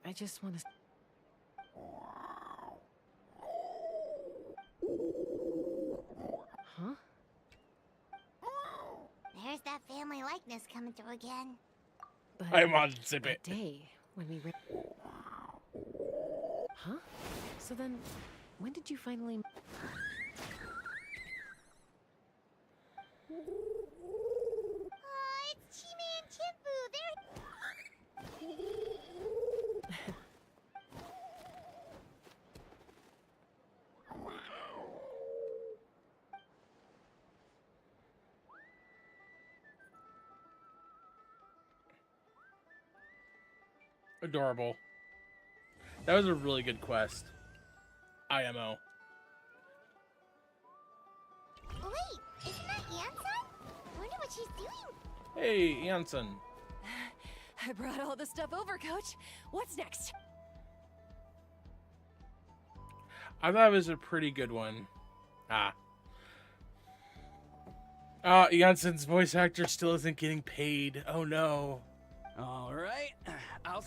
I just want to... Huh? There's that family likeness coming through again. But I'm on zip that it. day when we Huh? So then, when did you finally... Oh, it's Chima and Chimbu. Adorable. That was a really good quest. IMO. Wait, isn't that Yansan? Wonder what she's doing. Hey, Yansan. I brought all the stuff over, Coach. What's next? I thought it was a pretty good one. Jansen's voice actor still isn't getting paid. Oh no. All right, I'll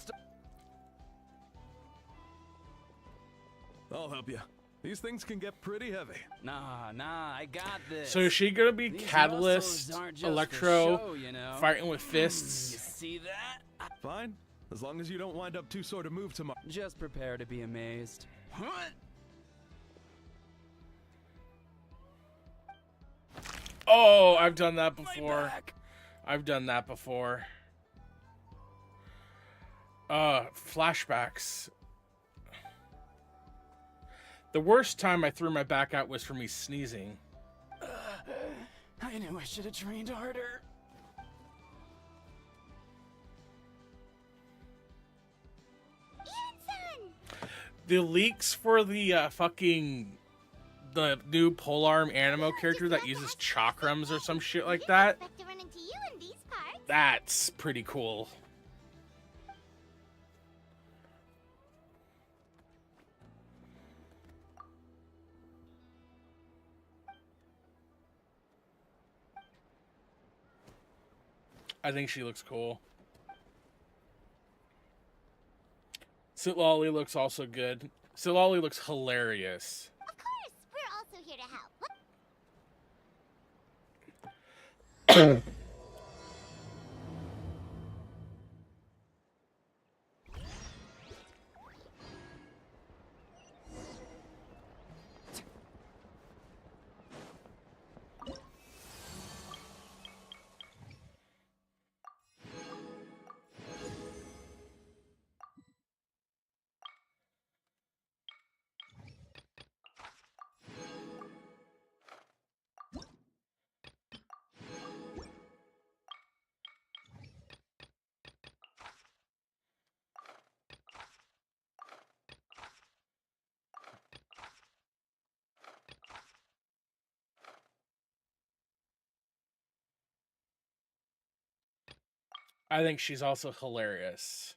help you. These things can get pretty heavy. Nah, I got this. So is she gonna be These Catalyst, muscles aren't just Electro, for show, you know? fighting with fists? You see that? Fine, as long as you don't wind up too sore to move tomorrow. Just prepare to be amazed. Oh, I've done that before. I've done that before. Flashbacks. The worst time I threw my back out was for me sneezing. I knew I should have trained harder. The leaks for the the new polearm animo character that uses chakrams or some shit like that. That's pretty cool. I think she looks cool. Sitlolly looks also good. Sitlolly looks hilarious. Of course, we're also here to help. I think she's also hilarious.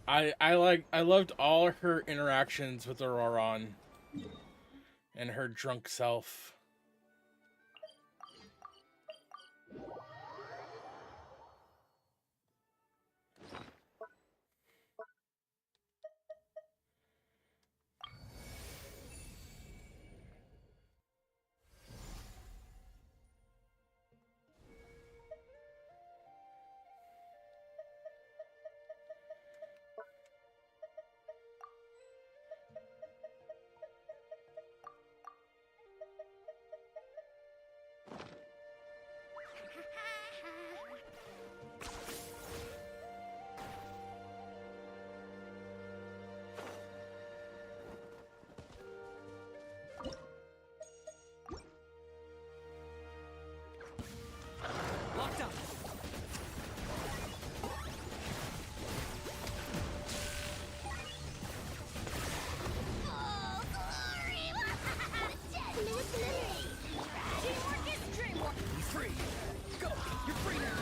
I loved all her interactions with Auroron and her drunk self. Locked up. Teamwork is dreamwork. Be free. Go. You're free now.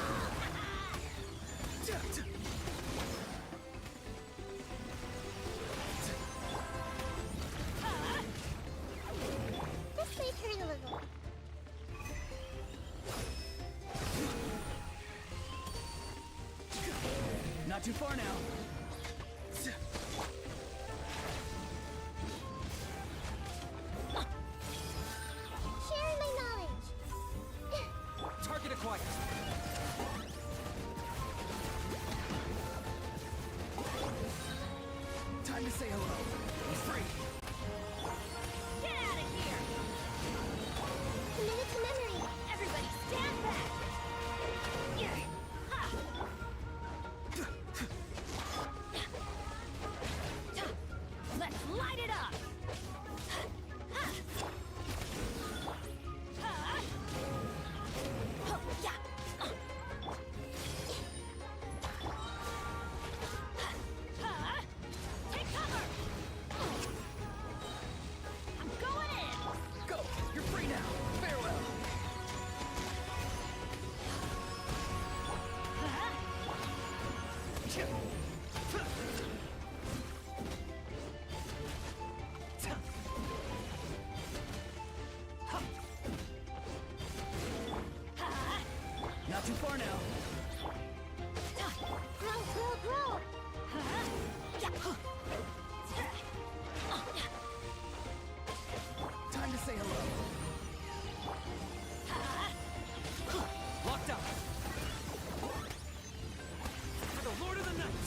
This may hurt a little. Not too far now. Sharing my knowledge. Target acquired. Time to say hello. Be free. Get out of here. Commit to memory. Everybody stand back. Yeah. Ha. Let's light it up. Ha. Ha. Oh, yeah. Ha. Take cover. I'm going in. Go. You're free now. Farewell. Not too far now. Grow, grow, grow. Time to say hello. Locked up. For the Lord of the Night.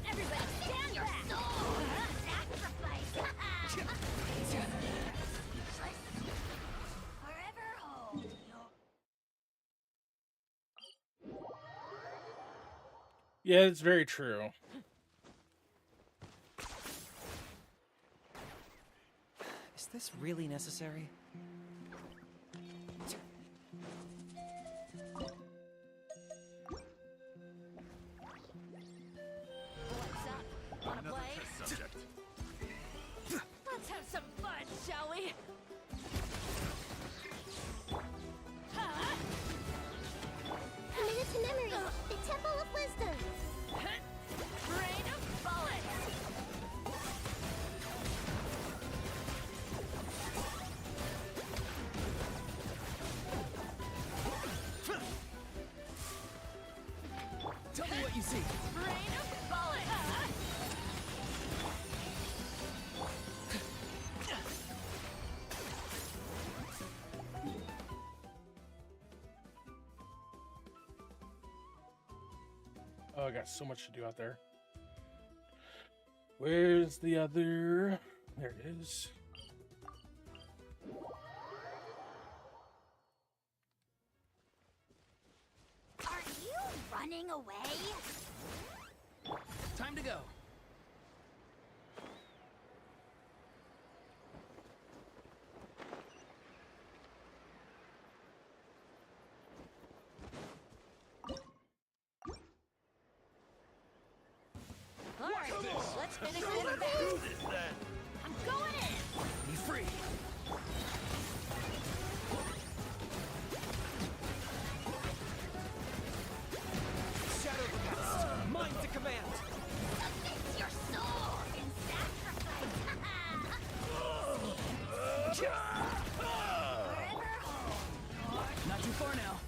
Everybody stand back. Sacrifice. Forever hold your... Yeah, it's very true. Is this really necessary? What's up? Wanna Another play? test subject. Let's have some fun, shall we? Ha! what you see. Rain of bullets! Oh, I got so much to do out there. Where's the other? There it is. Are you running away? Time to go. All right, let's finish this. I'm going in. Be free. Shadow the past. Mind to command. Submit your soul in sacrifice. Forever home. Not too far now.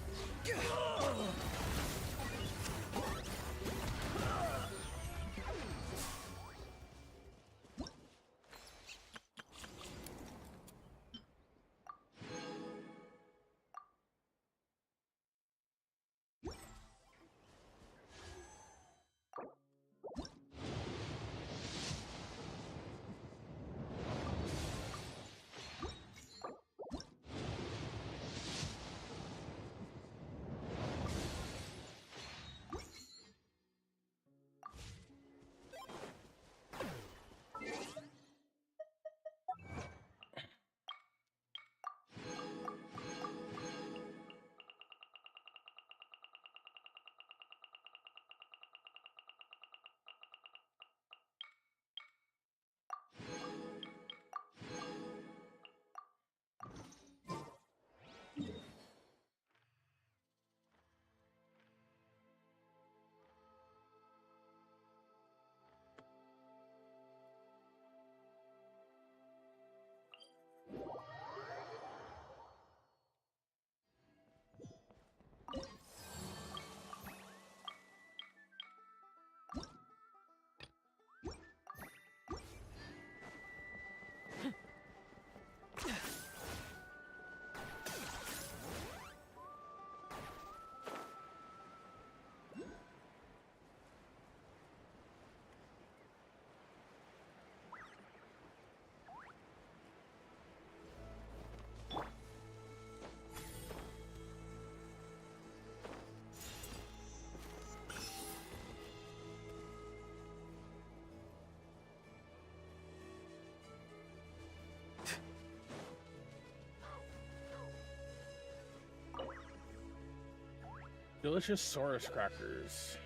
Delicious Saurus crackers.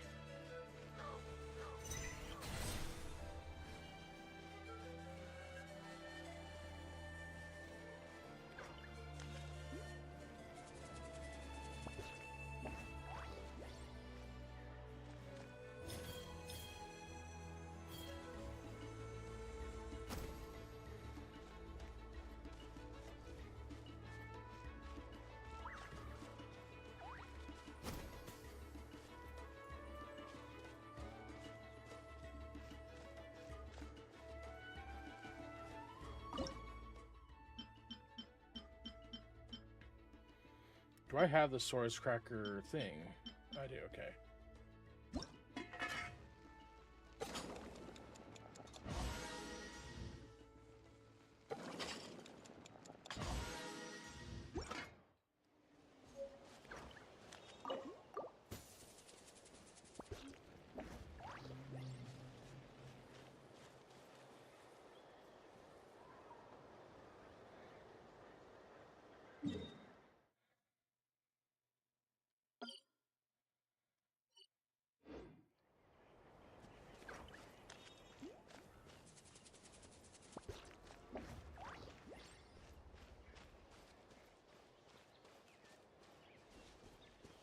Do I have the Saurus cracker thing? I do, okay.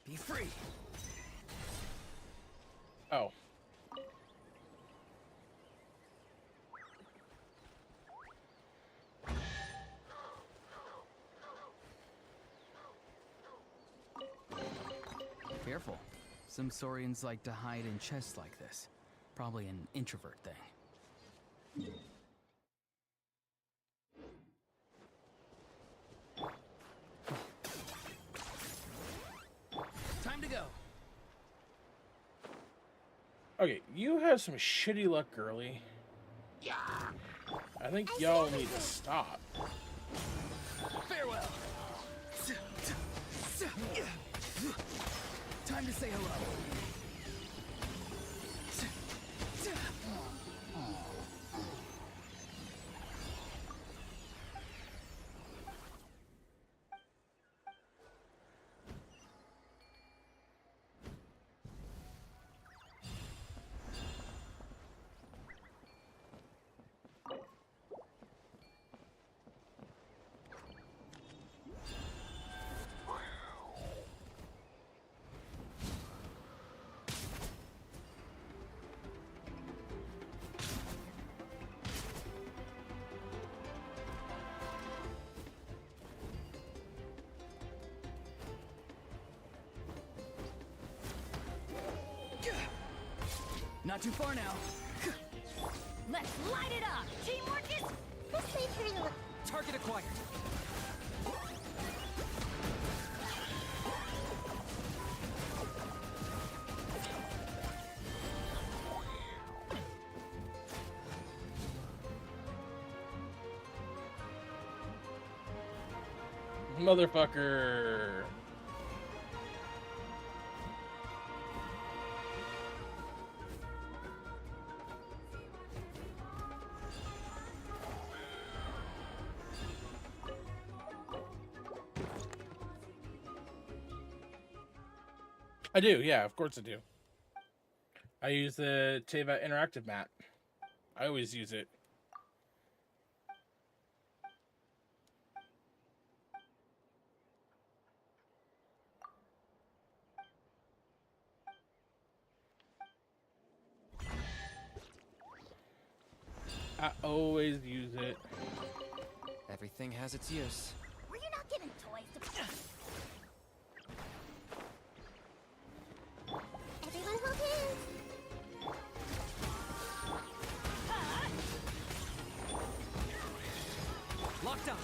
Be free. Oh. Careful. Some Saurians like to hide in chests like this. Probably an introvert thing. Time to go. Okay, you have some shitty luck, girly. I think y'all need to stop. Farewell. Time to say hello. Not too far now. Let's light it up! Teamwork is... This way through the... Target acquired. Motherfucker. I do, yeah, of course I do. I use the Teva interactive map. I always use it. I always use it. Everything has its use. Were you not given toys to... Everyone hold hands. Locked on.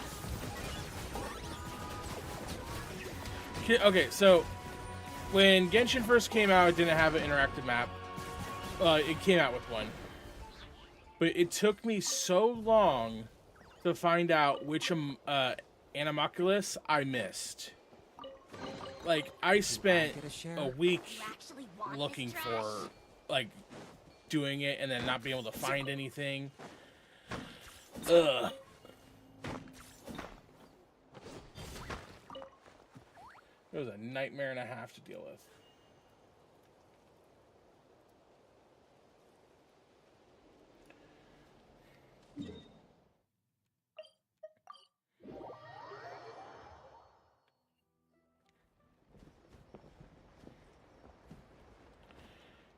Okay, so when Genshin first came out, it didn't have an interactive map. It came out with one. But it took me so long to find out which Animalculus I missed. Like, I spent a week looking for, like, doing it and then not being able to find anything. Ugh. It was a nightmare and a half to deal with.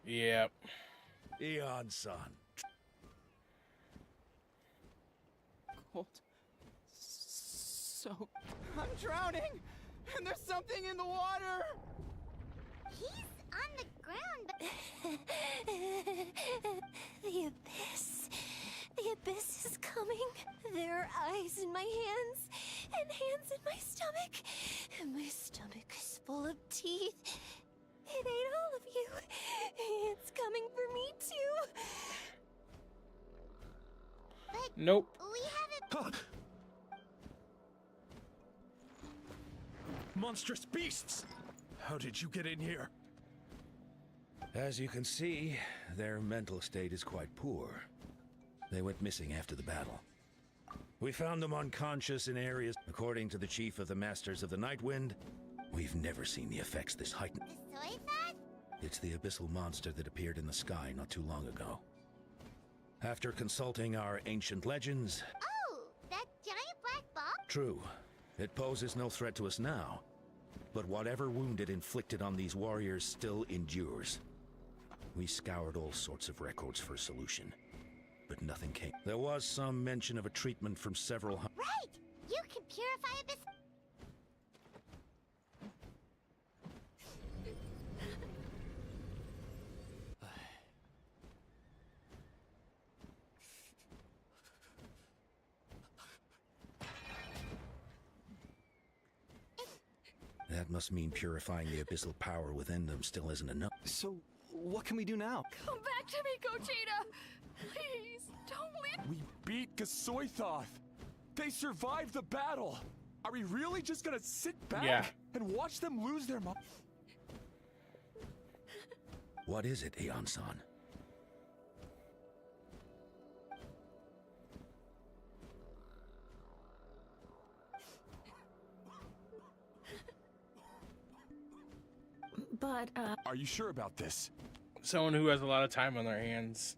Yep. Eon-san. Cold. So... I'm drowning! And there's something in the water! He's on the ground, but... The abyss. The abyss is coming. There are eyes in my hands, and hands in my stomach. And my stomach is full of teeth. It ate all of you. It's coming for me, too. But nope. We haven't... Monstrous beasts! How did you get in here? As you can see, their mental state is quite poor. They went missing after the battle. We found them unconscious in areas. According to the chief of the Masters of the Nightwind, we've never seen the effects this heightened. The soy fat? It's the abyssal monster that appeared in the sky not too long ago. After consulting our ancient legends... Oh, that giant black ball? True. It poses no threat to us now. But whatever wound it inflicted on these warriors still endures. We scoured all sorts of records for a solution, but nothing came. There was some mention of a treatment from several... Right! You can purify abyss... That must mean purifying the abyssal power within them still isn't enough. So, what can we do now? Come back to me, Gogeta! Please, don't leave. We beat Gasoithoth. They survived the battle. Are we really just gonna sit back and watch them lose their mind? What is it, Aeon-san? But, Are you sure about this? Someone who has a lot of time on their hands.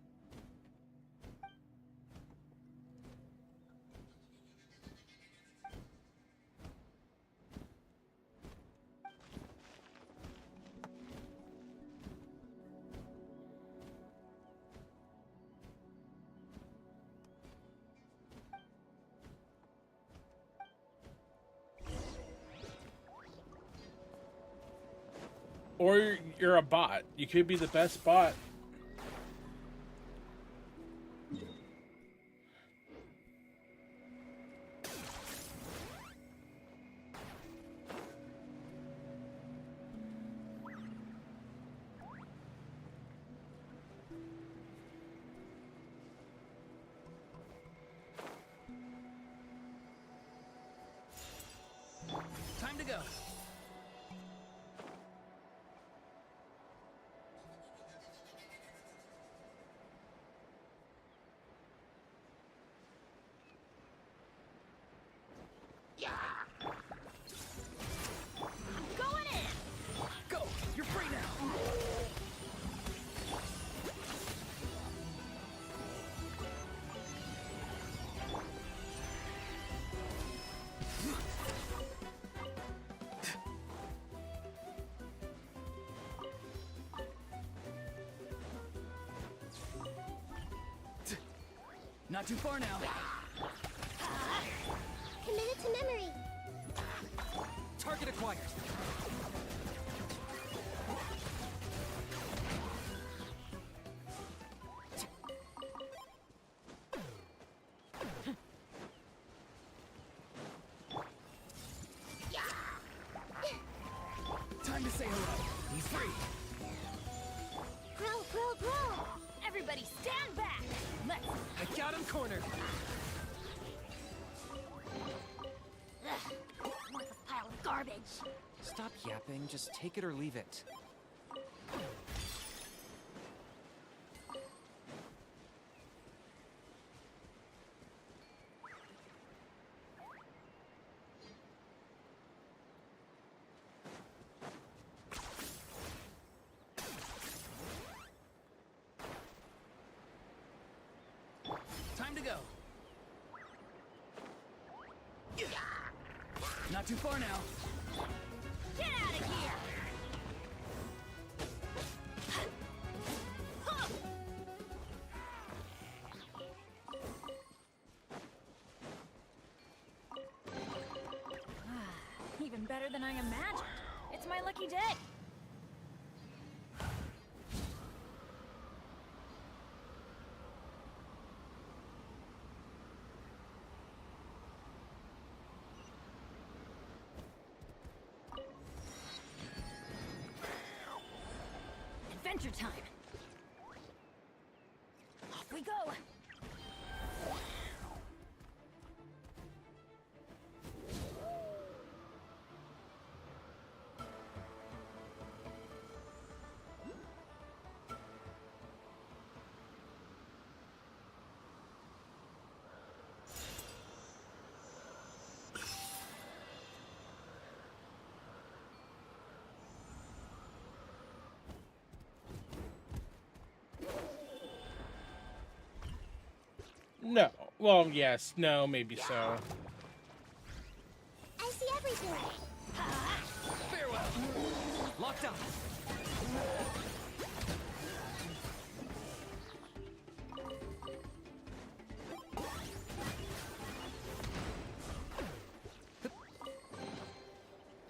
Or you're a bot. You could be the best bot. Time to go. Going in! Go! You're free now! Not too far now. Committed to memory. Target acquired. Time to say hello. He's free. Grow, grow, grow! Everybody stand back! Let's... I got him cornered. Ugh, worthless pile of garbage! Stop yapping. Just take it or leave it. Time to go. Not too far now. Get out of here! Even better than I imagined. It's my lucky day. Adventure time! Off we go! No. Well, yes. No, maybe so. I see everything. Farewell. Locked on.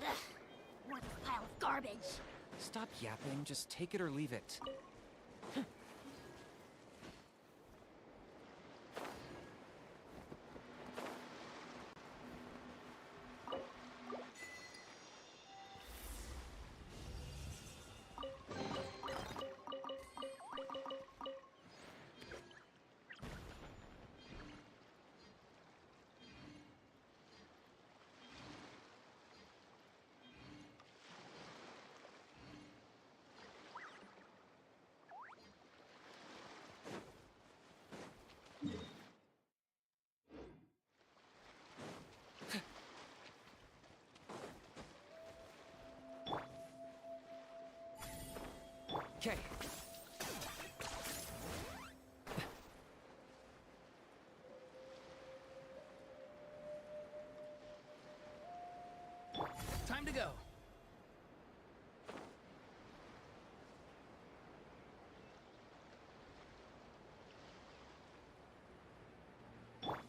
Ugh, worthless pile of garbage! Stop yapping. Just take it or leave it. Okay. Time to go.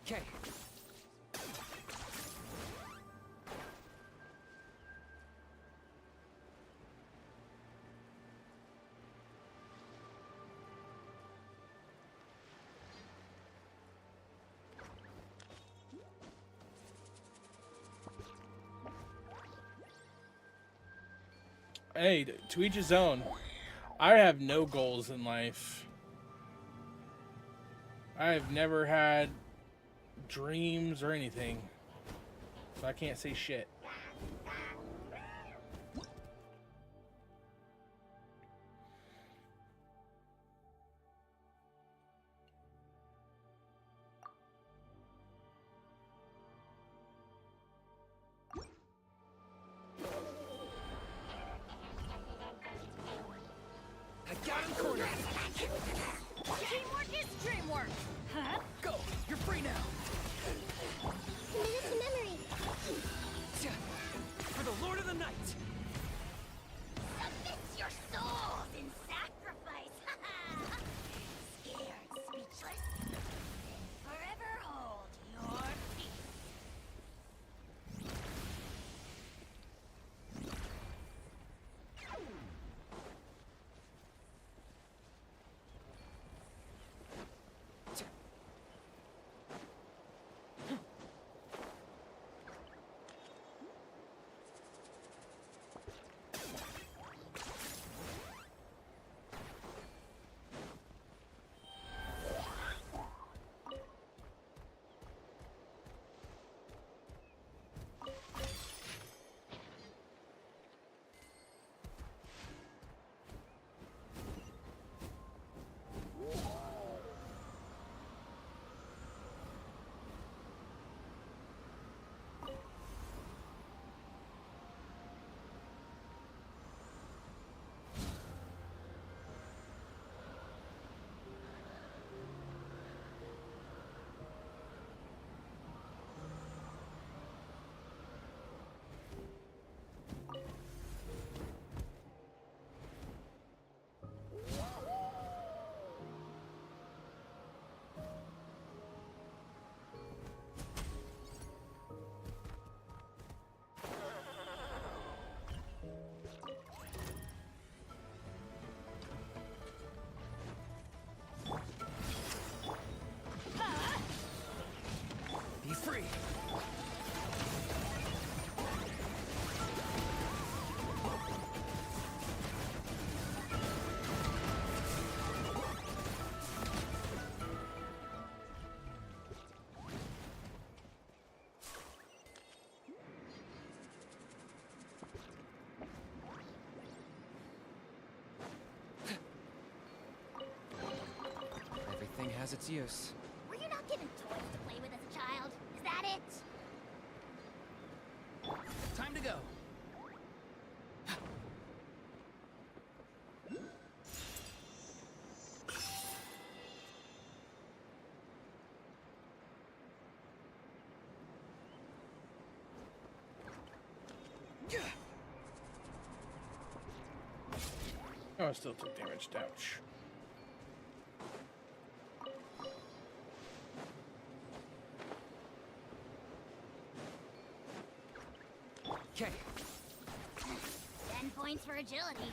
Okay. Hey, to each his own. I have no goals in life. I have never had dreams or anything. So I can't say shit. I got him cornered. Teamwork is dreamwork. Huh? Go. You're free now. Minute to memory. For the Lord of the Night. Submit your souls in sacrifice. Scared, speechless. Forever hold your peace. Be free. Everything has its use. Were you not given toys to play with as a child? Is that it? Time to go. Oh, I still took damage. Ouch. Okay. 10 points for agility.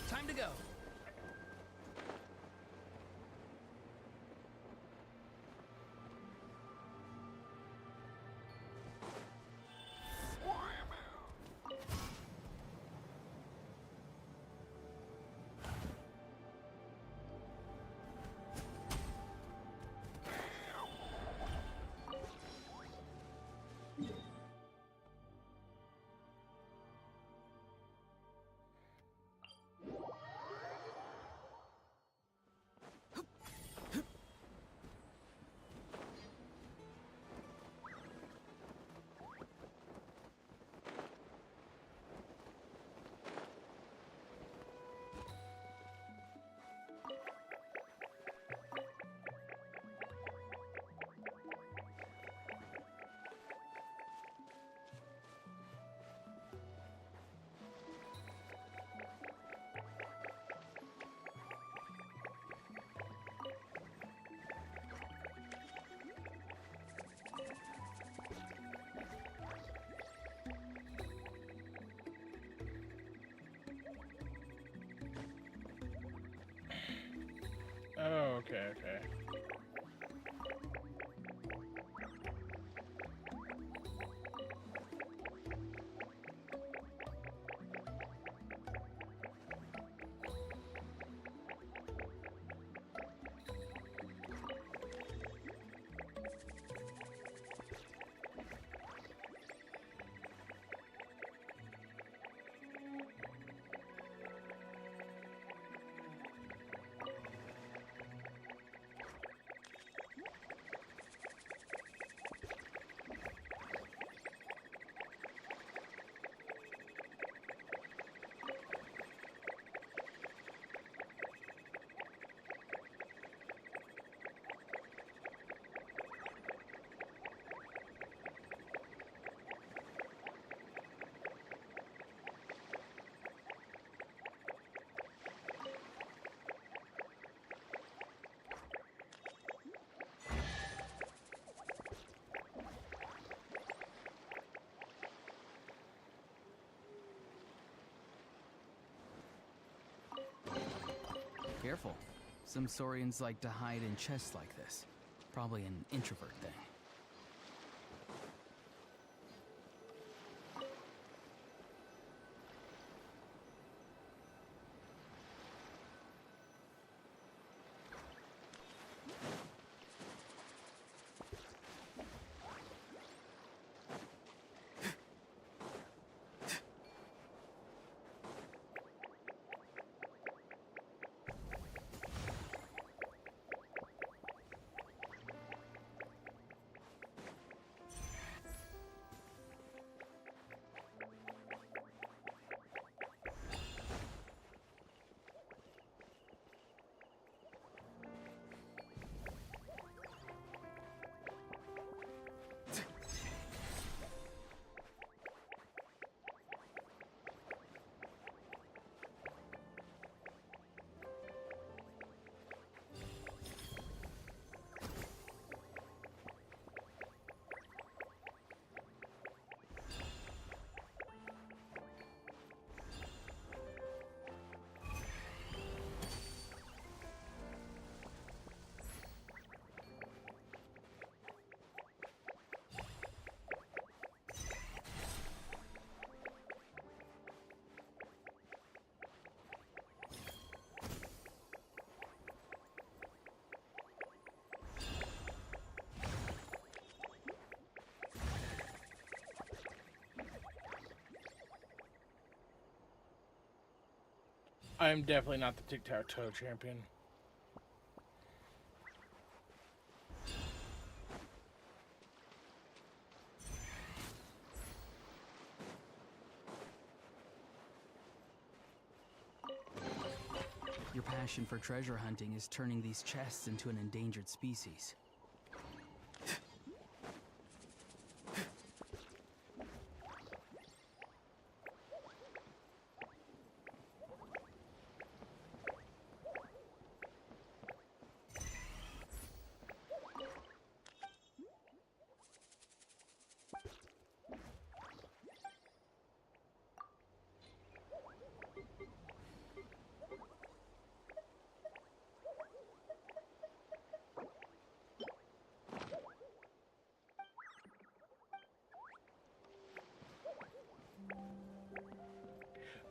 Time to go. Okay, okay. Careful. Some Saurians like to hide in chests like this. Probably an introvert thing. I'm definitely not the tic-tac-toe champion. Your passion for treasure hunting is turning these chests into an endangered species.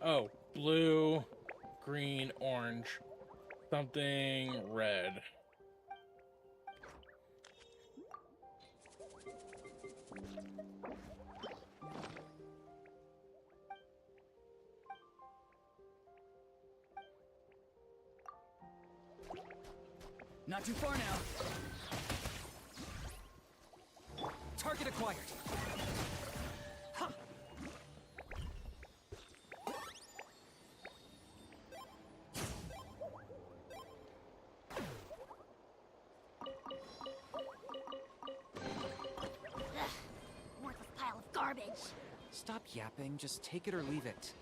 Oh, blue, green, orange, something red. Not too far now. Target acquired. Huh. Worthless pile of garbage. Stop yapping, just take it or leave it.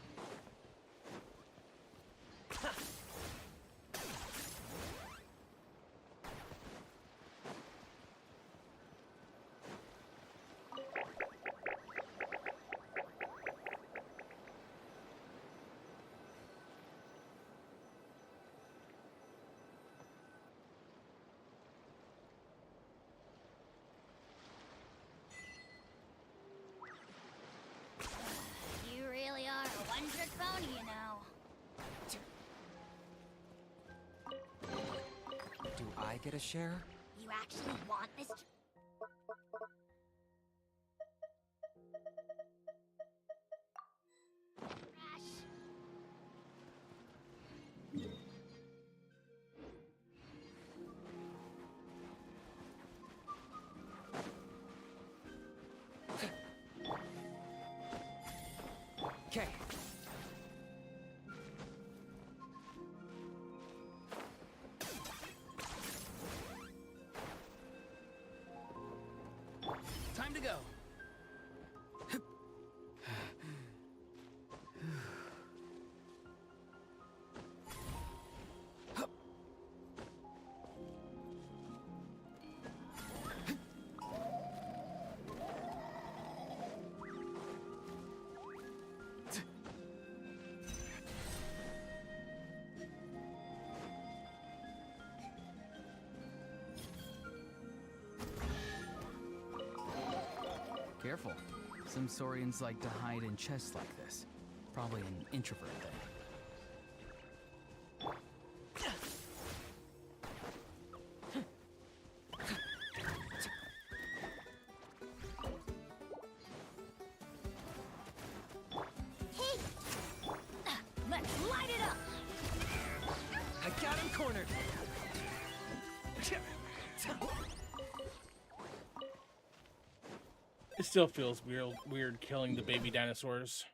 I get a share? You actually want this? Okay. Time to go. Careful. Some Saurians like to hide in chests like this. Probably an introvert thing. Let's light it up! I got him cornered! It still feels weird killing the baby dinosaurs.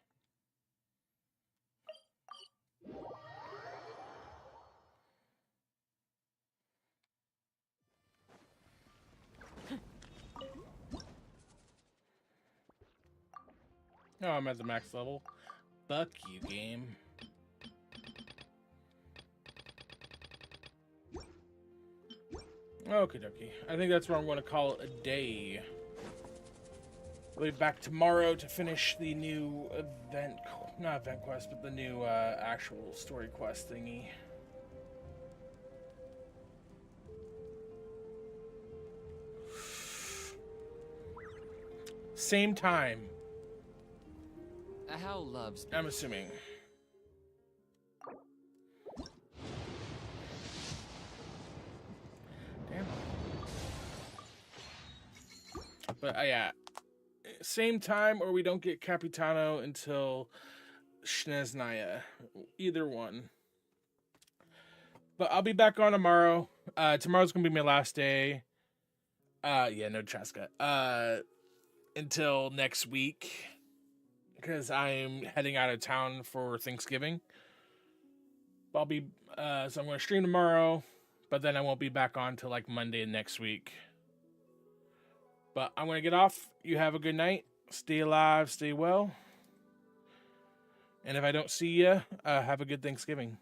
Oh, I'm at the max level. Fuck you, game. Okie dokie. I think that's where I'm going to call it a day. We'll be back tomorrow to finish the new event, not event quest, but the new actual story quest thingy. Same time. How loves... I'm assuming. Damn. But yeah. Same time, or we don't get Capitano until Shneznaya. Either one. But I'll be back on tomorrow. Tomorrow's gonna be my last day. Yeah, no Chaska. Until next week. Because I'm heading out of town for Thanksgiving. I'll be so I'm gonna stream tomorrow, but then I won't be back on till like Monday next week. But I'm going to get off. You have a good night. Stay alive. Stay well. And if I don't see you, have a good Thanksgiving.